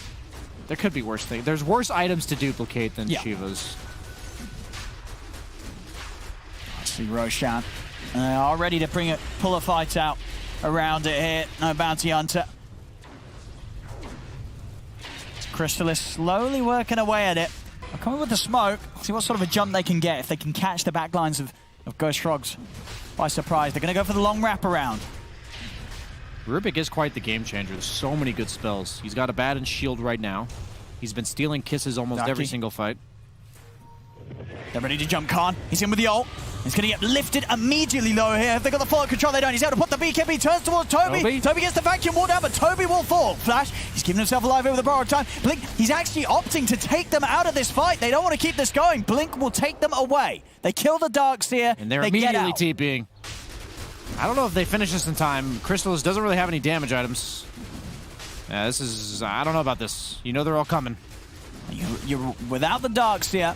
there could be worse things. There's worse items to duplicate than Shiva's. See Roshan all ready to pull a fight out around it here. No Bounty Hunter. Crystallis slowly working away at it. They'll come in with the smoke, see what sort of a jump they can get if they can catch the backlines of Ghost Frogs by surprise. They're going to go for the long wraparound. Rubik is quite the game changer. There's so many good spells. He's got a Abaddon's shield right now. He's been stealing kisses almost every single fight. They're ready to jump Khan. He's in with the ult. He's going to get lifted immediately low here. Have they got the follow control? They don't. He's able to put the BKB, turns towards Toby. Toby gets the vacuum wall down, but Toby will fall. Flash, he's giving himself alive over the borrowed time. Blink, he's actually opting to take them out of this fight. They don't want to keep this going. Blink will take them away. They kill the Darkseer. And they're immediately TPing. I don't know if they finish this in time. Crystallis doesn't really have any damage items. Yeah, this is... I don't know about this. You know they're all coming. You're without the Darkseer.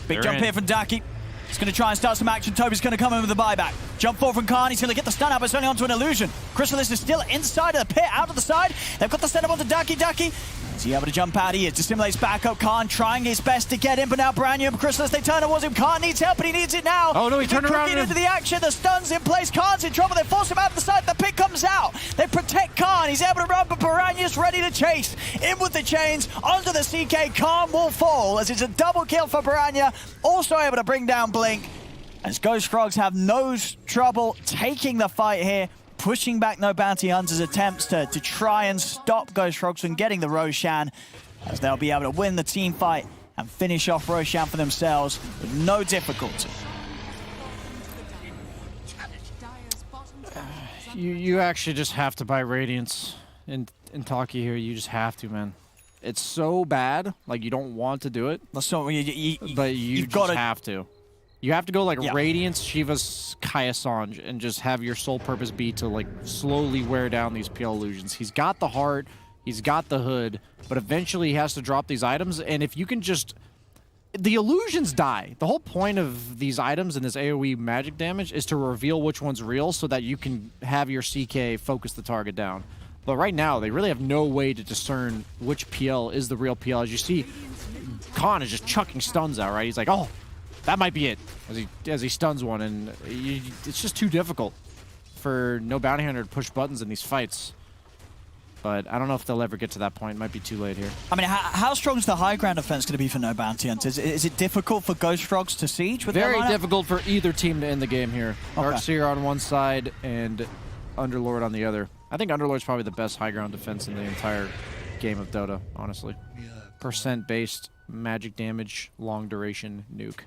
Big jump here from Daki. He's going to try and start some action. Toby's going to come in with the buyback. Jump forward from Khan. He's going to get the stun out, but it's only onto an illusion. Crystallis is still inside of the pit, out of the side. They've got the setup onto Daki. Is he able to jump out? He is. Dissimulates back up. Khan trying his best to get in, but now Branya and Crystallis, they turn towards him. Khan needs help, but he needs it now. Oh no, he turned around into the action. The stun's in place. Khan's in trouble. They force him out of the side. The pit comes out. They protect Khan. He's able to run, but Piranha's ready to chase. In with the chains. Onto the CK. Khan will fall as it's a double kill for Piranha. Also able to bring down Blink. As Ghost Frogs have no trouble taking the fight here, pushing back No Bounty Hunter's attempts to try and stop Ghost Frogs from getting the Roshan, as they'll be able to win the team fight and finish off Roshan for themselves with no difficulty. You actually just have to buy Radiance in Taki here. You just have to, man. It's so bad. Like, you don't want to do it. So but you just have to. You have to go like Radiance, Shiva's Kaya-Sanj, and just have your sole purpose be to like slowly wear down these PL illusions. He's got the heart, he's got the hood, but eventually he has to drop these items, and if you can just... The illusions die. The whole point of these items and this AoE magic damage is to reveal which one's real so that you can have your CK focus the target down. But right now, they really have no way to discern which PL is the real PL. As you see, Khan is just chucking stuns out, right? He's like, oh, that might be it, as he stuns one, and it's just too difficult for No Bounty Hunter to push buttons in these fights. But I don't know if they'll ever get to that point. It might be too late here. I mean, how strong is the high ground defense going to be for No Bounty Hunters? Is it difficult for Ghost Frogs to siege with Very difficult for either team to end the game here. Okay. Darkseer on one side and Underlord on the other. I think Underlord's probably the best high ground defense in the entire game of Dota, honestly. Percent-based magic damage, long duration nuke.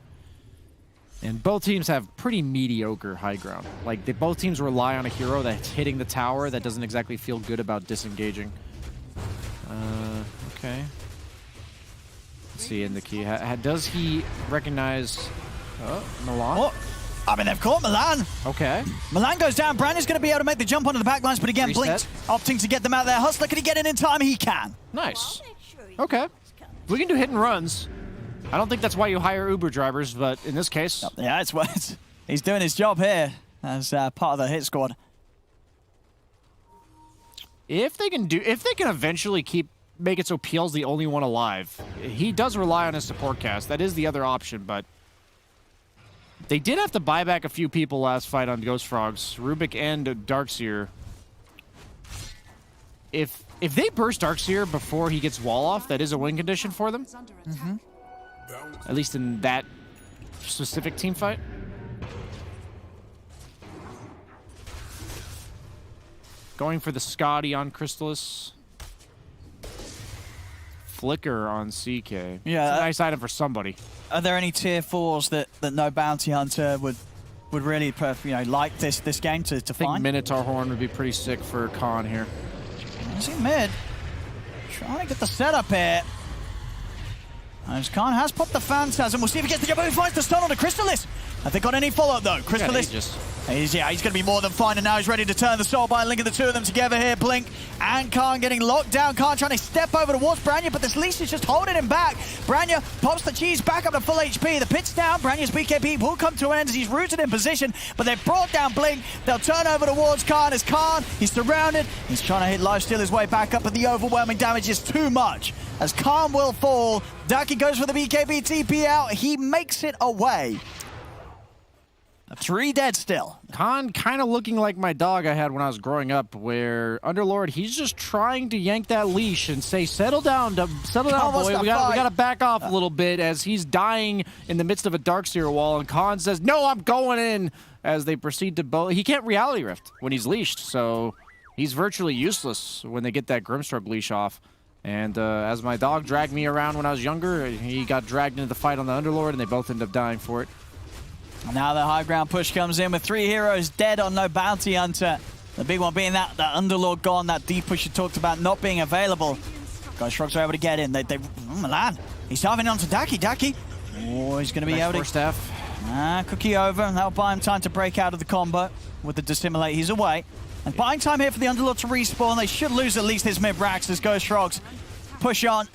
And both teams have pretty mediocre high ground. Like, both teams rely on a hero that's hitting the tower that doesn't exactly feel good about disengaging. Okay. Let's see in the key. Does he recognize Milan? Oh, I mean, they've caught Milan. Okay. Milan goes down. Brandon's going to be able to make the jump onto the backlines, but again, Blink opting to get them out there. Hustler, can he get in time? He can. Nice. Okay. We can do hit and runs. I don't think that's why you hire Uber drivers, but in this case... Yeah, it's what he's doing his job here as part of the hit squad. If they can eventually make it so PL's the only one alive, he does rely on his support cast. That is the other option, but they did have to buy back a few people last fight on Ghost Frogs, Rubik and Darkseer. If they burst Darkseer before he gets wall off, that is a win condition for them. At least in that specific team fight. Going for the Scotty on Crystallis. Flicker on CK. Yeah, it's a nice item for somebody. Are there any tier 4s that no bounty hunter would really like this game to I think find? Minotaur Horn would be pretty sick for Khan here. Is he mid? Trying to get the setup here. As Khan has popped the Phantasm. We'll see if he gets the jump. He finds the stun on the Crystallis. Have they got any follow-up though? Crystallis. He's going to be more than fine, and now he's ready to turn the Soulbind, linking the two of them together here. Blink and Khan getting locked down. Khan trying to step over towards Branya, but this leash is just holding him back. Branya pops the cheese back up to full HP. The pit's down. Branya's BKB will come to an end as he's rooted in position, but they've brought down Blink. They'll turn over towards Khan as Khan, he's surrounded. He's trying to hit lifesteal his way back up, but the overwhelming damage is too much as Khan will fall. Daki goes for the BKB TP out. He makes it away. 3 dead still. Khan kind of looking like my dog I had when I was growing up, where Underlord, he's just trying to yank that leash and say, settle down, boy. We got to back off a little bit as he's dying in the midst of a Darkseer wall, and Khan says, no, I'm going in, as they proceed to he can't reality rift when he's leashed, so he's virtually useless when they get that Grimstroke leash off. And as my dog dragged me around when I was younger, he got dragged into the fight on the Underlord, and they both ended up dying for it. Now the high ground push comes in with 3 heroes dead on no bounty hunter. The big one being that Underlord gone, that deep push you talked about not being available. Ghost Frogs are able to get in. Milan, he's diving onto Daki. Daki, oh, he's going to be able to... staff. Cookie over, and that'll buy him time to break out of the combo. With the Dissimulate, he's away. And buying time here for the Underlord to respawn. They should lose at least his mid-racks as Ghost Frogs push on.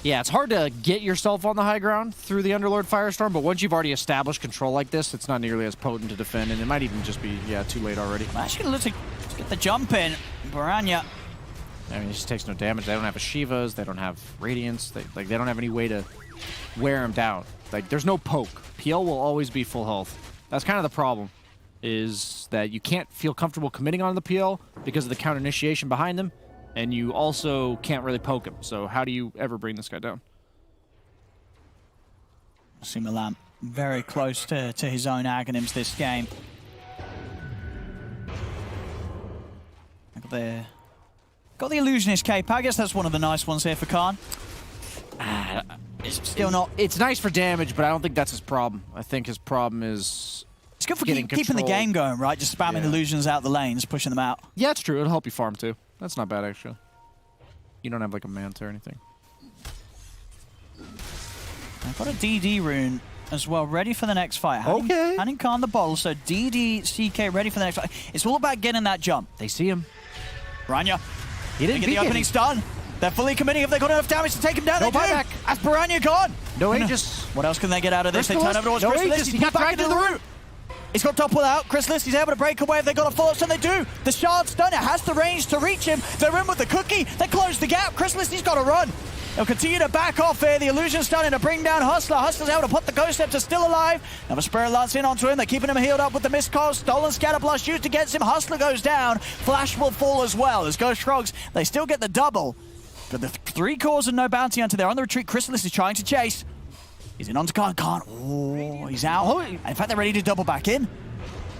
Yeah, it's hard to get yourself on the high ground through the Underlord Firestorm, but once you've already established control like this, it's not nearly as potent to defend, and it might even just be, too late already. I'm actually going to look to get the jump in. Baranya. I mean, he just takes no damage. They don't have Ashivas. They don't have Radiance. They don't have any way to wear him down. Like, there's no poke. PL will always be full health. That's kind of the problem, is that you can't feel comfortable committing on the PL because of the counter initiation behind them. And you also can't really poke him. So how do you ever bring this guy down? See Milan very close to his own Aghanims this game. Got the Illusionist cape. I guess that's one of the nice ones here for Khan. It's still not... It's nice for damage, but I don't think that's his problem. I think his problem is... It's good for keeping the game going, right? Just spamming illusions out the lanes, pushing them out. Yeah, it's true. It'll help you farm too. That's not bad, actually. You don't have like a Manta or anything. I've got a DD rune as well, ready for the next fight. Handing Khan the bottle, so DD, CK ready for the next fight. It's all about getting that jump. They see him. Branya. He didn't get the opening stun. They're fully committing. Have they got enough damage to take him down? No they buyback. do. As Branya gone. No Aegis. What else can they get out of this? They turn over towards Crystallis. He got back into the route. He's got topple out. Crystallis, he's able to break away if they got a follow-up, and they do. The shard stun, it has the range to reach him. They're in with the cookie. They close the gap. Crystallis, he's got to run. He'll continue to back off here. The illusion's starting to bring down Hustler. Hustler's able to put the Ghost Scepter still alive. Now the Spirit Lance in onto him. They're keeping him healed up with the Mist Coil. Stolen Scatter Blast used against him. Hustler goes down. Flash will fall as well. As Ghost Frogs, they still get the double. But the 3 cores and no bounty hunter. They're on the retreat. Crystallis is trying to chase. He's in onto Khan. Oh, he's out. In fact, they're ready to double back in.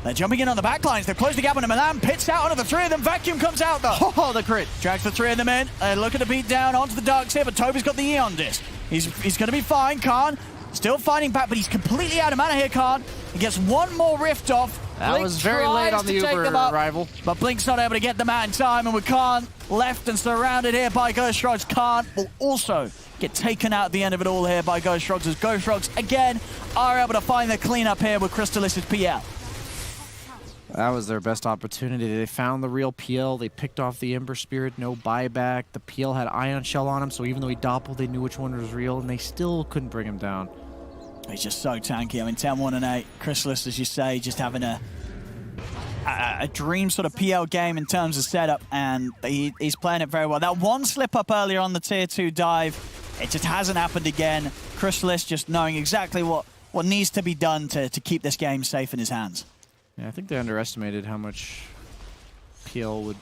They're jumping in on the back lines. They've closed the gap on him. Milan pits out onto the 3 of them. Vacuum comes out though. Oh, the crit. Drags the 3 of them in. They're looking to beat down onto the Darks here, but Toby's got the Eon Disc. He's going to be fine. Khan still fighting back, but he's completely out of mana here, Khan. He gets one more rift off. That Blink was very late on the Uber arrival. But Blink's not able to get them out in time, and with Khan left and surrounded here by Ghost Frogs, Khan will also get taken out at the end of it all here by Ghost Frogs, as Ghost Frogs again are able to find the cleanup here with Crystallis' PL. That was their best opportunity. They found the real PL. They picked off the Ember Spirit, no buyback. The PL had Ion Shell on him, so even though he doppeled, they knew which one was real, and they still couldn't bring him down. He's just so tanky. I mean, 10-1 and 8. Chrysalis, as you say, just having a dream sort of PL game in terms of setup, and he's playing it very well. That one slip up earlier on the tier 2 dive, it just hasn't happened again. Chrysalis just knowing exactly what needs to be done to keep this game safe in his hands. Yeah, I think they underestimated how much PL would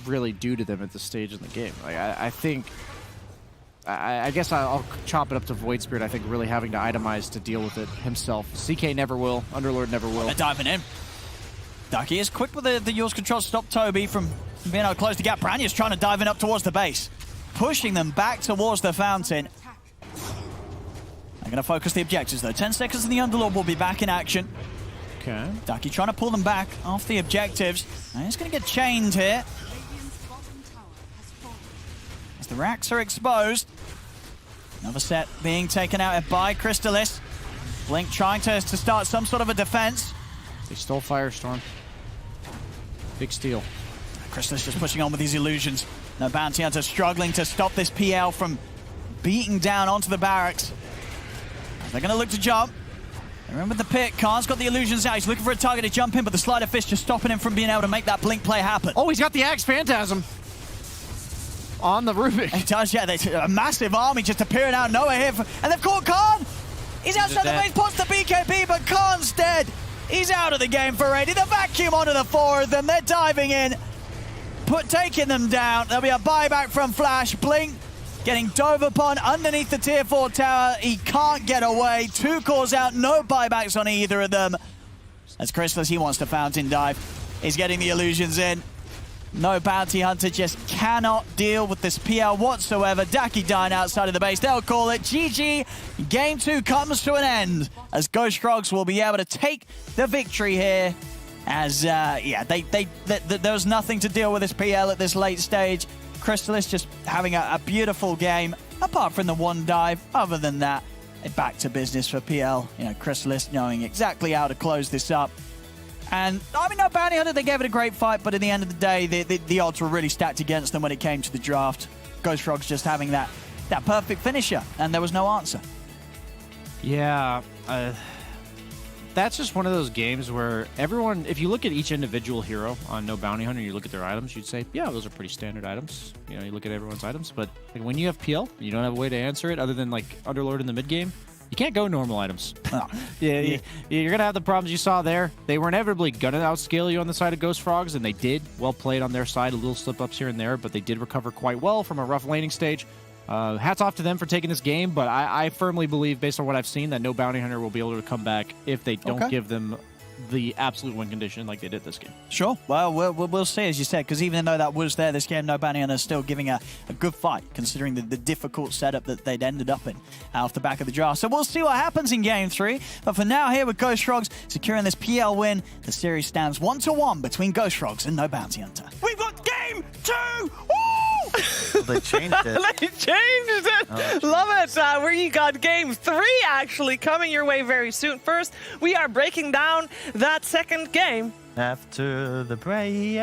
really do to them at this stage in the game. Like, I guess I'll chop it up to Void Spirit. I think really having to itemize to deal with it himself. CK never will. Underlord never will. They're diving in. Ducky is quick with the Yaws control to stop Toby from being able to close the gap. Branya's trying to dive in up towards the base, pushing them back towards the fountain. They're going to focus the objectives, though. 10 seconds and the Underlord will be back in action. Okay. Ducky trying to pull them back off the objectives. And he's going to get chained here. As the racks are exposed. Another set being taken out by Crystalis. Blink trying to start some sort of a defense. They stole Firestorm. Big steal. Crystalis just pushing on with these illusions. No Bounty Hunter struggling to stop this PL from beating down onto the barracks. They're going to look to jump. Remember the pit. Khan's got the illusions out. He's looking for a target to jump in, but the Sleight of Fist just stopping him from being able to make that blink play happen. Oh, he's got the Axe Phantasm on the Rubik. He does, yeah. There's a massive army just appearing out of nowhere here. And they've caught Khan. He's outside the base, puts the BKB, but Khan's dead. He's out of the game for Rady. The vacuum onto the 4 of them. They're diving in, taking them down. There'll be a buyback from Flash. Blink getting dove upon underneath the tier 4 tower. He can't get away. 2 calls out, no buybacks on either of them. As Chrysalis, he wants to fountain dive. He's getting the illusions in. No Bounty Hunter, just cannot deal with this PL whatsoever. Daki dying outside of the base. They'll call it GG. Game 2 comes to an end as Ghost Frogs will be able to take the victory here. As, yeah, there was nothing to deal with this PL at this late stage. Chrysalis just having a beautiful game, apart from the one dive. Other than that, back to business for PL. You know, Chrysalis knowing exactly how to close this up. And, I mean, no Bounty Hunter, they gave it a great fight, but at the end of the day, the odds were really stacked against them when it came to the draft. Ghost Frogs just having that perfect finisher, and there was no answer. Yeah, that's just one of those games where everyone, if you look at each individual hero on No Bounty Hunter, you look at their items, you'd say, yeah, those are pretty standard items. You know, you look at everyone's items, but like, when you have PL, you don't have a way to answer it other than like Underlord in the mid game. You can't go normal items. You're going to have the problems you saw there. They were inevitably going to outscale you on the side of Ghost Frogs, and they did. Well played on their side, a little slip-ups here and there, but they did recover quite well from a rough laning stage. Hats off to them for taking this game, but I firmly believe, based on what I've seen, that No Bounty Hunter will be able to come back if they don't give them the absolute win condition like they did this game. Sure. Well, we'll see, as you said, because even though that was there, this game, No Bounty Hunter is still giving a good fight, considering the difficult setup that they'd ended up in off the back of the draft. So we'll see what happens in Game 3. But for now, here with Ghost Frogs securing this PL win, the series stands 1-1 between Ghost Frogs and No Bounty Hunter. We've got Game 2! Woo! They changed it. They changed it. Oh, love it. Where you got Game 3 actually coming your way very soon. First, we are breaking down that second game. After the break.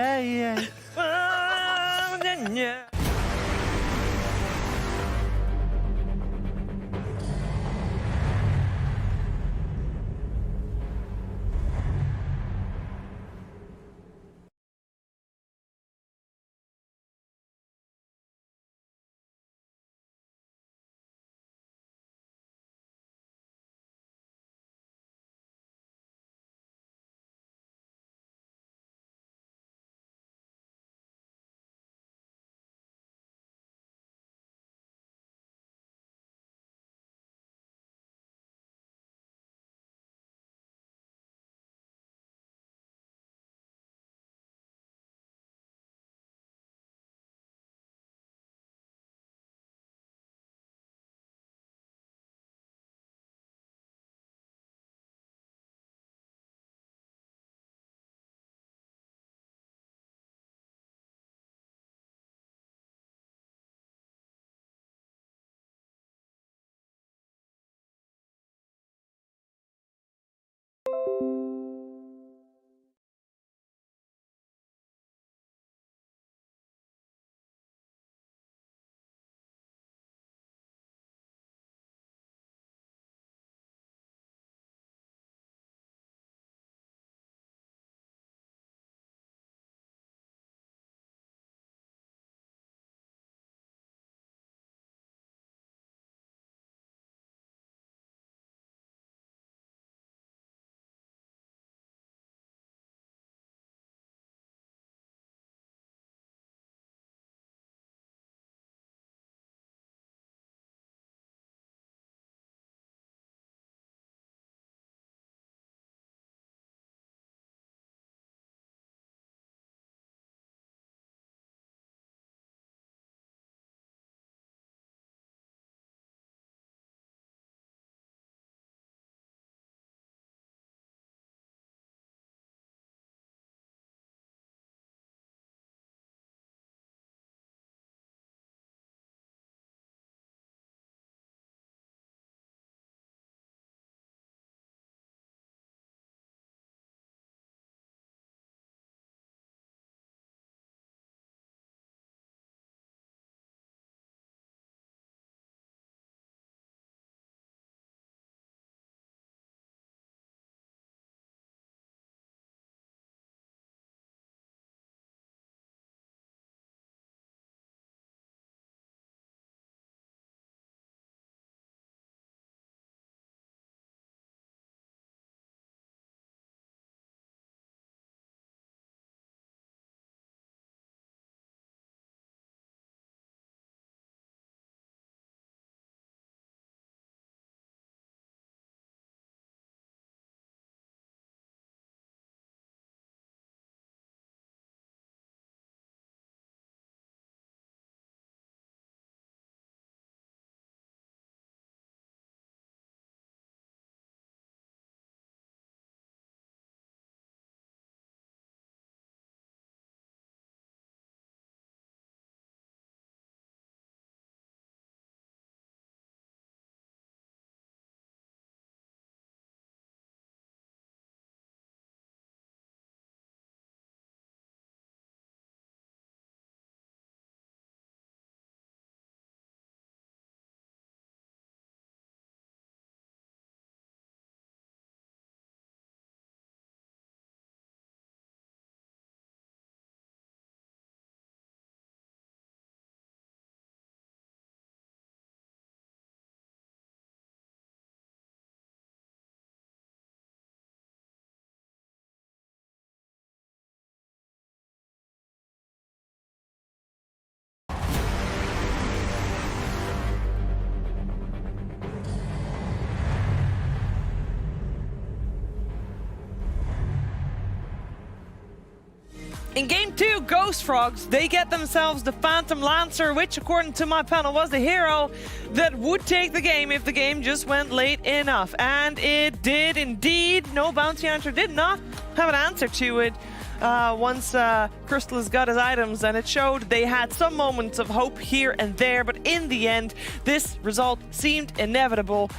In game 2, Ghost Frogs, they get themselves the Phantom Lancer, which according to my panel was the hero that would take the game if the game just went late enough. And it did indeed. No Bounty Hunter did not have an answer to it once Crystallis got his items, and it showed they had some moments of hope here and there, but in the end, this result seemed inevitable.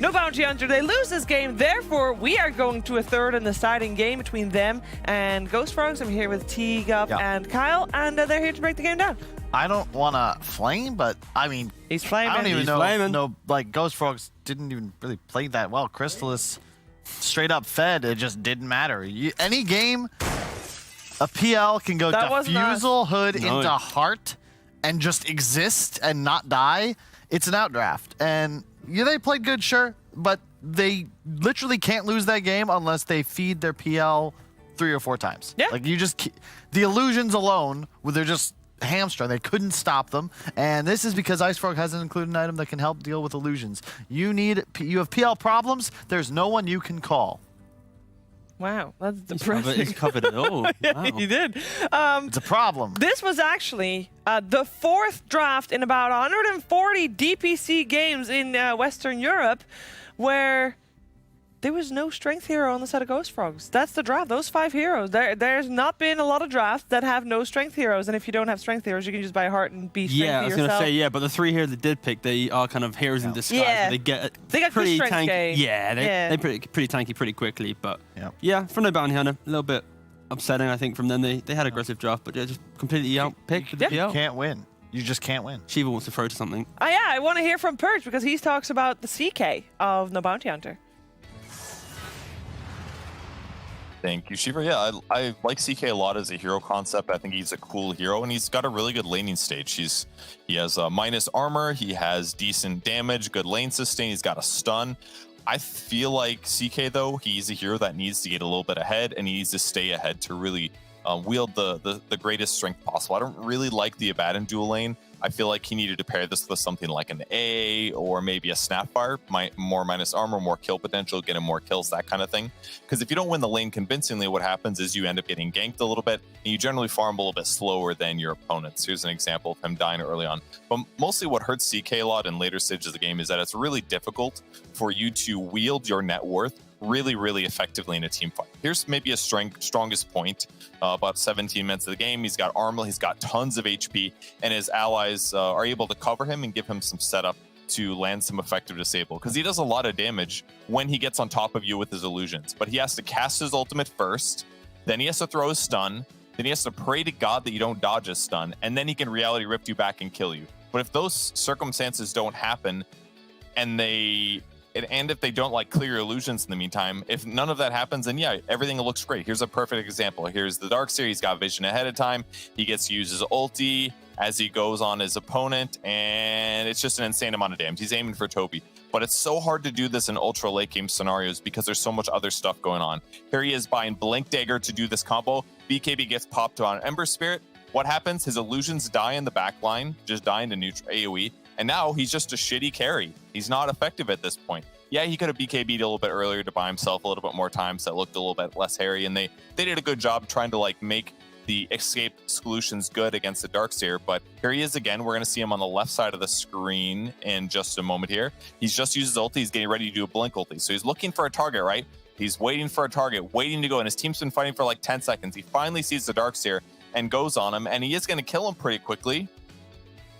No Bounty Hunter, they lose this game, therefore we are going to a third and deciding game between them and Ghost Frogs. I'm here with T, Gup, and Kyle, and they're here to break the game down. I don't want to flame, but I mean, he's flaming. I don't even He's know. flaming. No, like Ghost Frogs didn't even really play that well. Crystallis straight up fed. It just didn't matter. Any game, a PL can go Diffusal Hood into Heart and just exist and not die. It's an outdraft, and yeah, they played good, sure, but they literally can't lose that game unless they feed their PL 3 or 4 times. Yeah. Like the illusions alone, where they're just hamstrung, they couldn't stop them, and this is because IceFrog hasn't included an item that can help deal with illusions. You have PL problems. There's no one you can call. Wow, that's depressing. He's covered it all. Yeah, Wow. he did. It's a problem. This was actually the 4th draft in about 140 DPC games in Western Europe where there was no strength hero on the side of Ghost Frogs. That's the draft, those 5 heroes. There's not been a lot of drafts that have no strength heroes, and if you don't have strength heroes, you can just buy heart and be strengthy Yeah, I was yourself. going to say, yeah, but the 3 here that did pick, they are kind of heroes in disguise. Yeah. They get They got good pretty strength tanky. game. Yeah, Yeah. they're pretty tanky pretty quickly, but Yep. yeah, for No Bounty Hunter, a little bit upsetting, I think, from them. They had aggressive draft, but yeah, just completely outpicked with the Yeah. PL. Can't win. You just can't win. Shiva wants to throw to something. Yeah, I want to hear from Purge because he talks about the CK of No Bounty Hunter. Thank you, Shiva. Yeah, I like CK a lot as a hero concept. I think he's a cool hero, and he's got a really good laning stage. He has minus armor, he has decent damage, good lane sustain, he's got a stun. I feel like CK, though, he's a hero that needs to get a little bit ahead, and he needs to stay ahead to really wield the greatest strength possible. I don't really like the Abaddon dual lane. I feel like he needed to pair this with something like an A or maybe a Snapfire, more minus armor, more kill potential, get him more kills, that kind of thing. Because if you don't win the lane convincingly, what happens is you end up getting ganked a little bit, and you generally farm a little bit slower than your opponents. Here's an example of him dying early on. But mostly what hurts CK a lot in later stages of the game is that it's really difficult for you to wield your net worth really, really effectively in a team fight. Here's maybe a strongest point. About 17 minutes of the game, he's got armor, he's got tons of HP, and his allies are able to cover him and give him some setup to land some effective disable, because he does a lot of damage when he gets on top of you with his illusions. But he has to cast his ultimate first, then he has to throw his stun, then he has to pray to God that you don't dodge his stun, and then he can reality rip you back and kill you. But if those circumstances don't happen, and if they don't like clear illusions in the meantime, if none of that happens, then yeah, everything looks great. Here's a perfect example. Here's the Darkseer. He's got vision ahead of time. He gets to use his ulti as he goes on his opponent, and it's just an insane amount of damage. He's aiming for Toby. But it's so hard to do this in ultra late game scenarios because there's so much other stuff going on. Here he is buying Blink Dagger to do this combo. BKB gets popped on Ember Spirit. What happens? His illusions die in the back line, just die into neutral AoE. And now he's just a shitty carry. He's not effective at this point. Yeah, he could have BKB'd a little bit earlier to buy himself a little bit more time, so that looked a little bit less hairy. And they did a good job trying to like make the escape solutions good against the Darkseer. But here he is again. We're going to see him on the left side of the screen in just a moment here. He's just used his ulti. He's getting ready to do a blink ulti. So he's looking for a target, right? He's waiting for a target, waiting to go. And his team's been fighting for like 10 seconds. He finally sees the Darkseer and goes on him. And he is going to kill him pretty quickly.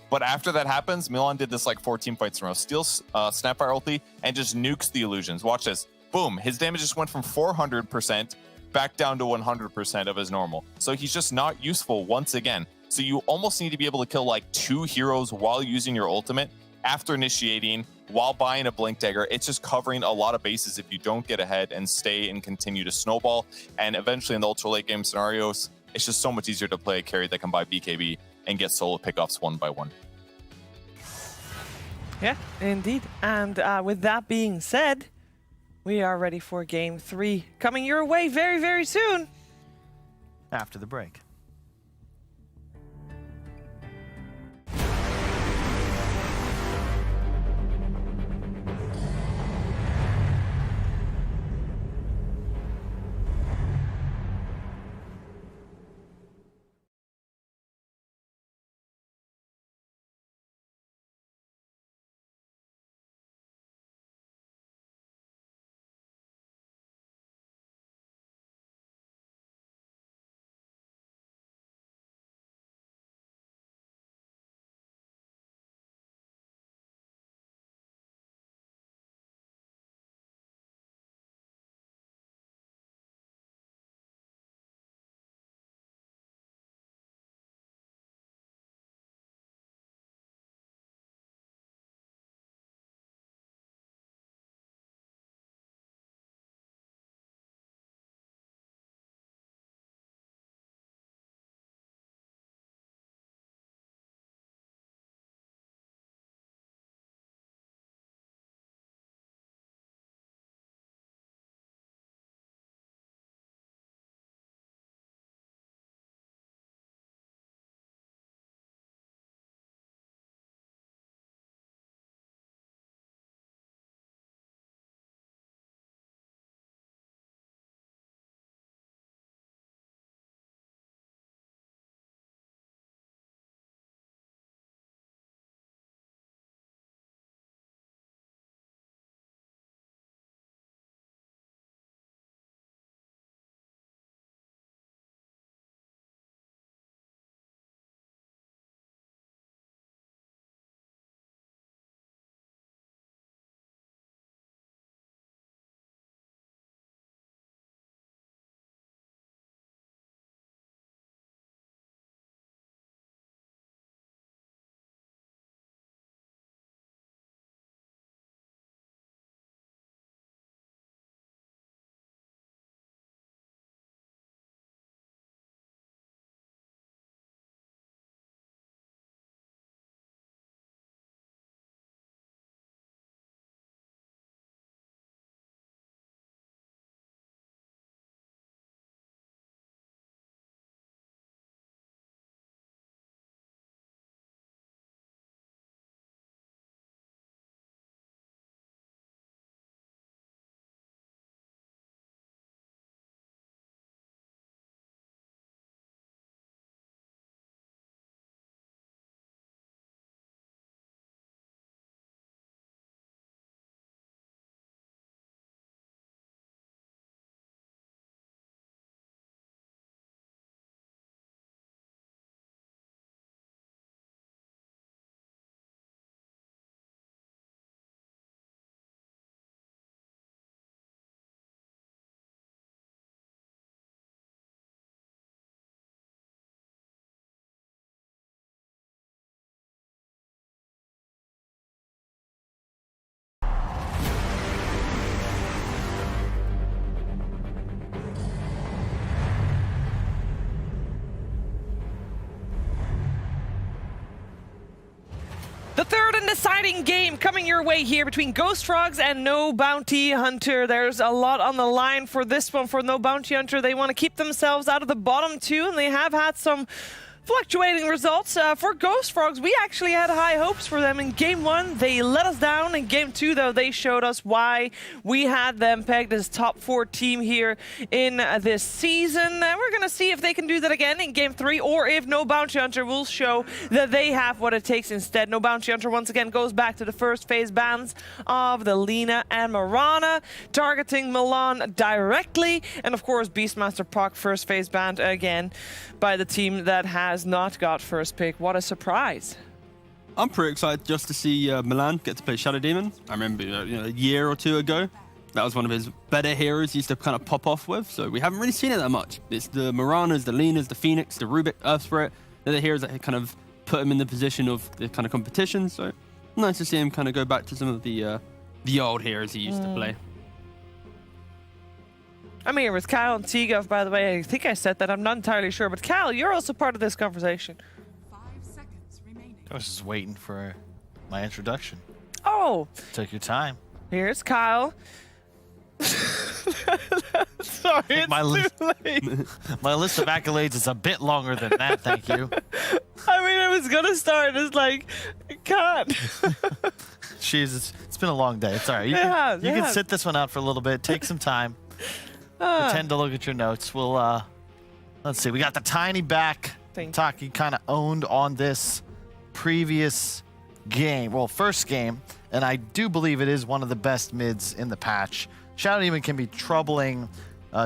But after that happens, Milan did this like 14 fights in a row. Steals Snapfire ulti and just nukes the illusions. Watch this. Boom. His damage just went from 400% back down to 100% of his normal. So he's just not useful once again. So you almost need to be able to kill like 2 heroes while using your ultimate, after initiating, while buying a Blink Dagger. It's just covering a lot of bases if you don't get ahead and stay and continue to snowball. And eventually in the ultra late game scenarios, it's just so much easier to play a carry that can buy BKB and get solo pickoffs one by one. Yeah, indeed. And with that being said, we are ready for game 3. Coming your way very, very soon. After the break. The third and deciding game coming your way here between Ghost Frogs and No Bounty Hunter. There's a lot on the line for this one for No Bounty Hunter. They want to keep themselves out of the bottom two, and they have had some fluctuating results. For Ghost Frogs, we actually had high hopes for them in Game 1. They let us down. In Game 2, though, they showed us why we had them pegged as top 4 team here in this season. And we're going to see if they can do that again in Game 3, or if No Bounty Hunter will show that they have what it takes instead. No Bounty Hunter once again goes back to the first phase bans of the Lina and Mirana, targeting Milan directly. And of course, Beastmaster Puck first phase banned again by the team that has not got first pick. What a surprise. I'm pretty excited just to see Milan get to play Shadow Demon. I remember a year or two ago, that was one of his better heroes he used to kind of pop off with. So we haven't really seen it that much. It's the Miranas, the Linas, the Phoenix, the Rubik, Earth Spirit. They're the heroes that kind of put him in the position of the kind of competition. So nice to see him kind of go back to some of the old heroes he used to play. I'm here with Kyle and T-Gov, by the way. I think I said that. I'm not entirely sure. But Kyle, you're also part of this conversation. 5 seconds remaining. I was just waiting for my introduction. Oh, Take your time. here's Kyle. Sorry, it's My too late. My list of accolades is a bit longer than that, thank you. I mean, I was going to start. It's like, I can't. Jeez, it's been a long day. It's all right. You It can has. sit this one out for a little bit. Take some time. Pretend to look at your notes. We'll, let's see. We got the Tiny back. Taki kind of owned on this previous game. Well, first game. And I do believe it is one of the best mids in the patch. Shadow Demon can be troubling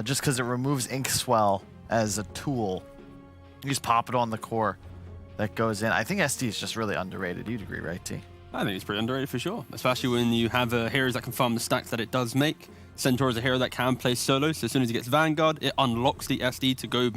just because it removes Ink Swell as a tool. You just pop it on the core that goes in. I think SD is just really underrated. You'd agree, right, T? I think it's pretty underrated for sure, especially when you have heroes that can farm the stacks that it does make. Centaur is a hero that can play solo, so as soon as he gets Vanguard, it unlocks the SD to go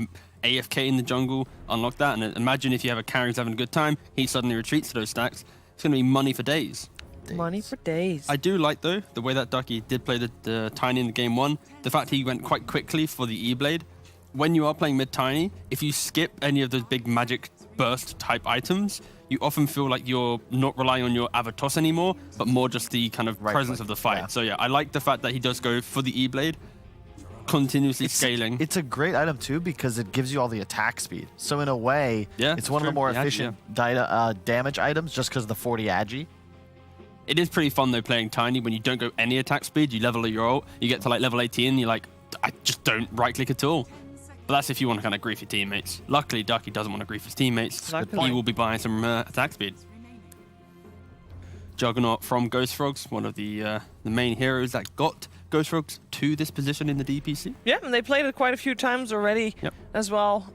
AFK in the jungle, unlock that, and imagine if you have a carry who's having a good time, he suddenly retreats to those stacks. It's going to be money for days. Money for days. I do like, though, the way that Ducky did play the Tiny in the Game 1, the fact he went quite quickly for the E-Blade. When you are playing mid-Tiny, if you skip any of those big magic burst type items, you often feel like you're not relying on your Avatos anymore, but more just the kind of presence of the fight. Yeah. So yeah, I like the fact that he does go for the E-Blade, continuously scaling. It's a great item too because it gives you all the attack speed. So in a way, it's one of the more efficient damage items just because of the 40 agi. It is pretty fun though playing Tiny when you don't go any attack speed, you level your ult, you get to like level 18 and you're like, I just don't right click at all. But that's if you want to kind of grief your teammates. Luckily, Ducky doesn't want to grief his teammates. He will be buying some attack speed. Juggernaut from Ghost Frogs, one of the main heroes that got Ghost Frogs to this position in the DPC. Yeah, and they played it quite a few times already as well.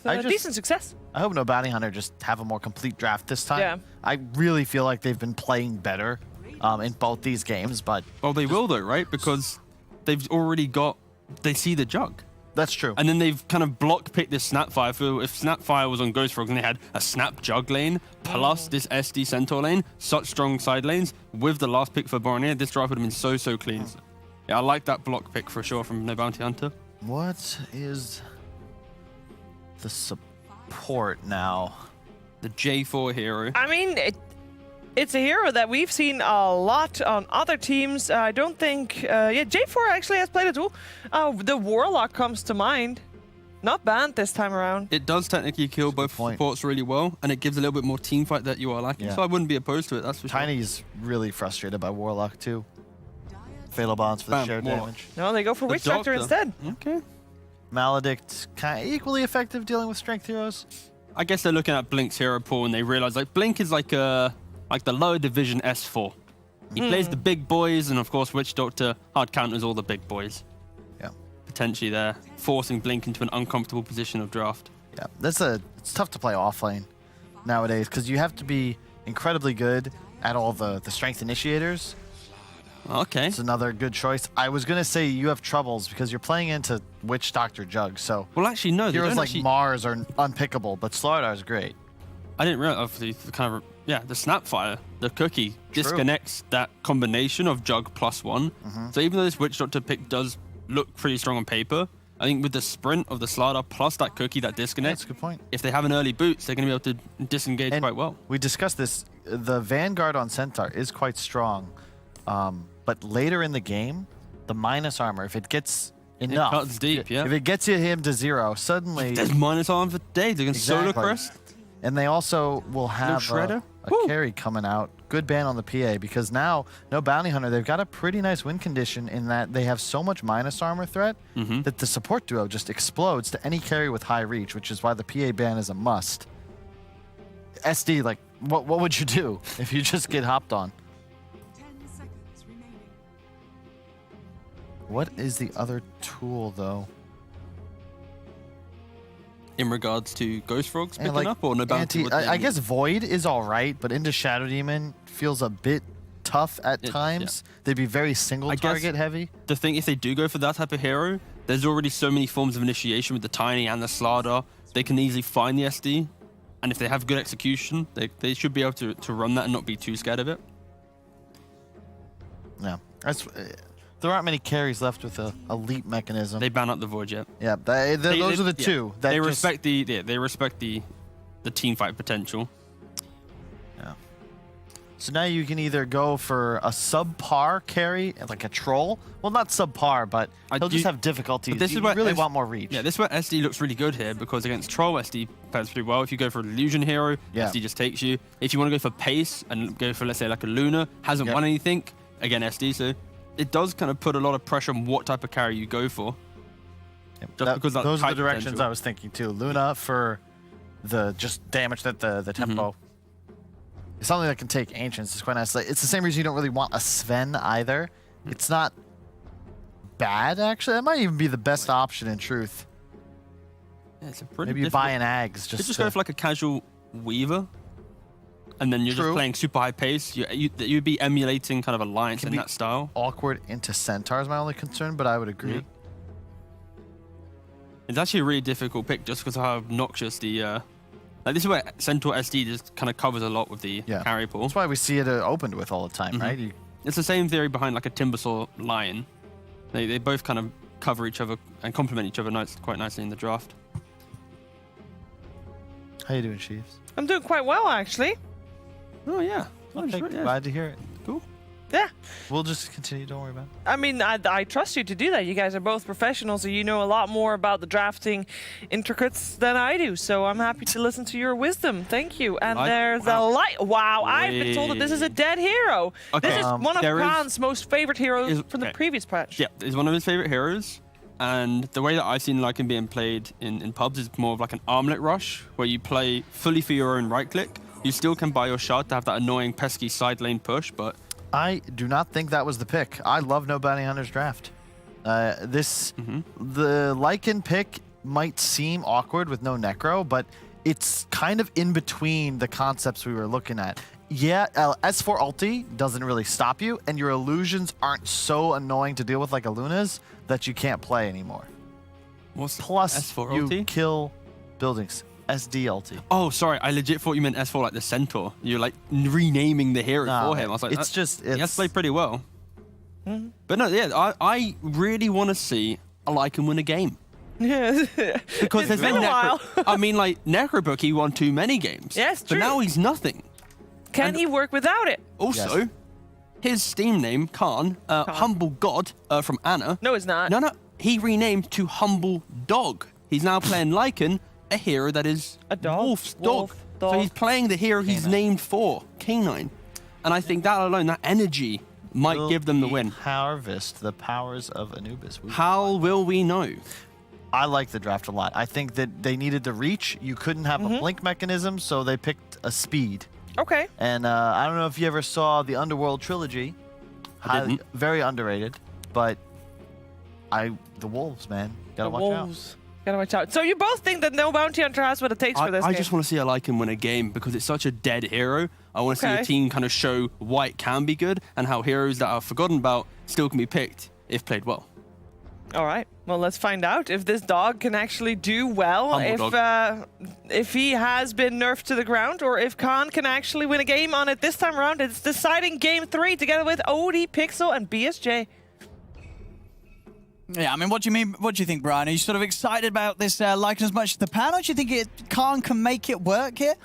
Decent success. I hope No Bounty Hunter just have a more complete draft this time. Yeah. I really feel like they've been playing better in both these games, but... Well, they will though, right? Because they've already got... They see the Jug. That's true. And then they've kind of block picked this Snapfire. If Snapfire was on Ghost Frogs and they had a Snap Jug lane plus this SD Centaur lane, such strong side lanes, with the last pick for Borneo, this drive would have been so clean. So, yeah, I like that block pick for sure from No Bounty Hunter. What is the support now? The J4 hero. I mean, it's a hero that we've seen a lot on other teams. I don't think... J4 actually has played it too. The Warlock comes to mind. Not banned this time around. It does technically kill both supports really well, and it gives a little bit more team fight that you are lacking. Yeah. So I wouldn't be opposed to it, that's for sure. Tiny's really frustrated by Warlock too. Fatal Bonds for the shared damage. No, they go for Witch Doctor instead. Okay. Maledict, kind of equally effective dealing with strength heroes. I guess they're looking at Blink's hero pool, and they realize like Blink is like the lower division S4. He plays the big boys, and of course Witch Doctor hard counters all the big boys. Yeah. Potentially they're forcing Blink into an uncomfortable position of draft. Yeah, it's tough to play offlane nowadays because you have to be incredibly good at all the strength initiators. Okay. It's another good choice. I was going to say you have troubles because you're playing into Witch Doctor Jug, so... Well, actually, no. Heroes like Mars are unpickable, but Slardar is great. I didn't realize the kind of... Yeah, the Snapfire, the cookie, disconnects that combination of Jug +1. So even though this Witch Doctor pick does look pretty strong on paper, I think with the sprint of the Slardar plus that cookie, that disconnect, That's a good point. if they have an early boots, they're going to be able to disengage And quite well. we discussed this. The Vanguard on Centaur is quite strong, but later in the game, the minus armor, if it gets enough, cuts deep, yeah. If it gets him to 0, suddenly There's minus arm for days against Solar Exactly. Crest. And they also will have Shredder? a Woo. carry coming out. Good ban on the PA because now, no Bounty Hunter, they've got a pretty nice win condition in that they have so much minus armor threat that the support duo just explodes to any carry with high reach, which is why the PA ban is a must. SD, like, what would you do if you just get hopped on? 10 seconds remaining. What is the other tool, though? In regards to Ghost Frogs And, picking up or no bounty? I guess Void is all right, but into Shadow Demon feels a bit tough at times. They'd be very single I guess- target heavy. The thing, if they do go for that type of hero, there's already so many forms of initiation with the Tiny and the Slardar. They can easily find the SD, and if they have good execution, they should be able to run that and not be too scared of it. Yeah, there aren't many carries left with a leap mechanism. They ban out the Void yet. Yeah, those are the yeah. two. That They just- respect they respect the team fight potential. Yeah. So now you can either go for a subpar carry, like a troll. Well, not subpar, but he'll just have difficulties. This You is where really want more reach. Yeah, this is where SD looks really good here because against Troll, SD plays pretty well. If you go for an Illusion hero, Yeah. SD just takes you. If you want to go for pace and go for, let's say, like a Luna, hasn't Yep. won anything, again, SD. So it does kind of put a lot of pressure on what type of carry you go for. Yep. Just because that those are the type directions potential. I was thinking too. Luna for the just damage that the tempo. Something that can take Ancients is quite nice. Like, it's the same reason you don't really want a Sven either. It's not bad, actually. That might even be the best option in truth. Yeah, it's a pretty Maybe you difficult- buy an Ags You just just to... go for like a casual Weaver, and then you're True. just playing super high pace. You'd be emulating kind of Alliance Can in be that style. awkward into Centaur is my only concern, but I would agree. Yeah. It's actually a really difficult pick just because of how obnoxious the like this is where Centaur SD just kind of covers a lot with the Yeah. carry pool. That's why we see it opened with all the time, right? It's the same theory behind like a Timbersaw Lion. They both kind of cover each other and complement each other quite nicely in the draft. How you doing, Chiefs? I'm doing quite well, actually. Oh yeah. Okay, glad to hear it. Cool. Yeah. We'll just continue. Don't worry about it. I mean, I trust you to do that. You guys are both professionals, so you know a lot more about the drafting intricates than I do. So I'm happy to listen to your wisdom. Thank you. And there's a light. Wow, I've been told that this is a dead hero. Okay, This is one of there is- Khan's most favorite heroes is- from the okay. previous patch. Yeah, he's one of his favorite heroes. And the way that I've seen Lycan being played in pubs is more of like an armlet rush, where you play fully for your own right click. You still can buy your shard to have that annoying pesky side lane push, but I do not think that was the pick. I love No Bounty Hunters draft. The Lycan pick might seem awkward with no Necro, but it's kind of in between the concepts we were looking at. Yeah, S4 ulti doesn't really stop you, and your illusions aren't so annoying to deal with like a Luna's that you can't play anymore. what's Plus, S4 you ulti? kill buildings. SD ulti. Oh, sorry, I legit thought you meant S4 like the Centaur. You're like renaming the hero No, for him. I was like, it's just- he has it's- played pretty well. But no, yeah, I really want to see a Lycan win a game. Yeah. Because there's been no a while. I mean, like, Necrobook, he won too many games. Yes, But true. now he's nothing. Can he work without it? Also, Yes. his Steam name, Khan, Humble God from Anna. No, it's not. No, he renamed to Humble Dog. He's now playing Lycan, a hero that is A dog? Wolf's Wolf, dog. dog. So he's playing the hero he's named for, Canine. And I think that alone, that energy, might Will give them the he win. Harvest the powers of Anubis. How will we know? I like the draft a lot. I think that they needed the reach. You couldn't have a blink mechanism, so they picked a speed. Okay. And I don't know if you ever saw the Underworld trilogy. didn't. Very underrated, but the wolves, man, gotta The watch wolves. Gotta watch out. So you both think that No Bounty Hunter has what it takes for this I game? just want to see a Lycan win a game because it's such a dead hero. I want to see Okay. a team kind of show why it can be good and how heroes that are forgotten about still can be picked if played well. All right. Well, let's find out if this dog can actually do well. Humble If he has been nerfed to the ground, or if Khan can actually win a game on it this time around. It's deciding game 3 together with OD, Pixel, and BSJ. Yeah, I mean, what do you mean? What do you think, Brian? Are you sort of excited about this Lycan as much as the pan, or do you think Khan can make it work here?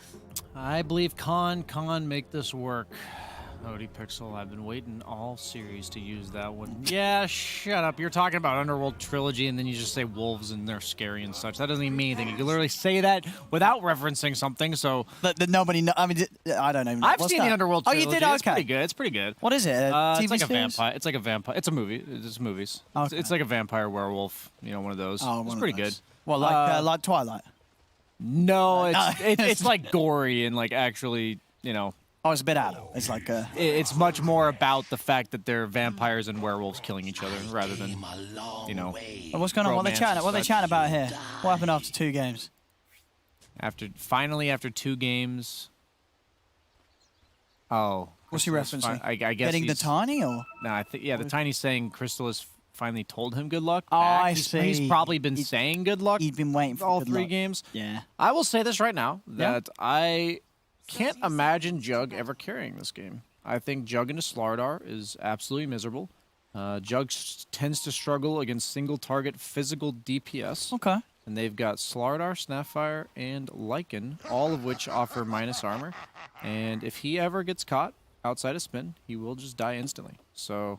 I believe Khan make this work. Odie Pixel, I've been waiting all series to use that one. Yeah, shut up. You're talking about Underworld Trilogy, and then you just say wolves and they're scary and such. That doesn't even mean anything. You can literally say that without referencing something, so... That nobody knows. I mean, I don't even know. I've seen the Underworld Trilogy. Oh, you did? Okay. It's pretty good. It's pretty good. What is it? It's like TV a vampire. It's like a vampire. It's a movie. It's movies. Okay. It's like a vampire werewolf, you know, one of those. Oh, it's pretty good. Well, like Twilight? No, it's like gory and like actually, you know... Oh, it's a bit out. It's like It's much more about the fact that they're vampires and werewolves killing each other rather than, you know. What's going on? What are they chatting? What are they chatting about here? What happened after 2 games? Finally after 2 games. Oh. What's he referencing? I guess getting the tiny or? No, I think the tiny's saying Crystal has finally told him good luck. Oh, back. I see. He's probably been saying good luck. He'd been waiting for all good 3 luck. games. Yeah. I will say this right now that I can't imagine Jug ever carrying this game. I think Jug into Slardar is absolutely miserable. Jug tends to struggle against single target physical DPS. Okay. And they've got Slardar, Snapfire, and Lycan, all of which offer minus armor. And if he ever gets caught outside of spin, he will just die instantly. So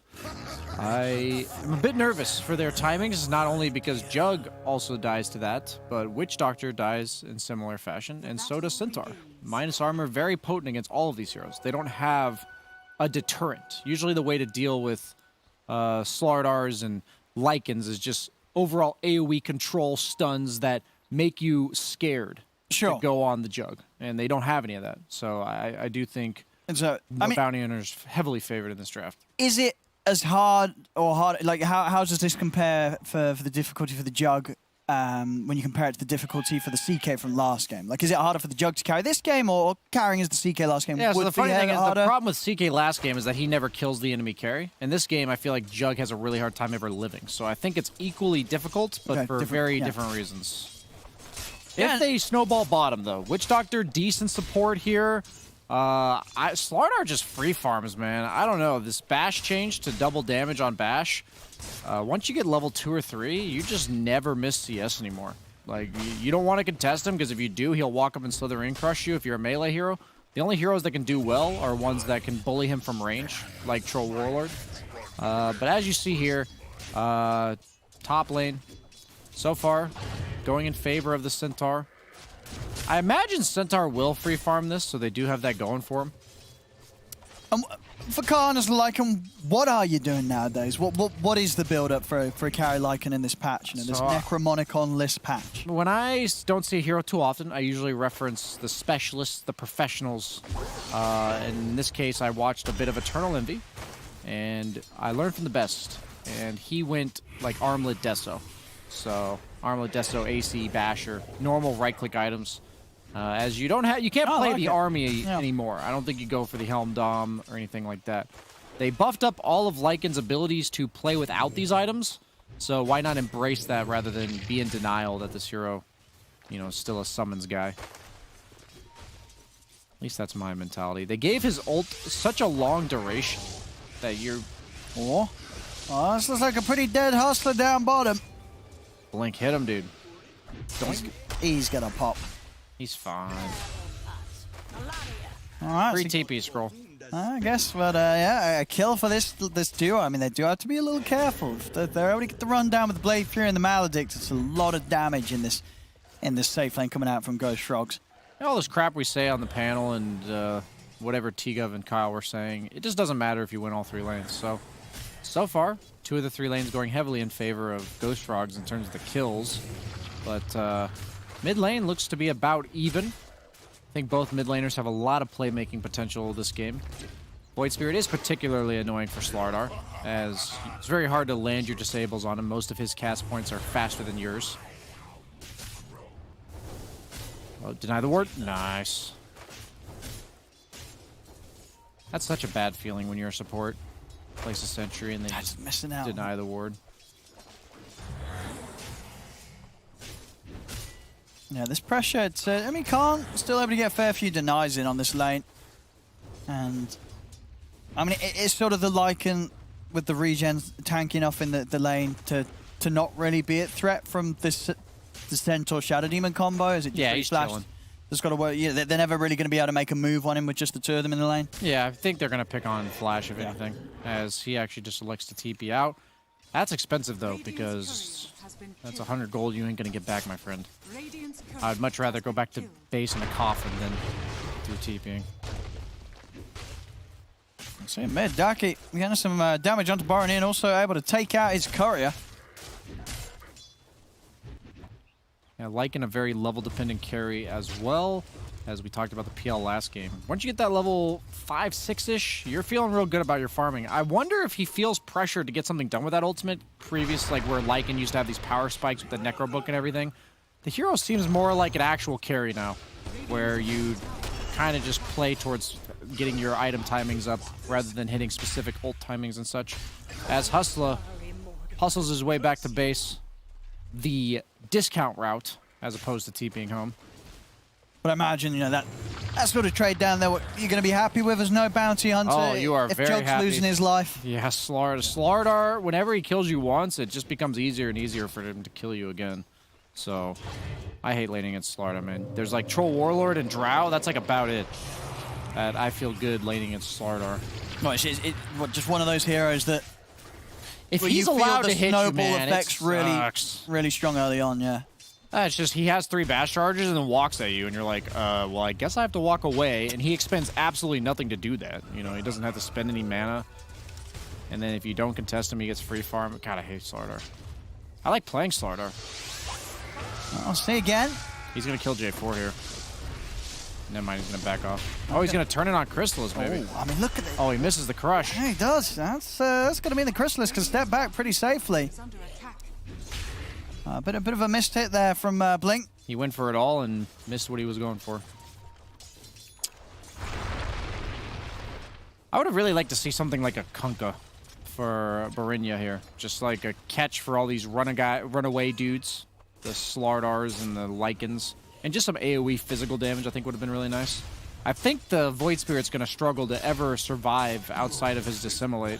I am a bit nervous for their timings, not only because Jug also dies to that, but Witch Doctor dies in similar fashion, and so does Centaur. Minus armor, very potent against all of these heroes. They don't have a deterrent. Usually the way to deal with Slardars and Lycans is just overall AoE control stuns that make you scared to go on the Jug. And they don't have any of that. So I do think bounty hunters heavily favored in this draft. Is it as hard or hard? Like, how does this compare for the difficulty for the Jug when you compare it to the difficulty for the CK from last game? Like, is it harder for the Jug to carry this game or carrying as the CK last game? Yeah, so the funny thing is harder? the problem with CK last game is that he never kills the enemy carry. In this game, I feel like Jug has a really hard time ever living. So I think it's equally difficult, but for very different reasons. Yeah. If they snowball bottom, though, Witch Doctor, decent support here. Slardar just free farms, man. I don't know. This Bash change to double damage on Bash, once you get level 2 or 3, you just never miss CS anymore. Like, you don't want to contest him, because if you do, he'll walk up and Slitherine crush you if you're a melee hero. The only heroes that can do well are ones that can bully him from range, like Troll Warlord. But as you see here, top lane, so far, going in favor of the Centaur. I imagine Centaur will free farm this, so they do have that going for him. For Karnas Lycan, what are you doing nowadays? What is the build-up for a carry Lycan in this patch, this Necromonicon list patch? When I don't see a hero too often, I usually reference the specialists, the professionals. In this case, I watched a bit of Eternal Envy, and I learned from the best. And he went like Armlet Deso. So Armlet Deso, AC, Basher, normal right-click items. As you can't play the army anymore. I don't think you go for the Helm Dom or anything like that. They buffed up all of Lycan's abilities to play without these items, so why not embrace that rather than be in denial that this hero, is still a summons guy. At least that's my mentality. They gave his ult such a long duration that you're... Oh, this looks like a pretty dead hustler down bottom. Blink hit him, dude. He's gonna pop. He's fine. All right. Free TP scroll. I guess, but yeah, a kill for this duo. I mean, they do have to be a little careful. If they're able to get the run down with the Blade Fury and the Maledict, it's a lot of damage in this safe lane coming out from Ghost Frogs. All this crap we say on the panel and whatever T-Gov and Kyle were saying, it just doesn't matter if you win all 3 lanes. So far, 2 of the 3 lanes going heavily in favor of Ghost Frogs in terms of the kills. But mid lane looks to be about even. I think both mid laners have a lot of playmaking potential this game. Void Spirit is particularly annoying for Slardar, as it's very hard to land your disables on him. Most of his cast points are faster than yours. Oh, deny the ward. Nice. That's such a bad feeling when you're a support. Place a sentry and they just missing out. Deny the ward. Yeah, this pressure, I mean, Khan still able to get a fair few denies in on this lane. And, I mean, it's sort of the Lycan with the regen tanking off in the lane to to not really be a threat from this the Centaur Shadow Demon combo? Is it just he's Flash? chilling. Just got to work. Yeah, they're never really going to be able to make a move on him with just the two of them in the lane. Yeah, I think they're going to pick on Flash, if anything, as he actually just elects to TP out. That's expensive, though, because that's 100 gold you ain't going to get back, my friend. I'd much rather go back to base in a coffin than through TPing. See, mid, Daki getting some damage onto Baron in, also able to take out his courier. Yeah, liking a very level-dependent carry as well, as we talked about the PL last game. Once you get that level 5, 6-ish, you're feeling real good about your farming. I wonder if he feels pressure to get something done with that ultimate. Previous, like where Lycan used to have these power spikes with the Necro Book and everything. The hero seems more like an actual carry now, where you kind of just play towards getting your item timings up rather than hitting specific ult timings and such. As Hustler hustles his way back to base, the discount route as opposed to TPing home. But I imagine, you know, that sort of trade down there, what you're going to be happy with as no bounty hunter. Oh, you are if very Joke's happy. losing his life. Yeah, Slardar, whenever he kills you once, it just becomes easier and easier for him to kill you again. So, I hate laning against Slardar, man. There's like Troll Warlord and Drow, that's like about it. That I feel good laning against Slardar. Well, it's just one of those heroes that If you he's feel allowed the to hit you, snowball man, effect's it really, sucks. really strong early on, yeah. It's just he has 3 bash charges and then walks at you, and you're like, well, I guess I have to walk away, and he expends absolutely nothing to do that. You know, he doesn't have to spend any mana. And then if you don't contest him, he gets free farm. God, I hate Slardar. I like playing Slardar. I'll see again. He's going to kill J4 here. Never mind, he's going to back off. Oh, he's going to turn it on Chrysalis, maybe. Oh, I mean, look at it. Oh, he misses the crush. Yeah, he does. That's going to mean the Chrysalis can step back pretty safely. A bit of a missed hit there from Blink. He went for it all and missed what he was going for. I would have really liked to see something like a Kunkka for Barinya here. Just like a catch for all these runaway dudes. The Slardars and the Lycans. And just some AoE physical damage I think would have been really nice. I think the Void Spirit's going to struggle to ever survive outside of his Dissimulate.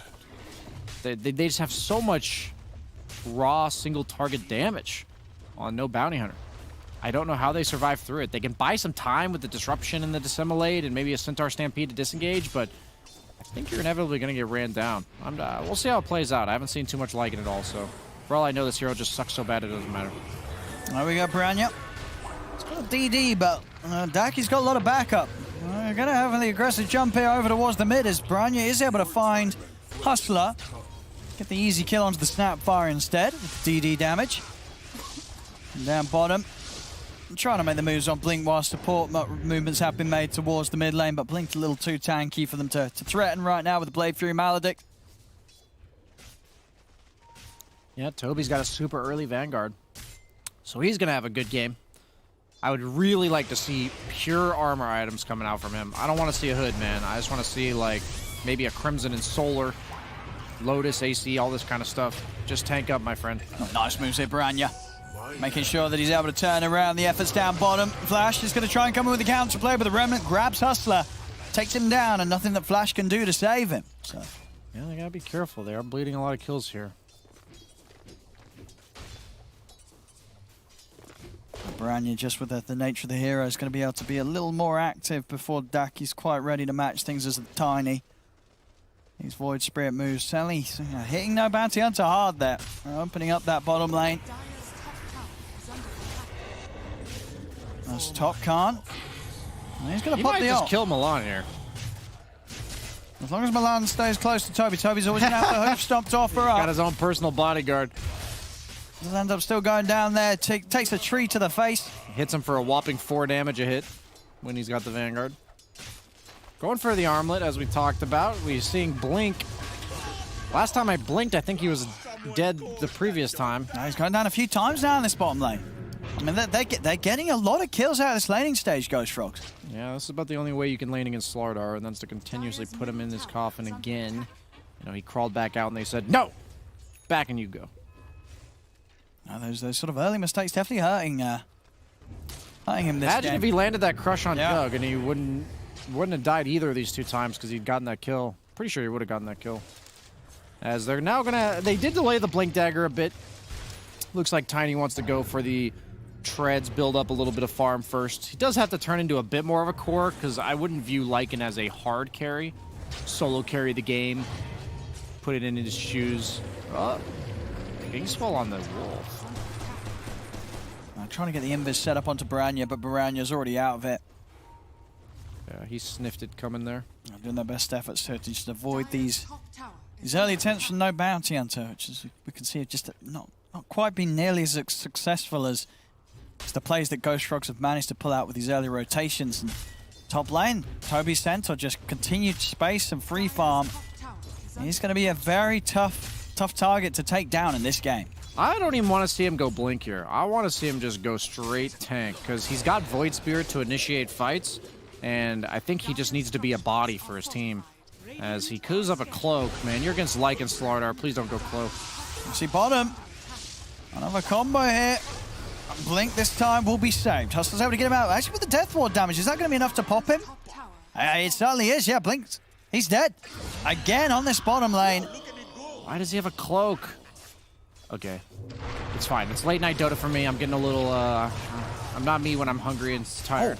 They just have so much raw single target damage on no bounty hunter. I don't know how they survive through it. They can buy some time with the disruption and the Dissimulate and maybe a Centaur Stampede to disengage, but I think you're inevitably going to get ran down. We'll see how it plays out. I haven't seen too much like it at all, so for all I know, this hero just sucks so bad it doesn't matter. There we go, Piranha. It's got a DD, but Daki's got a lot of backup. We're going to have the aggressive jump here over towards the mid as Piranha is able to find Hustler. Get the easy kill onto the Snapfire instead with DD damage. And down bottom, I'm trying to make the moves on Blink while support movements have been made towards the mid lane, but Blink's a little too tanky for them to threaten right now with the Blade Fury Maledict. Yeah, Toby's got a super early Vanguard, so he's going to have a good game. I would really like to see pure armor items coming out from him. I don't want to see a hood, man. I just want to see, like, maybe a Crimson and Solar, Lotus, AC, all this kind of stuff. Just tank up, my friend. Oh, nice moves here, Piranha. Making sure that he's able to turn around the efforts down bottom. Flash is going to try and come in with the counterplay, but the Remnant grabs Hustler, takes him down, and nothing that Flash can do to save him. So, yeah, they got to be careful. They are bleeding a lot of kills here. Piranha, just with the nature of the hero, is going to be able to be a little more active before Daki's quite ready to match things as a tiny. These Void Spirit moves, Sally hitting no bounty hunter hard there. Opening up that bottom lane. That's Top Khan. And he's going to pop might the just ult. kill Milan here. As long as Milan stays close to Toby, Toby's always going to have the hoof stomped off her Got up. his own personal bodyguard. Does end up still going down there. Takes a tree to the face. Hits him for a whopping 4 damage a hit when he's got the Vanguard. Going for the armlet, as we talked about. We're seeing Blink. Last time I blinked, I think he was dead the previous time. He's going down a few times now in this bottom lane. I mean, they're getting a lot of kills out of this laning stage, Ghost Frogs. Yeah, this is about the only way you can lane against Slardar, and that's to continuously put him in this coffin again. You know, he crawled back out, and they said, no! Back and you go. Now, those sort of early mistakes definitely hurting him this Imagine game. if he landed that crush on Yeah. Doug, and he wouldn't have died either of these 2 times because he'd gotten that kill. Pretty sure he would have gotten that kill. As they're now gonna... They did delay the Blink Dagger a bit. Looks like Tiny wants to go for the treads, build up a little bit of farm first. He does have to turn into a bit more of a core, because I wouldn't view Lycan as a hard carry. Solo carry the game, put it in his shoes. Gangswell on the wolf. I'm trying to get the invis set up onto Baranya, but Baranya's already out of it. Yeah, he sniffed it coming there. I'm doing their best efforts to just avoid these early attempts from No Bounty Hunter, which is, we can see, just not quite been nearly as successful as the plays that Ghost Frogs have managed to pull out with these early rotations. And top lane, Toby Centaur just continued space and free farm. He's going to be a very tough target to take down in this game. I don't even want to see him go blink here. I want to see him just go straight tank, because he's got Void Spirit to initiate fights, and I think he just needs to be a body for his team. As he coos up a cloak, man, you're against Lycan Slardar. Please don't go cloak. See bottom. Another combo here. Blink this time will be saved. Hustler's able to get him out. Actually, with the Death Ward damage, is that going to be enough to pop him? It certainly is. Yeah, Blink. He's dead. Again on this bottom lane. Why does he have a cloak? Okay. It's fine. It's late night Dota for me. I'm getting a little, I'm not me when I'm hungry and tired.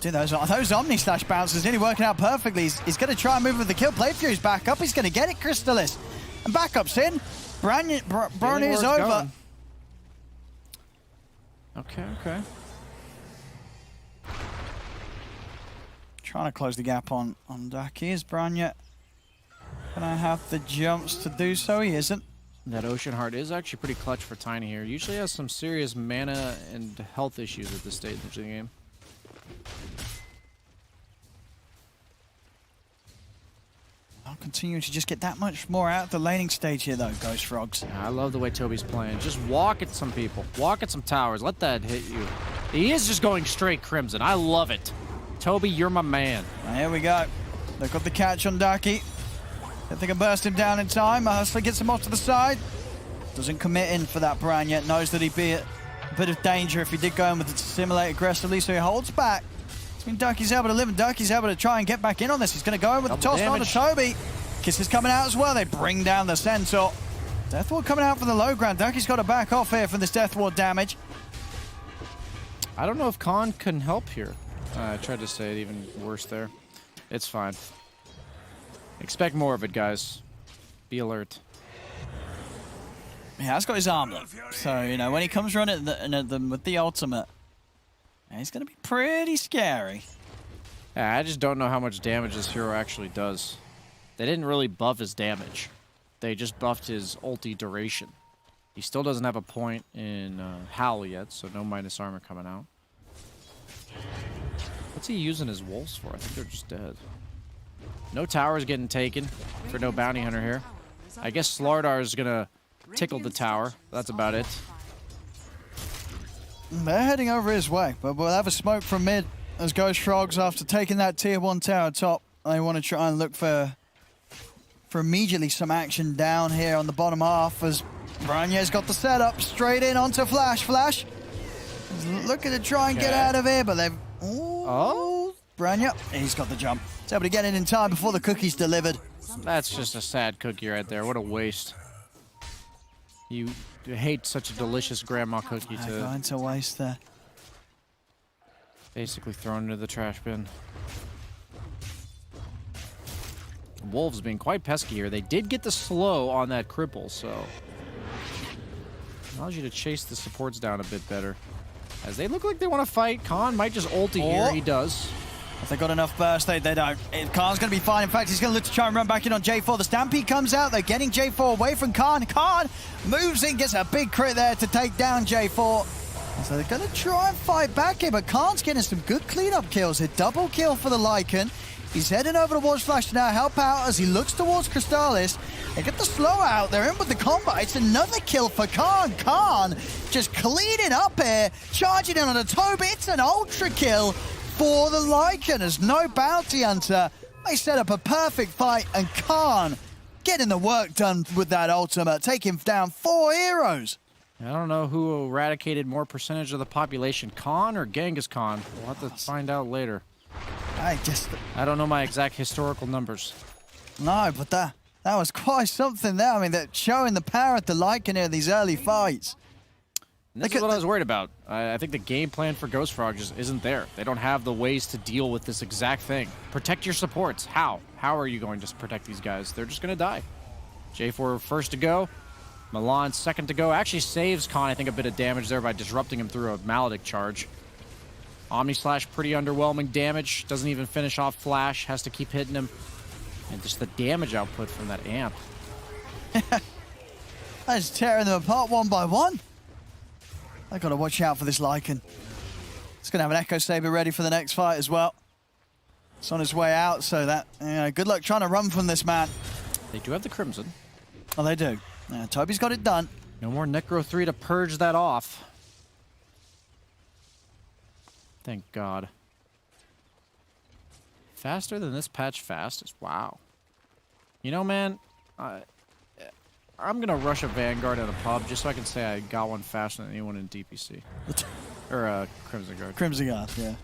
Dude, those Omni Slash bounces nearly working out perfectly. He's going to try and move with the kill. Playfury's back up. He's going to get it, Crystalis. And backup's in. Brony is over. Going. Okay. Trying to close the gap on Daki. Is Branya gonna have the jumps to do so? He isn't. That Ocean Heart is actually pretty clutch for Tiny here. Usually has some serious mana and health issues at this stage of the game. I'll continue to just get that much more out of the laning stage here, though, Ghost Frogs. I love the way Toby's playing. Just walk at some people. Walk at some towers. Let that hit you. He is just going straight Crimson. I love it. Toby, you're my man. Here we go. They've got the catch on Daki. If they can burst him down in time, Hustler gets him off to the side. Doesn't commit in for that Baranya. Knows that he'd be at a bit of danger if he did go in with the Simulate aggressively, so he holds back. I mean, Ducky's able to live, and Ducky's able to try and get back in on this. He's going to go in with the toss on to Toby. Kiss is coming out as well. They bring down the Centaur. Death Ward coming out for the low ground. Ducky's got to back off here from this Death Ward damage. I don't know if Khan can help here. I tried to say it even worse there. It's fine. Expect more of it, guys. Be alert. He has got his armor, so, you know, when he comes running with the ultimate, he's going to be pretty scary. Yeah, I just don't know how much damage this hero actually does. They didn't really buff his damage. They just buffed his ulti duration. He still doesn't have a point in Howl yet, so no minus armor coming out. What's he using his wolves for? I think they're just dead. No towers getting taken for no bounty hunter here. I guess Slardar is going to tickle the tower. That's about it. They're heading over his way, but we'll have a smoke from mid as Ghost Frogs, after taking that tier 1 tower top, they want to try and look for immediately some action down here on the bottom half as Branya's got the setup straight in onto Flash. Flash is looking to try and get out of here, but they've... Oh, Branya, he's got the jump. He's able to get it in time before the cookie's delivered. That's just a sad cookie right there. What a waste. You hate such a delicious grandma cookie to... Going to waste there. Basically thrown into the trash bin. Wolves being quite pesky here. They did get the slow on that cripple, so... allows you to chase the supports down a bit better. As they look like they want to fight, Khan might just ulti here. He does. If they got enough burst, they don't. Khan's going to be fine. In fact, he's going to look to try and run back in on J4. The Stampede comes out. They're getting J4 away from Khan. Khan moves in, gets a big crit there to take down J4. So they're going to try and fight back here, but Khan's getting some good cleanup kills. A double kill for the Lycan. He's heading over towards Flash to now help out as he looks towards Crystalis. They get the slow out. They're in with the combo. It's another kill for Khan. Khan just cleaning up here, charging in on a Toby. It's an ultra kill for the Lycan as no bounty hunter. They set up a perfect fight, and Khan getting the work done with that ultimate, taking down 4 heroes. I don't know who eradicated more percentage of the population, Khan or Genghis Khan. We'll have to find out later. I don't know my exact historical numbers. No, but That was quite something there. I mean, they're showing the power at the Lycan here, these early fights. And this is what I was worried about. I think the game plan for Ghost Frog just isn't there. They don't have the ways to deal with this exact thing. Protect your supports. How? How are you going to protect these guys? They're just going to die. J4 first to go. Milan second to go. Actually saves Khan, I think, a bit of damage there by disrupting him through a Maledict charge. Omni Slash, pretty underwhelming damage. Doesn't even finish off Flash. Has to keep hitting him. And just the damage output from that amp. That's tearing them apart one by one. I got to watch out for this Lycan. It's going to have an Echo Saber ready for the next fight as well. It's on its way out, so that good luck trying to run from this man. They do have the Crimson. Oh, they do. Toby's got it done. No more Necro 3 to purge that off. Thank God. Faster than this patch fastest. Wow. You know, man, I'm going to rush a Vanguard at a pub just so I can say I got one faster than anyone in DPC. Or Crimson Guard. Crimson Guard, yeah.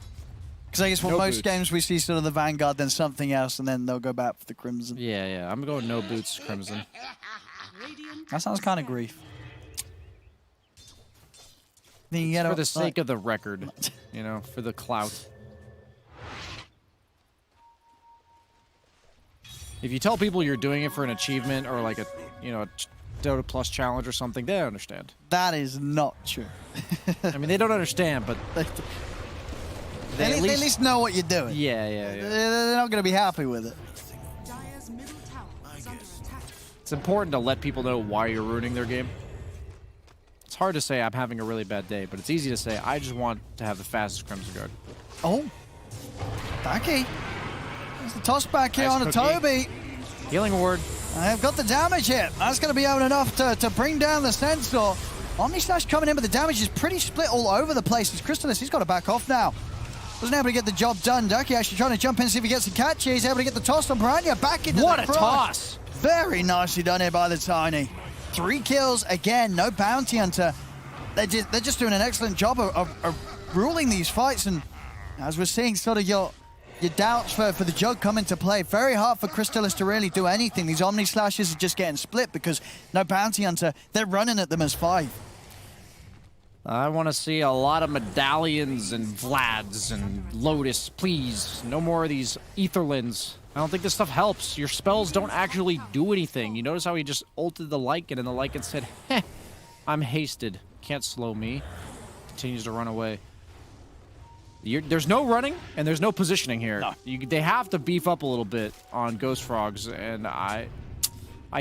Because I guess for most games we see sort of the Vanguard, then something else, and then they'll go back for the Crimson. Yeah. I'm going no boots, Crimson. That sounds kind of grief. Then you For the sake of the record, you know, for the clout. If you tell people you're doing it for an achievement or like a, you know, a Dota Plus challenge or something, they understand. That is not true. I mean, they don't understand, but they at least know what you're doing. Yeah. They're not going to be happy with it. Dire's middle tower is under attack. It's important to let people know why you're ruining their game. It's hard to say I'm having a really bad day, but it's easy to say I just want to have the fastest Crimson Guard. Oh, Taki. There's the toss back here Nice on a cookie. Toby. Healing Ward. I've got the damage here. That's going to be enough to bring down the Sensor. Omni Slash coming in, but the damage is pretty split all over the place. It's Crystallis. He's got to back off now. Wasn't able to get the job done. Ducky actually trying to jump in and see if he gets the catch here. He's able to get the toss on Piranha back into What the a front. toss! Very nicely done here by the Tiny. 3 kills again. No bounty hunter. They're just doing an excellent job of ruling these fights. And as we're seeing, sort of your doubts for the Jug come into play. Very hard for Crystallis to really do anything. These Omni Slashes are just getting split because no bounty hunter. They're running at them as 5. I want to see a lot of medallions and Vlads and Lotus, please. No more of these Etherlands. I don't think this stuff helps. Your spells don't actually do anything. You notice how he just ulted the Lycan and the Lycan said, heh, I'm hasted. Can't slow me. Continues to run away. There's no running and there's no positioning here. No. They have to beef up a little bit on Ghost Frogs, and I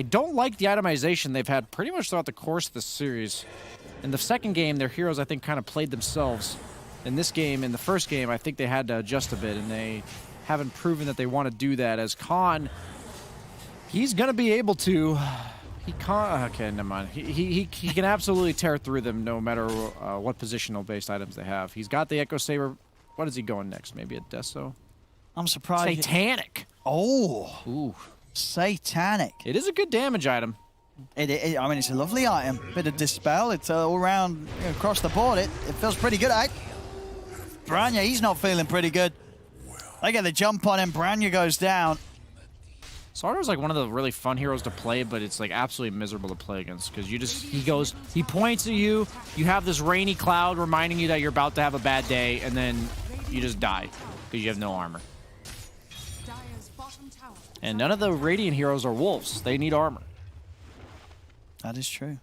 don't like the itemization they've had pretty much throughout the course of this series. In the second game, their heroes, I think, kind of played themselves. In this game, in the first game, I think they had to adjust a bit, and they haven't proven that they want to do that. As Khan, he's going to be able to... He can't... Okay, never mind. He can absolutely tear through them no matter what positional-based items they have. He's got the Echo Saber. What is he going next? Maybe a Deso? I'm surprised. Satanic! Oh! Ooh. Satanic. It is a good damage item. I mean, it's a lovely item. Bit of Dispel. It's all around across the board. It feels pretty good, eh? Branya, he's not feeling pretty good. They get the jump on him. Branya goes down. Sardar's like one of the really fun heroes to play, but it's like absolutely miserable to play against because he points at you, you have this rainy cloud reminding you that you're about to have a bad day, and then you just die because you have no armor. Dire's bottom tower. And none of the Radiant heroes are wolves. They need armor. That is true.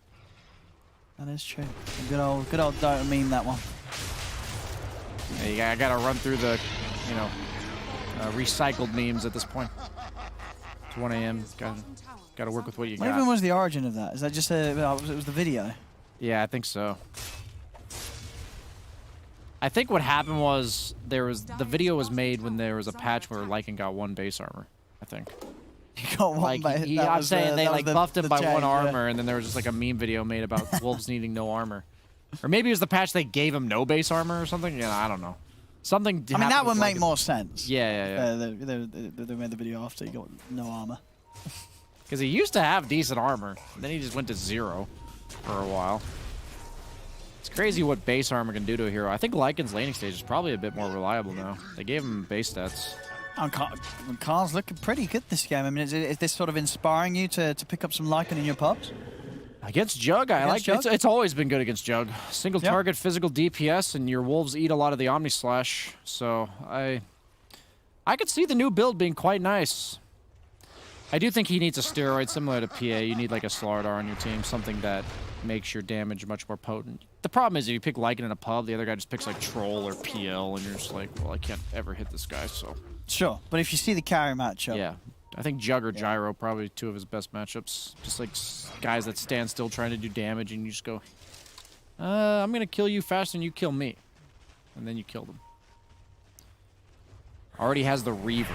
That is true. Good old Dota meme, that one. Yeah, I gotta run through the, recycled memes at this point. It's 1 a.m. Gotta work with what you What got. even was the origin of that? Is that just it was the video? Yeah, I think so. I think what happened was the video was made when there was a patch where Lycan got 1 base armor, I think. He got one. I'm saying they like buffed him by 1 change, armor, and then there was just like a meme video made about wolves needing no armor. Or maybe it was the patch they gave him no base armor or something. Yeah, I don't know. Something. I mean, that would happened with make Lycan. more sense. Yeah. They made the video after he got no armor. Because he used to have decent armor, and then he just went to 0 for a while. It's crazy what base armor can do to a hero. I think Lycan's laning stage is probably a bit more reliable now. They gave him base stats. Khan's looking pretty good this game. I mean, is this sort of inspiring you to pick up some Lycan in your pubs? Against Jug, I like it. It's always been good against Jug. Single target, physical DPS, and your wolves eat a lot of the Omni Slash. So I could see the new build being quite nice. I do think he needs a steroid similar to PA. You need like a Slardar on your team, something that makes your damage much more potent. The problem is if you pick Lycan in a pub, the other guy just picks like Troll or PL, and you're just like, well, I can't ever hit this guy, so. Sure, but if you see the carry matchup. Yeah, I think Jug or Gyro probably two of his best matchups. Just like guys that stand still trying to do damage, and you just go, I'm gonna kill you faster than you kill me. And then you kill them. Already has the Reaver.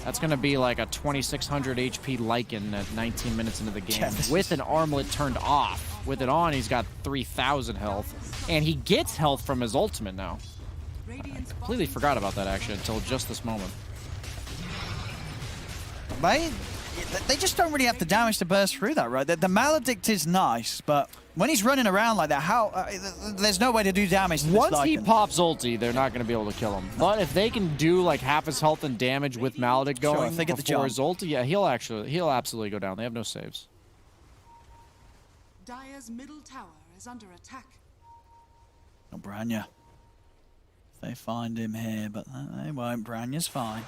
That's going to be like a 2600 HP Lycan at 19 minutes into the game with an armlet turned off. With it on, he's got 3000 health. And he gets health from his ultimate now. I completely forgot about that actually until just this moment. Right? They just don't really have the damage to burst through that, right? The Maledict is nice, but when he's running around like that, there's no way to do damage to this Once he Lycan. pops ulti, they're not going to be able to kill him. But if they can do like half his health and damage with Maledict going if they get the before jump. his ulti, yeah, he'll absolutely go down. They have no saves. Dire's middle tower is under attack. Oh, Branya. They find him here, but they won't. Branya's fine.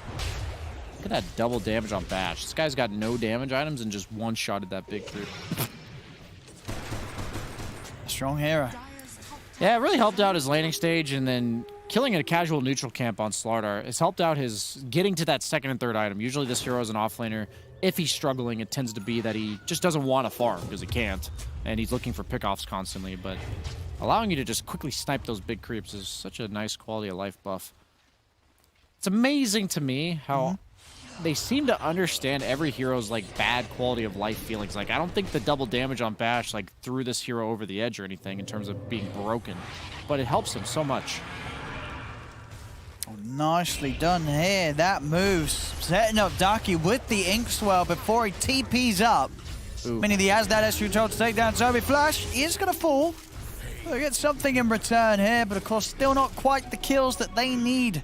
Look at that double damage on Bash. This guy's got no damage items and just one-shotted that big creep. Strong hero. Yeah, it really helped out his laning stage, and then killing a casual neutral camp on Slardar has helped out his getting to that second and third item. Usually this hero is an offlaner. If he's struggling, it tends to be that he just doesn't want to farm because he can't, and he's looking for pickoffs constantly, but allowing you to just quickly snipe those big creeps is such a nice quality of life buff. It's amazing to me how they seem to understand every hero's like bad quality of life feelings. Like I don't think the double damage on Bash like threw this hero over the edge or anything in terms of being broken, but it helps him so much. Oh, nicely done here. That moves, setting up Daki with the Inkswell before he TPs up. Meaning he has that extra control to take down Toby. Flash is going to fall. They'll get something in return here, but of course still not quite the kills that they need.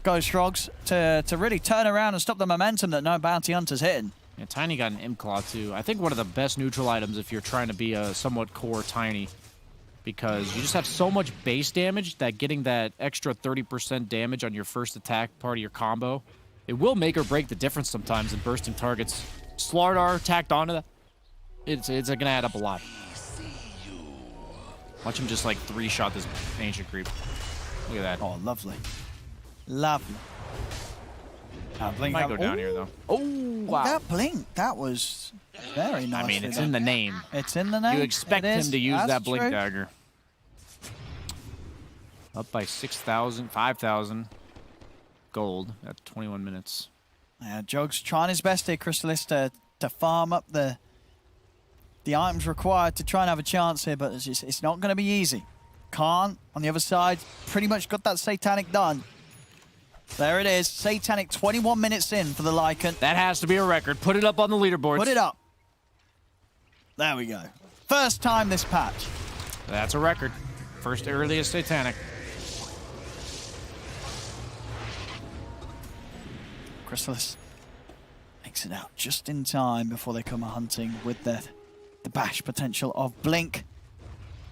Ghost Frogs to really turn around and stop the momentum that no Bounty Hunter's hitting. Yeah, Tiny got an Imp Claw too. I think one of the best neutral items if you're trying to be a somewhat core Tiny, because you just have so much base damage that getting that extra 30% damage on your first attack part of your combo, it will make or break the difference sometimes in bursting targets. Slardar tacked onto that, it's gonna add up a lot. Watch him just like three-shot this ancient creep. Look at that. Oh, lovely. Lovely. Blink might go down here though. Oh, wow. That blink, that was very nice. I mean, it's in the name. It's in the name. You expect him to use that blink true. dagger. Up by 6,000, 5,000 gold at 21 minutes. Yeah, Jog's trying his best here, Chrysalis, to farm up the items required to try and have a chance here, but it's not going to be easy. Khan, on the other side, pretty much got that Satanic done. There it is. Satanic 21 minutes in for the Lycan. That has to be a record. Put it up on the leaderboards. Put it up. There we go. First time this patch. That's a record. First earliest Satanic. Chrysalis makes it out just in time before they come hunting with the bash potential of Blink.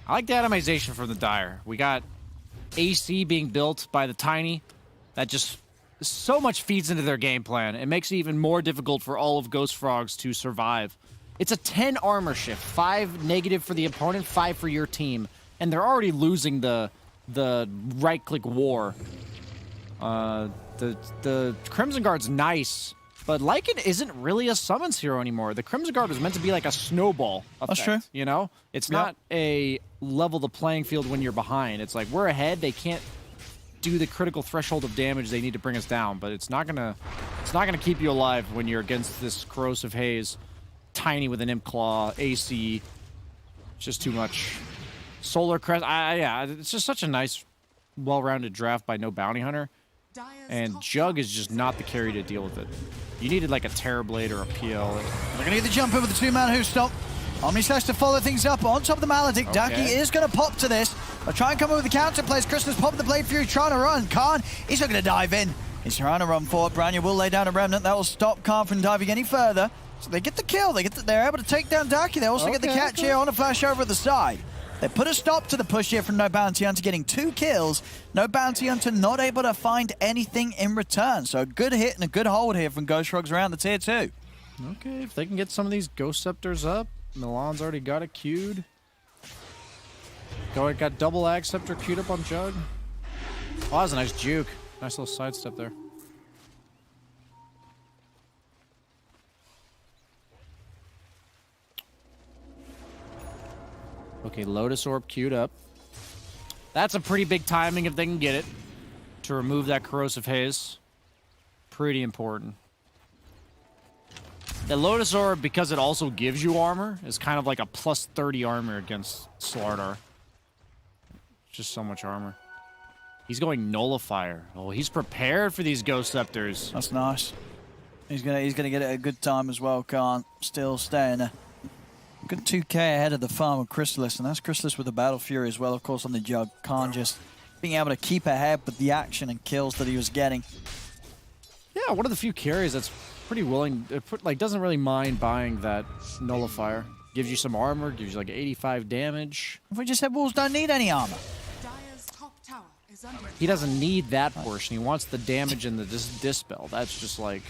I like the atomization from the Dire. We got AC being built by the Tiny. That just so much feeds into their game plan. It makes it even more difficult for all of Ghost Frogs to survive. It's a 10 armor shift, 5 negative for the opponent, 5 for your team, and they're already losing the right-click war. The Crimson Guard's nice, but Lycan isn't really a summons hero anymore. The Crimson Guard was meant to be like a snowball effect. That's true. You know, it's not a level the playing field when you're behind. It's like we're ahead, they can't do the critical threshold of damage they need to bring us down, but it's not gonna keep you alive when you're against this corrosive haze, Tiny with an Imp Claw, AC. It's just too much. Solar Crest, yeah, it's just such a nice, well-rounded draft by no bounty hunter, and Jug is just not the carry to deal with it. You needed like a Terrorblade or a PL. They're going to get the jump in with the two-man hoof stop. Omni Slash to follow things up on top of the Maledict. Okay. Daki is going to pop to this. They'll try and come up with the counter plays. Christmas pop the Blade Fury trying to run. Khan, he's not going to dive in. He's trying to run forward. Branya will lay down a remnant. That will stop Khan from diving any further. So they get the kill. They're able to take down Daki. They also get the catch here on a flash over at the side. They put a stop to the push here from No Bounty Hunter, getting 2 kills. No Bounty Hunter not able to find anything in return. So a good hit and a good hold here from Ghost Frogs around the tier 2. Okay, if they can get some of these Ghost Scepters up. Milan's already got it queued. Got double Ag Scepter queued up on Jug. Oh, that was a nice juke. Nice little sidestep there. Okay, Lotus Orb queued up. That's a pretty big timing if they can get it. To remove that Corrosive Haze. Pretty important. The Lotus Orb, because it also gives you armor, is kind of like a plus 30 armor against Slardar. Just so much armor. He's going Nullifier. Oh, he's prepared for these Ghost Scepters. That's nice. He's gonna get it at a good time as well, Khan. Still staying there. Good 2k ahead of the farm of Chrysalis, and that's Chrysalis with the Battle Fury as well, of course, on the Jug. Khan just being able to keep ahead with the action and kills that he was getting. Yeah, one of the few carries that's pretty willing, doesn't really mind buying that Nullifier. Gives you some armor, gives you like 85 damage. If we just said Wolves don't need any armor. Dire's top tower is under He doesn't need that portion. He wants the damage and the dispel. That's just like,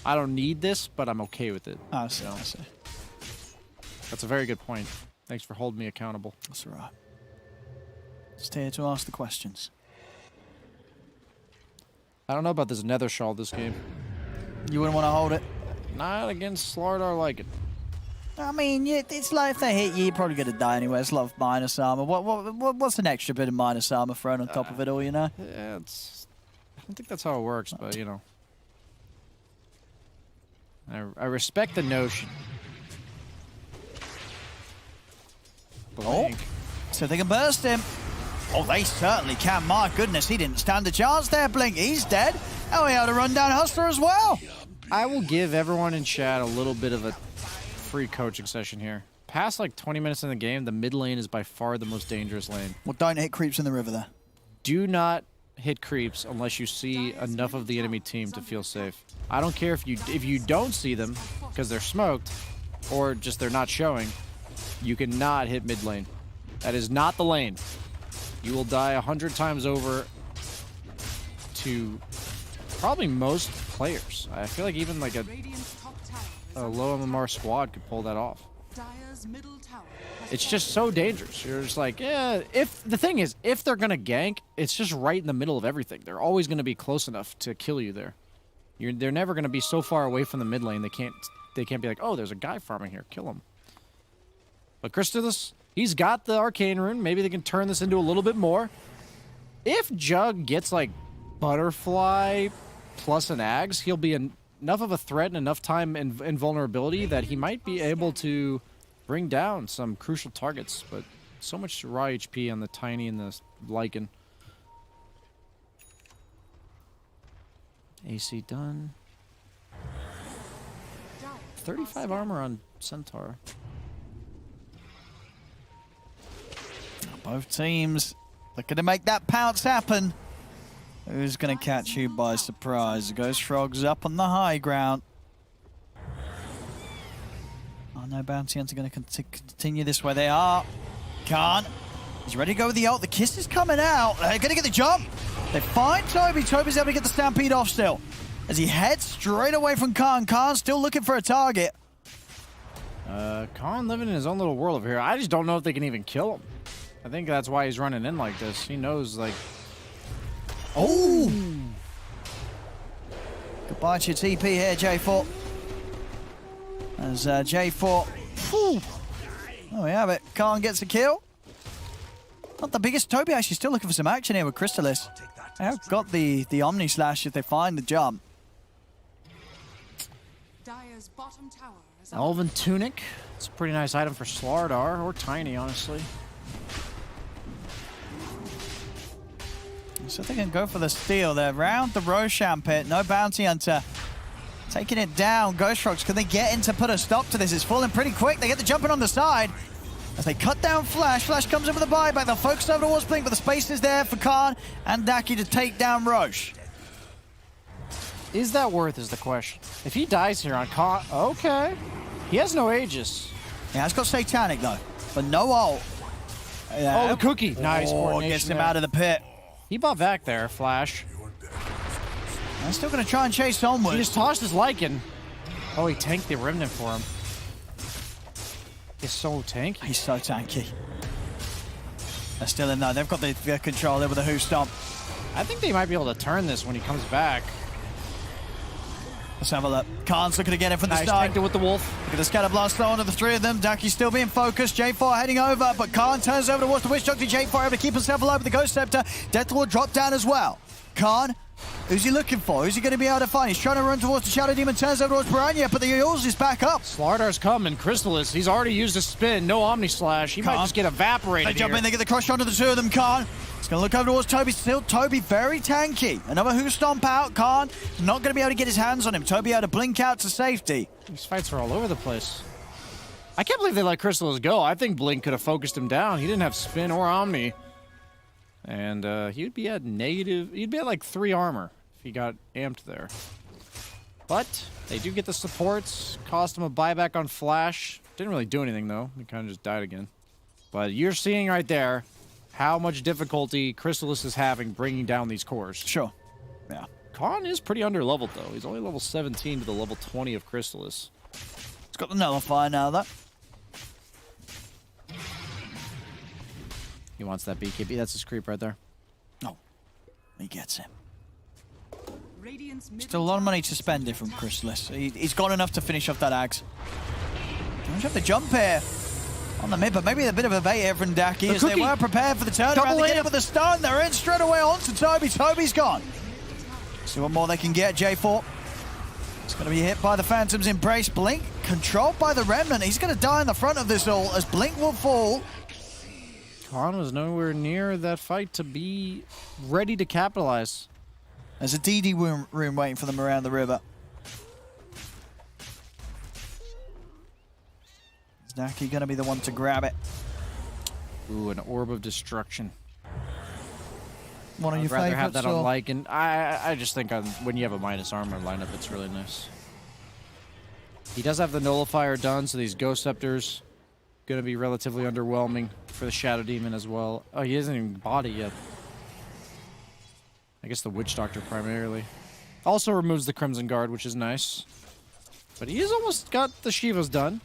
I don't need this, but I'm okay with it. I see, I see. That's a very good point. Thanks for holding me accountable. That's all right. Just here to ask the questions. I don't know about this Nether Shawl this game. You wouldn't want to hold it? Not against Slardar like it. I mean, it's like if they hit you, you're probably going to die anyway. It's a lot of minus armor. What's an extra bit of minus armor thrown on top of it all, you know? Yeah, I don't think that's how it works, but, you know. I respect the notion. Blink. So they can burst him. Oh, they certainly can. My goodness, he didn't stand a chance there, Blink. He's dead. Oh, he had to run down Hustler as well. I will give everyone in chat a little bit of a free coaching session here. Past like 20 minutes in the game, the mid lane is by far the most dangerous lane. Well, don't hit creeps in the river there. Do not hit creeps unless you see enough of the enemy team to feel safe. I don't care if you don't see them because they're smoked or just they're not showing. You cannot hit mid lane. That is not the lane. You will die 100 times over to probably most players. I feel like even like a low MMR squad could pull that off. Dire's middle tower. It's just so dangerous. You're just like, yeah, if the thing is, if they're gonna gank, it's just right in the middle of everything. They're always gonna be close enough to kill you there. They're never gonna be so far away from the mid lane they can't be like, oh, there's a guy farming here, kill him. But Chrysalis, he's got the Arcane Rune. Maybe they can turn this into a little bit more. If Jug gets like Butterfly plus an Ags, he'll be enough of a threat and enough time and vulnerability that he might be able to bring down some crucial targets. But so much raw HP on the Tiny and the Lycan. AC done. 35 armor on Centaur. Both teams looking to make that pounce happen. Who's going to catch you by surprise? Ghost Frogs up on the high ground. Oh, no Bounty Hunter going to continue this way. They are. Khan. He's ready to go with the ult. The kiss is coming out. They're going to get the jump. They find Toby. Toby's able to get the Stampede off still. As he heads straight away from Khan. Khan still looking for a target. Khan living in his own little world over here. I just don't know if they can even kill him. I think that's why he's running in like this. He knows, like... Oh! Goodbye to your TP here, J4. As J4... Whew. Oh, we have it. Khan gets a kill. Not the biggest. Toby actually still looking for some action here with Chrysalis. They have got the Omni Slash if they find the jump. Dire's bottom tower is Elven Tunic. It's a pretty nice item for Slardar, or Tiny, honestly. So they can go for the steal. They're around the Roshan pit. No Bounty Hunter. Taking it down. Ghost Frogs, can they get in to put a stop to this? It's falling pretty quick. They get the jumping on the side. As they cut down Flash. Flash comes in with a buyback. They'll focus over towards Blink, but the space is there for Khan and Daki to take down Roche. Is that worth is the question. If he dies here on Con... Okay. He has no Aegis. Yeah, it's got Satanic, though. But no ult. Yeah. Oh, the cookie. Nice coordination Gets him there. out of the pit. He bought back there, Flash. I'm still going to try and chase onwards. He just tossed his Lycan. Oh, he tanked the Remnant for him. He's so tanky. He's so tanky. They're still in there. They've got the control there with the Who Stomp. I think they might be able to turn this when he comes back. Let's have a look. Khan's looking to get it from the Nice, start. tanked it with the Wolf. Look at the Scatter Blast throw onto the three of them. Daki's still being focused. J4 heading over, but Khan turns over towards the Witch Doctor. J4 able to keep himself alive with the Ghost Scepter. Death will drop down as well. Khan, who's he looking for? Who's he going to be able to find? He's trying to run towards the Shadow Demon, turns over towards Piranha, but the Eul's is back up. Slardar's coming. Chrysalis, he's already used a spin. No Omni Slash. He might just get evaporated They jump here. in, they get the crush onto the two of them. Khan is going to look over towards Toby. Still Toby very tanky. Another Who Stomp out. Khan not going to be able to get his hands on him. Toby able to blink out to safety. These fights are all over the place. I can't believe they let Chrysalis go. I think Blink could have focused him down. He didn't have spin or Omni. And he would be at negative... He'd be at like 3 armor if he got amped there. But they do get the supports. Cost him a buyback on Flash. Didn't really do anything, though. He kind of just died again. But you're seeing right there how much difficulty Chrysalis is having bringing down these cores. Sure. Yeah. Khan is pretty under-leveled, though. He's only level 17 to the level 20 of Chrysalis. It's got the Nullifier now, though. He wants that BKB. That's his creep right there. Oh, he gets him. Radiant's Still a lot of money to spend here from Chrysalis. He's got enough to finish off that Axe. Don't have to jump here on the mid, but maybe a bit of a bait here from Daki as they were prepared for the turnaround. They get it with the stun. They're in straight away onto Toby. Toby's gone. See what more they can get. J4. It's going to be hit by the Phantom's Embrace. Blink controlled by the Remnant. He's going to die in the front of this all as Blink will fall. Khan was nowhere near that fight to be ready to capitalize. There's a DD room waiting for them around the river. Is Daki going to be the one to grab it? Ooh, an Orb of Destruction. One of your I'd rather have favorites? that on or- Lycan. I just think when you have a minus armor lineup, it's really nice. He does have the Nullifier done, so these Ghost Scepters going to be relatively underwhelming for the Shadow Demon as well. Oh, he hasn't even bought it yet. I guess the Witch Doctor primarily. Also removes the Crimson Guard, which is nice. But he has almost got the Shivas done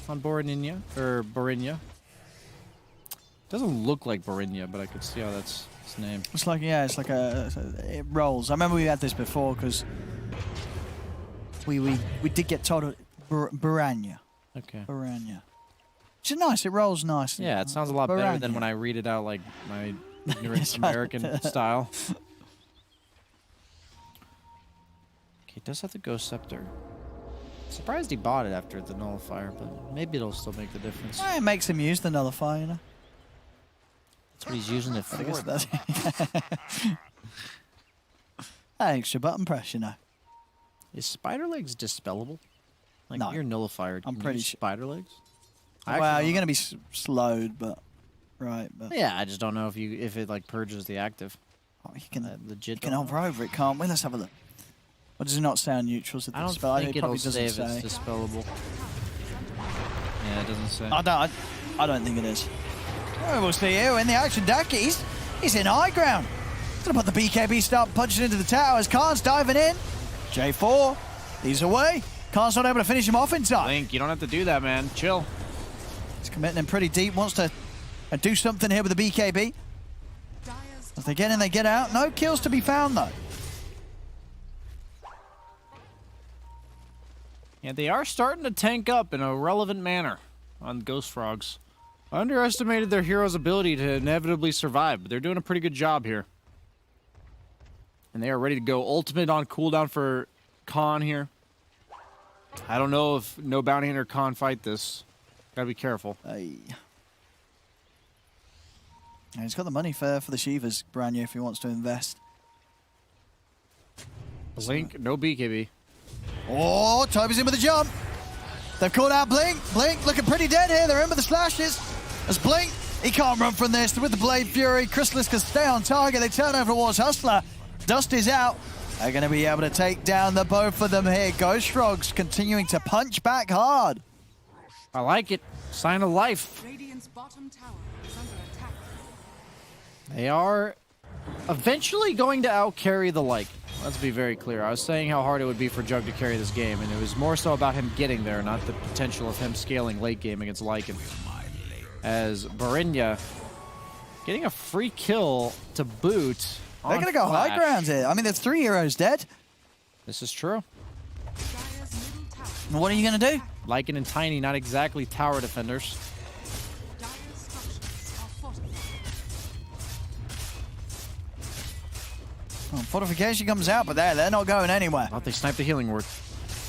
on Borinya, or Borinya. Doesn't look like Borinya, but I could see how that's his name. It's like, yeah, it's like it rolls. I remember we had this before because we did get told Baranya. Okay. Baranya. Which is nice, it rolls nice. Yeah, it sounds a lot better than when I read it out like my ignorant American style. Okay, he does have the Ghost Scepter. Surprised he bought it after the Nullifier, but maybe it'll still make the difference. It makes him use the Nullifier, you know? That's what he's using it for. I guess that's extra button press, you know. Is Spider Legs dispellable? Like No. your Nullifier, I'm can you pretty use sure. Spider Legs? Well, you're going to be slowed, but... Right, but... Yeah, I just don't know if it like purges the active. Oh, you can, legit. you can hover over it, can't we? Let's have a look. Or does it not say on neutrals? I don't spell? think It it'll probably say doesn't if say. it's dispellable. Yeah, it doesn't say. I don't think it is. Oh, we'll see here in the action. Daki's he's in high ground. He's going to put the BKB start punching into the tower as Khan's diving in. J4, he's away. Khan's not able to finish him off in time. Link, you don't have to do that, man. Chill. He's committing him pretty deep. Wants to do something here with the BKB. As they get in, they get out. No kills to be found, though. Yeah, they are starting to tank up in a relevant manner on Ghost Frogs. I underestimated their hero's ability to inevitably survive, but they're doing a pretty good job here. And they are ready to go. Ultimate on cooldown for Khan here. I don't know if no bounty hunter Khan fight this. Gotta be careful. Hey. And he's got the money for the Shivas, Branya, if he wants to invest. Blink, no BKB. Oh, Toby's in with a jump. They've called out Blink. Blink looking pretty dead here. They're in with the slashes. As Blink, he can't run from this. With the Blade Fury, Chrysalis can stay on target. They turn over towards Hustler. Dust is out. They're going to be able to take down the both of them here. Ghost Frogs continuing to punch back hard. I like it. Sign of life. Radiant's bottom tower is under attack. They are eventually going to out-carry the Lycan. Let's be very clear. I was saying how hard it would be for Jug to carry this game, and it was more so about him getting there, not the potential of him scaling late game against Lycan. As Barinya getting a free kill to boot. They're going to go high ground here. I mean, there's 3 heroes dead. This is true. Dire's middle tower. And what are you going to do? Lycan and Tiny, not exactly tower defenders. Dire's structures are fortified. Oh, fortification comes out, but they're not going anywhere. Thought they sniped the healing ward.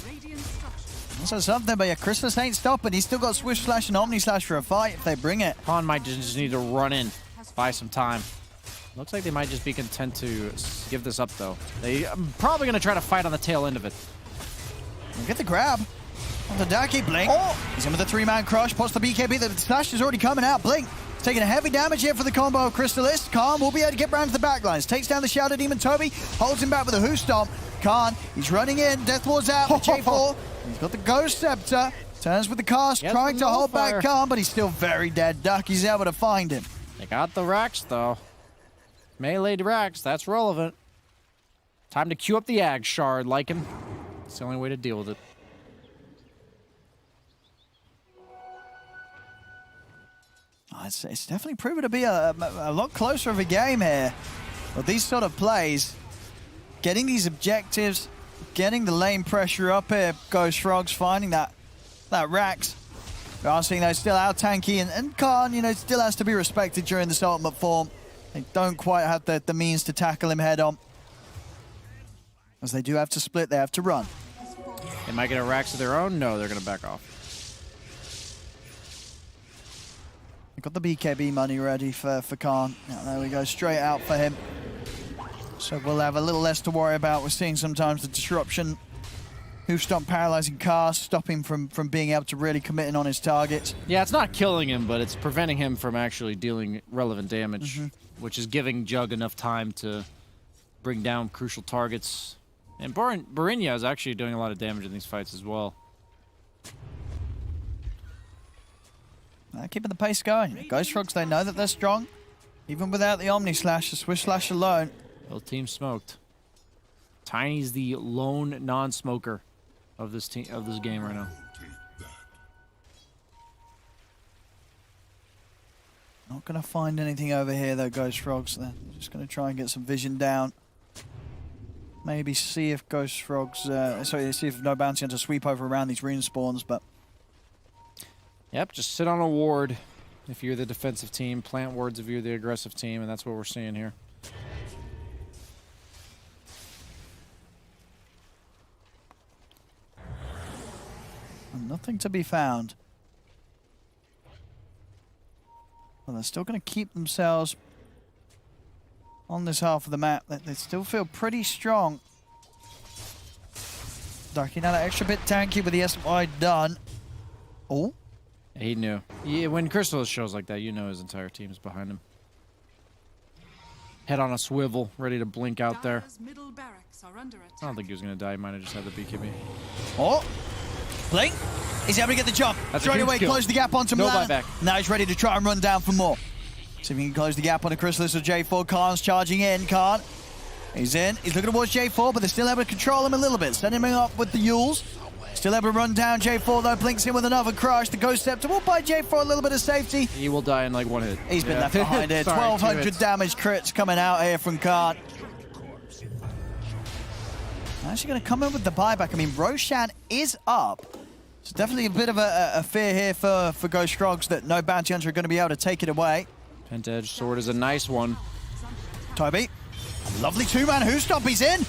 Radiant structures. Also something, but yeah, Christmas ain't stopping. He's still got Swift Slash and Omni Slash for a fight if they bring it. Khan might just need to run in, buy some time. Looks like they might just be content to give this up, though. They're probably going to try to fight on the tail end of it. Get the grab on the Daki. Blink. Oh, he's in with a 3-man crush. Pots the BKB. The slash is already coming out. Blink taking a heavy damage here for the combo of Crystalist. Khan will be able to get round to the backlines. Takes down the Shadow Demon Toby. Holds him back with a Hoo Stomp. Khan, he's running in. Death Ward's out. J4. He's got the Ghost Scepter. Turns with the cast. Yes, trying to hold fire. back Khan, but he's still very dead. Ducky's able to find him. They got the racks, though. Melee racks, that's relevant. Time to queue up the Ag Shard, Lycan. It's the only way to deal with it. Oh, it's definitely proven to be a lot closer of a game here. But these sort of plays, getting these objectives, getting the lane pressure up here, Ghost Frogs finding that racks. We are seeing those still out tanky, and Khan, you know, still has to be respected during this ultimate form. They don't quite have the means to tackle him head on. As they do have to split, they have to run. They might get a racks of their own. No, they're going to back off. They've got the BKB money ready for Khan. Yeah, there we go, straight out for him. So we'll have a little less to worry about. We're seeing sometimes the disruption. Hoof Stomp paralyzing cast, stop him from being able to really commit in on his targets. Yeah, it's not killing him, but it's preventing him from actually dealing relevant damage, which is giving Jug enough time to bring down crucial targets. And Barinya is actually doing a lot of damage in these fights as well. Keeping the pace going. Ghost Frogs, they know that they're strong. Even without the Omni Slash, the Swift Slash alone. Both teams smoked. Tiny's the lone non-smoker of this game right now. Not going to find anything over here though, Ghost Frogs. They're just going to try and get some vision down. Maybe see if Ghost Frogs, see if No Bounty Hunter sweep over around these rune spawns, but... Yep, just sit on a ward if you're the defensive team, plant wards if you're the aggressive team, and that's what we're seeing here. Nothing to be found. Well, they're still going to keep themselves on this half of the map. They still feel pretty strong. Ducking out an extra bit tanky with the SY done. Oh. He knew. Yeah, when Crystal shows like that, you know his entire team is behind him. Head on a swivel, ready to blink out there. Dire's middle barracks are under attack. I don't think he was going to die. He might have just had the BKB. Oh. Blink. He's able to get the jump. That's straight away, close the gap onto No Milan. buyback. Now he's ready to try and run down for more. See if he can close the gap on the Chrysalis or J4. Khan's charging in. Khan. He's in. He's looking towards J4, but they're still able to control him a little bit. Sending him up with the Yules. Still able to run down J4 though. Blinks in with another crush. The Ghost Scepter will buy J4 a little bit of safety. He will die in like one hit. He's been left behind here. 1,200 damage crits coming out here from Khan. Actually going to come in with the buyback. I mean, Roshan is up. It's definitely a bit of a fear here for Ghost Frogs that no Bounty Hunter are going to be able to take it away. Pent-Edge Sword is a nice one. Toby, a lovely 2-man Hoo Stomp. He's in.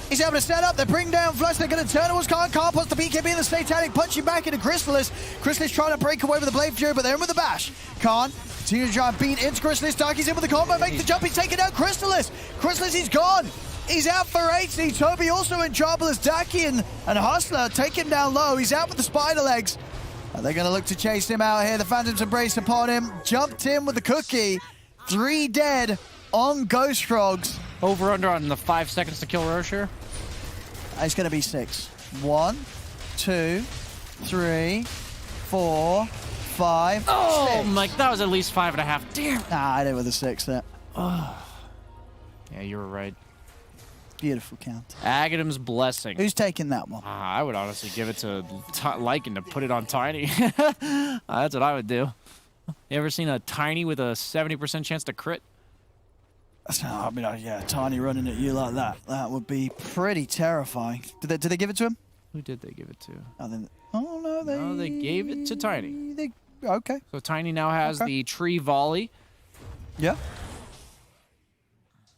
He's able to set up. They bring down Flush. They're going to turn towards Khan. Khan puts the BKB and the Satanic, punching back into Chrysalis. Chrysalis trying to break away with the Blade Fury, but they're in with the bash. Khan continues to try and beat into Chrysalis. Darky's in with the combo, makes the jump. He's taking out Chrysalis. Chrysalis, he's gone. He's out for HD. Toby also in trouble as Daki and Hustler take him down low. He's out with the spider legs. Are they going to look to chase him out here? The Phantom's Embrace upon him. Jumped in with the cookie. 3 dead on Ghost Frogs. Over under on the 5 seconds to kill Roche here. It's going to be 6. 1, 2, 3, 4, 5, Oh 6. my, that was at least 5.5. Damn. Nah, I did with a 6 there. Yeah, you were right. Beautiful count. Aghadom's Blessing. Who's taking that one? I would honestly give it to Lycan to put it on Tiny. That's what I would do. You ever seen a Tiny with a 70% chance to crit? I mean, yeah, Tiny running at you like that. That would be pretty terrifying. Did they give it to him? Who did they give it to? Oh, no, they gave it to Tiny. Okay. So Tiny now has the tree volley. Yeah.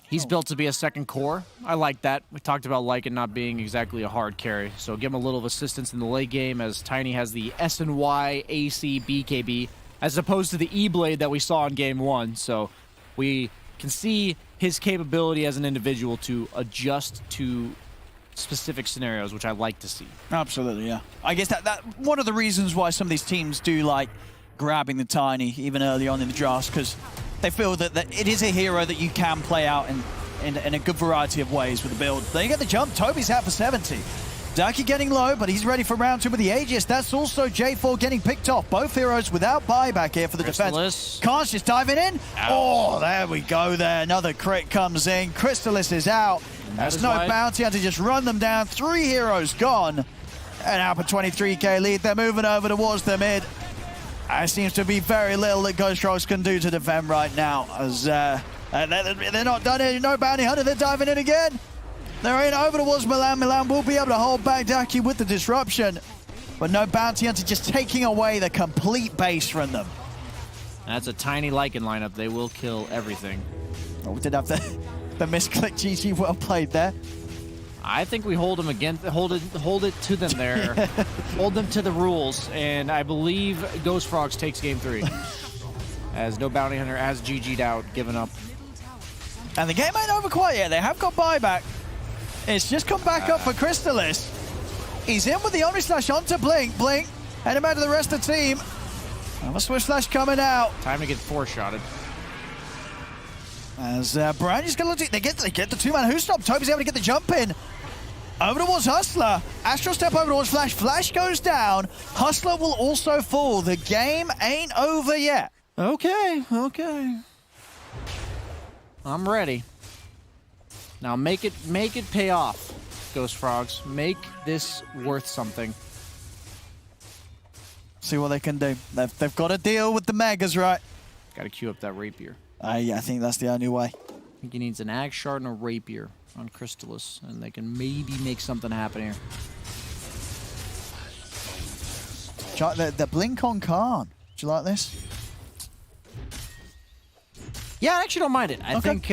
He's built to be a second core. I like that. We talked about Lycan not being exactly a hard carry, so give him a little assistance in the late game as Tiny has the SNY AC BKB as opposed to the E-Blade that we saw in Game 1. So we can see his capability as an individual to adjust to specific scenarios, which I like to see. Absolutely, yeah. I guess that one of the reasons why some of these teams do like grabbing the Tiny even early on in the drafts, because they feel that it is a hero that you can play out in a good variety of ways with the build. There you get the jump. Toby's out for 70. Daki getting low, but he's ready for round 2 with the Aegis. That's also J4 getting picked off. Both heroes without buyback here for the defense. Khan's just diving in. Ow. Oh, there we go there. Another crit comes in. Crystallis is out. There's no bounty. Had to just run them down. 3 heroes gone. And out for 23k lead. They're moving over towards the mid. There seems to be very little that Ghost Frogs can do to defend right now. As they're not done here. No bounty hunter. They're diving in again. They're in over towards Milan. Milan will be able to hold back Daki with the disruption. But no bounty hunter, just taking away the complete base from them. That's a Tiny Lycan lineup. They will kill everything. Oh, we did have the misclick. GG, well played there. I think we hold them again. Hold it to them there. Hold them to the rules, and I believe Ghost Frogs takes game 3. As no bounty hunter has GG'd out, given up. And the game ain't over quite yet. They have got buyback. It's just come back up for Crystallis. He's in with the Omni Slash onto Blink. Blink, heading back to the rest of the team. And a Swift Slash coming out. Time to get 4-shotted. As Brian just gonna look, they get the 2-man who stop. Toby's able to get the jump in. Over towards Hustler. Astral step over towards Flash. Flash goes down. Hustler will also fall. The game ain't over yet. Okay. I'm ready. Now make it pay off, Ghost Frogs. Make this worth something. See what they can do. They've got to deal with the Megas, right? Got to queue up that Rapier. Yeah, I think that's the only way. I think he needs an Ag Shard and a Rapier on Crystallis, and they can maybe make something happen here. The Blink on Khan. Do you like this? Yeah, I actually don't mind it. I think...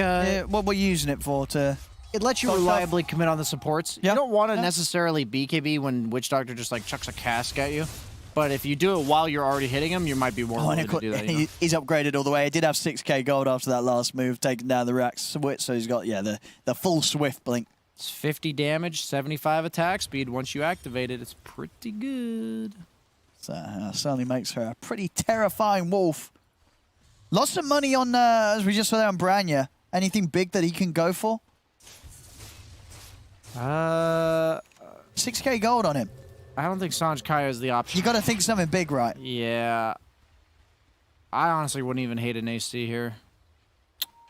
what we're using it for to... It lets you reliably commit on the supports. You don't want to necessarily BKB when Witch Doctor just like chucks a cask at you. But if you do it while you're already hitting him, you might be more willing to do that. You know? He's upgraded all the way. He did have 6k gold after that last move, taking down the Rax Switch, so he's got, the full Swift Blink. It's 50 damage, 75 attack speed. Once you activate it, it's pretty good. So certainly makes her a pretty terrifying wolf. Lots of money on, as we just saw there on Branya. Anything big that he can go for? 6k gold on him. I don't think Sanj Kaya is the option. You got to think something big, right? Yeah. I honestly wouldn't even hate an AC here.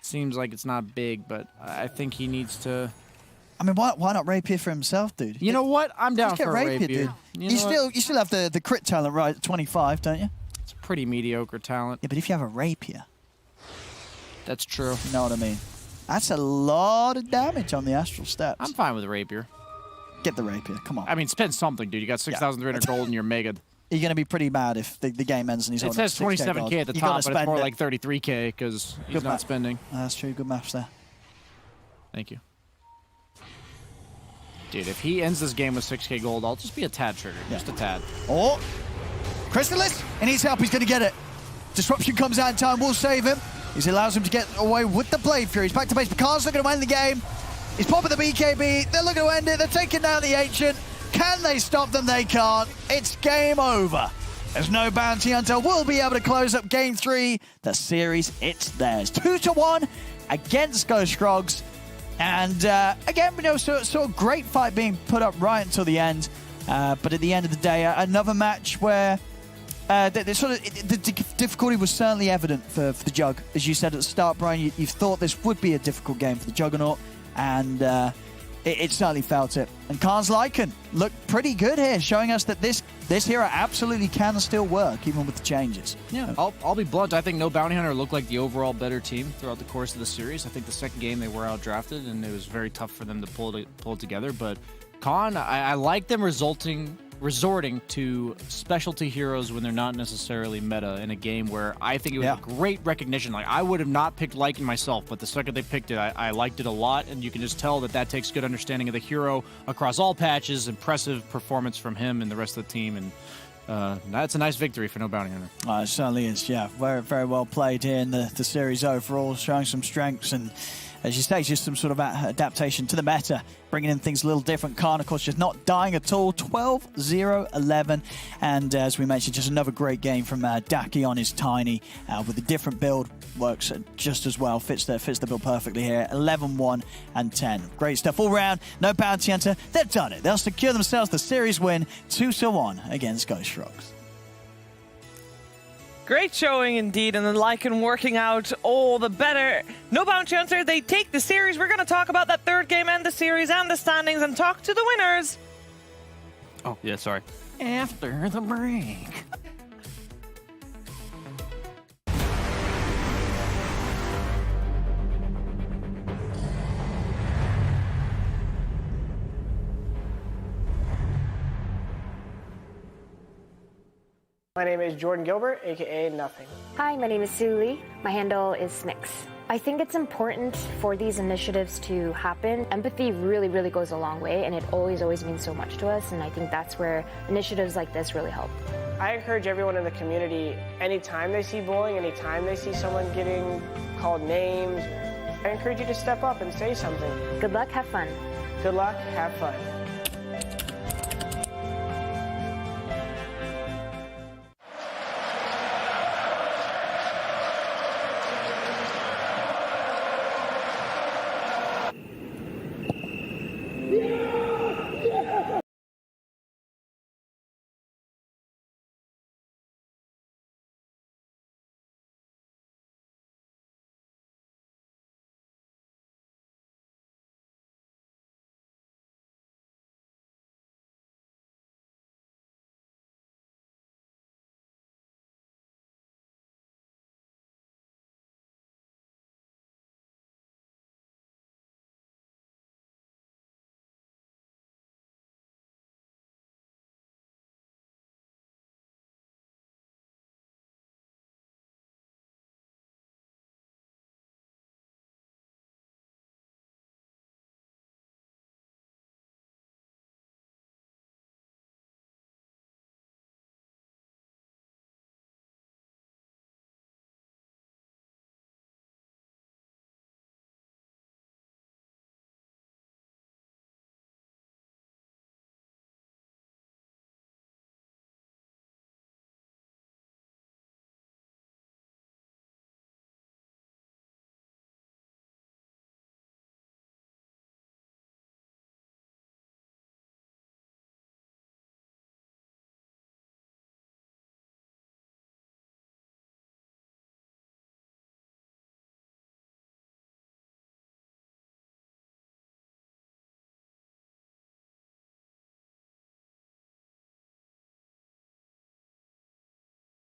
Seems like it's not big, but I think he needs to... I mean, why not Rapier for himself, dude? You know what? I'm down for Rapier, Rapier. Dude. You still have the crit talent right at 25, don't you? It's pretty mediocre talent. Yeah, but if you have a Rapier... That's true. You know what I mean? That's a lot of damage on the Astral Steps. I'm fine with Rapier. Get the Rapier, come on. I mean, spend something, dude. You got 6,300 gold and you're mega. You're going to be pretty mad if the game ends and he's on 6K. It says 27k at the top, but it's more like 33k because he's not spending. That's true. Good maths there. Thank you. Dude, if he ends this game with 6k gold, I'll just be a tad triggered. Yeah. Just a tad. Oh! Crystallis! He needs help. He's going to get it. Disruption comes out in time. We'll save him. He allows him to get away with the Blade Fury. He's back to base. Picard's looking to end the game. He's popping the BKB. They're looking to end it. They're taking down the Ancient. Can they stop them? They can't. It's game over. There's no bounty hunter. We'll be able to close up game 3. The series, it's theirs. 2-1 against Ghost Frogs. And again, so a great fight being put up right until the end. But at the end of the day, another match where the difficulty was certainly evident for the Jug. As you said at the start, Brian, you thought this would be a difficult game for the Juggernaut, and it certainly felt it. And Khan's Lycan looked pretty good here, showing us that this hero absolutely can still work, even with the changes. Yeah, I'll be blunt. I think No Bounty Hunter looked like the overall better team throughout the course of the series. I think the second game they were outdrafted, and it was very tough for them to pull it together. But Khan, I like them resorting to specialty heroes when they're not necessarily meta in a game where I think it was a great recognition. Like, I would have not picked Lycan myself, but the second they picked it, I liked it a lot, and you can just tell that takes good understanding of the hero across all patches, impressive performance from him and the rest of the team, and that's a nice victory for No Bounty Hunter. It certainly is, yeah. Very, very well played here in the series overall, showing some strengths and, as you say, just some sort of adaptation to the meta, bringing in things a little different. Khan, of course, just not dying at all. 12-0-11. And as we mentioned, just another great game from Daki on his Tiny with a different build. Works just as well. Fits the bill perfectly here. 11-1 and 10. Great stuff all round. No Bounty Hunter. They've done it. They'll secure themselves the series win 2-1 against Ghost Frogs. Great showing indeed, and the Lycan working out all the better. No Bounty Hunter, they take the series. We're going to talk about that third game and the series and the standings and talk to the winners. Oh, yeah, sorry. After the break. My name is Jordan Gilbert, aka Nothing. Hi, my name is Sue Lee. My handle is Smix. I think it's important for these initiatives to happen. Empathy really, really goes a long way, and it always means so much to us, and I think that's where initiatives like this really help. I encourage everyone in the community, anytime they see bullying, anytime they see someone getting called names, I encourage you to step up and say something. Good luck, have fun. Good luck, have fun.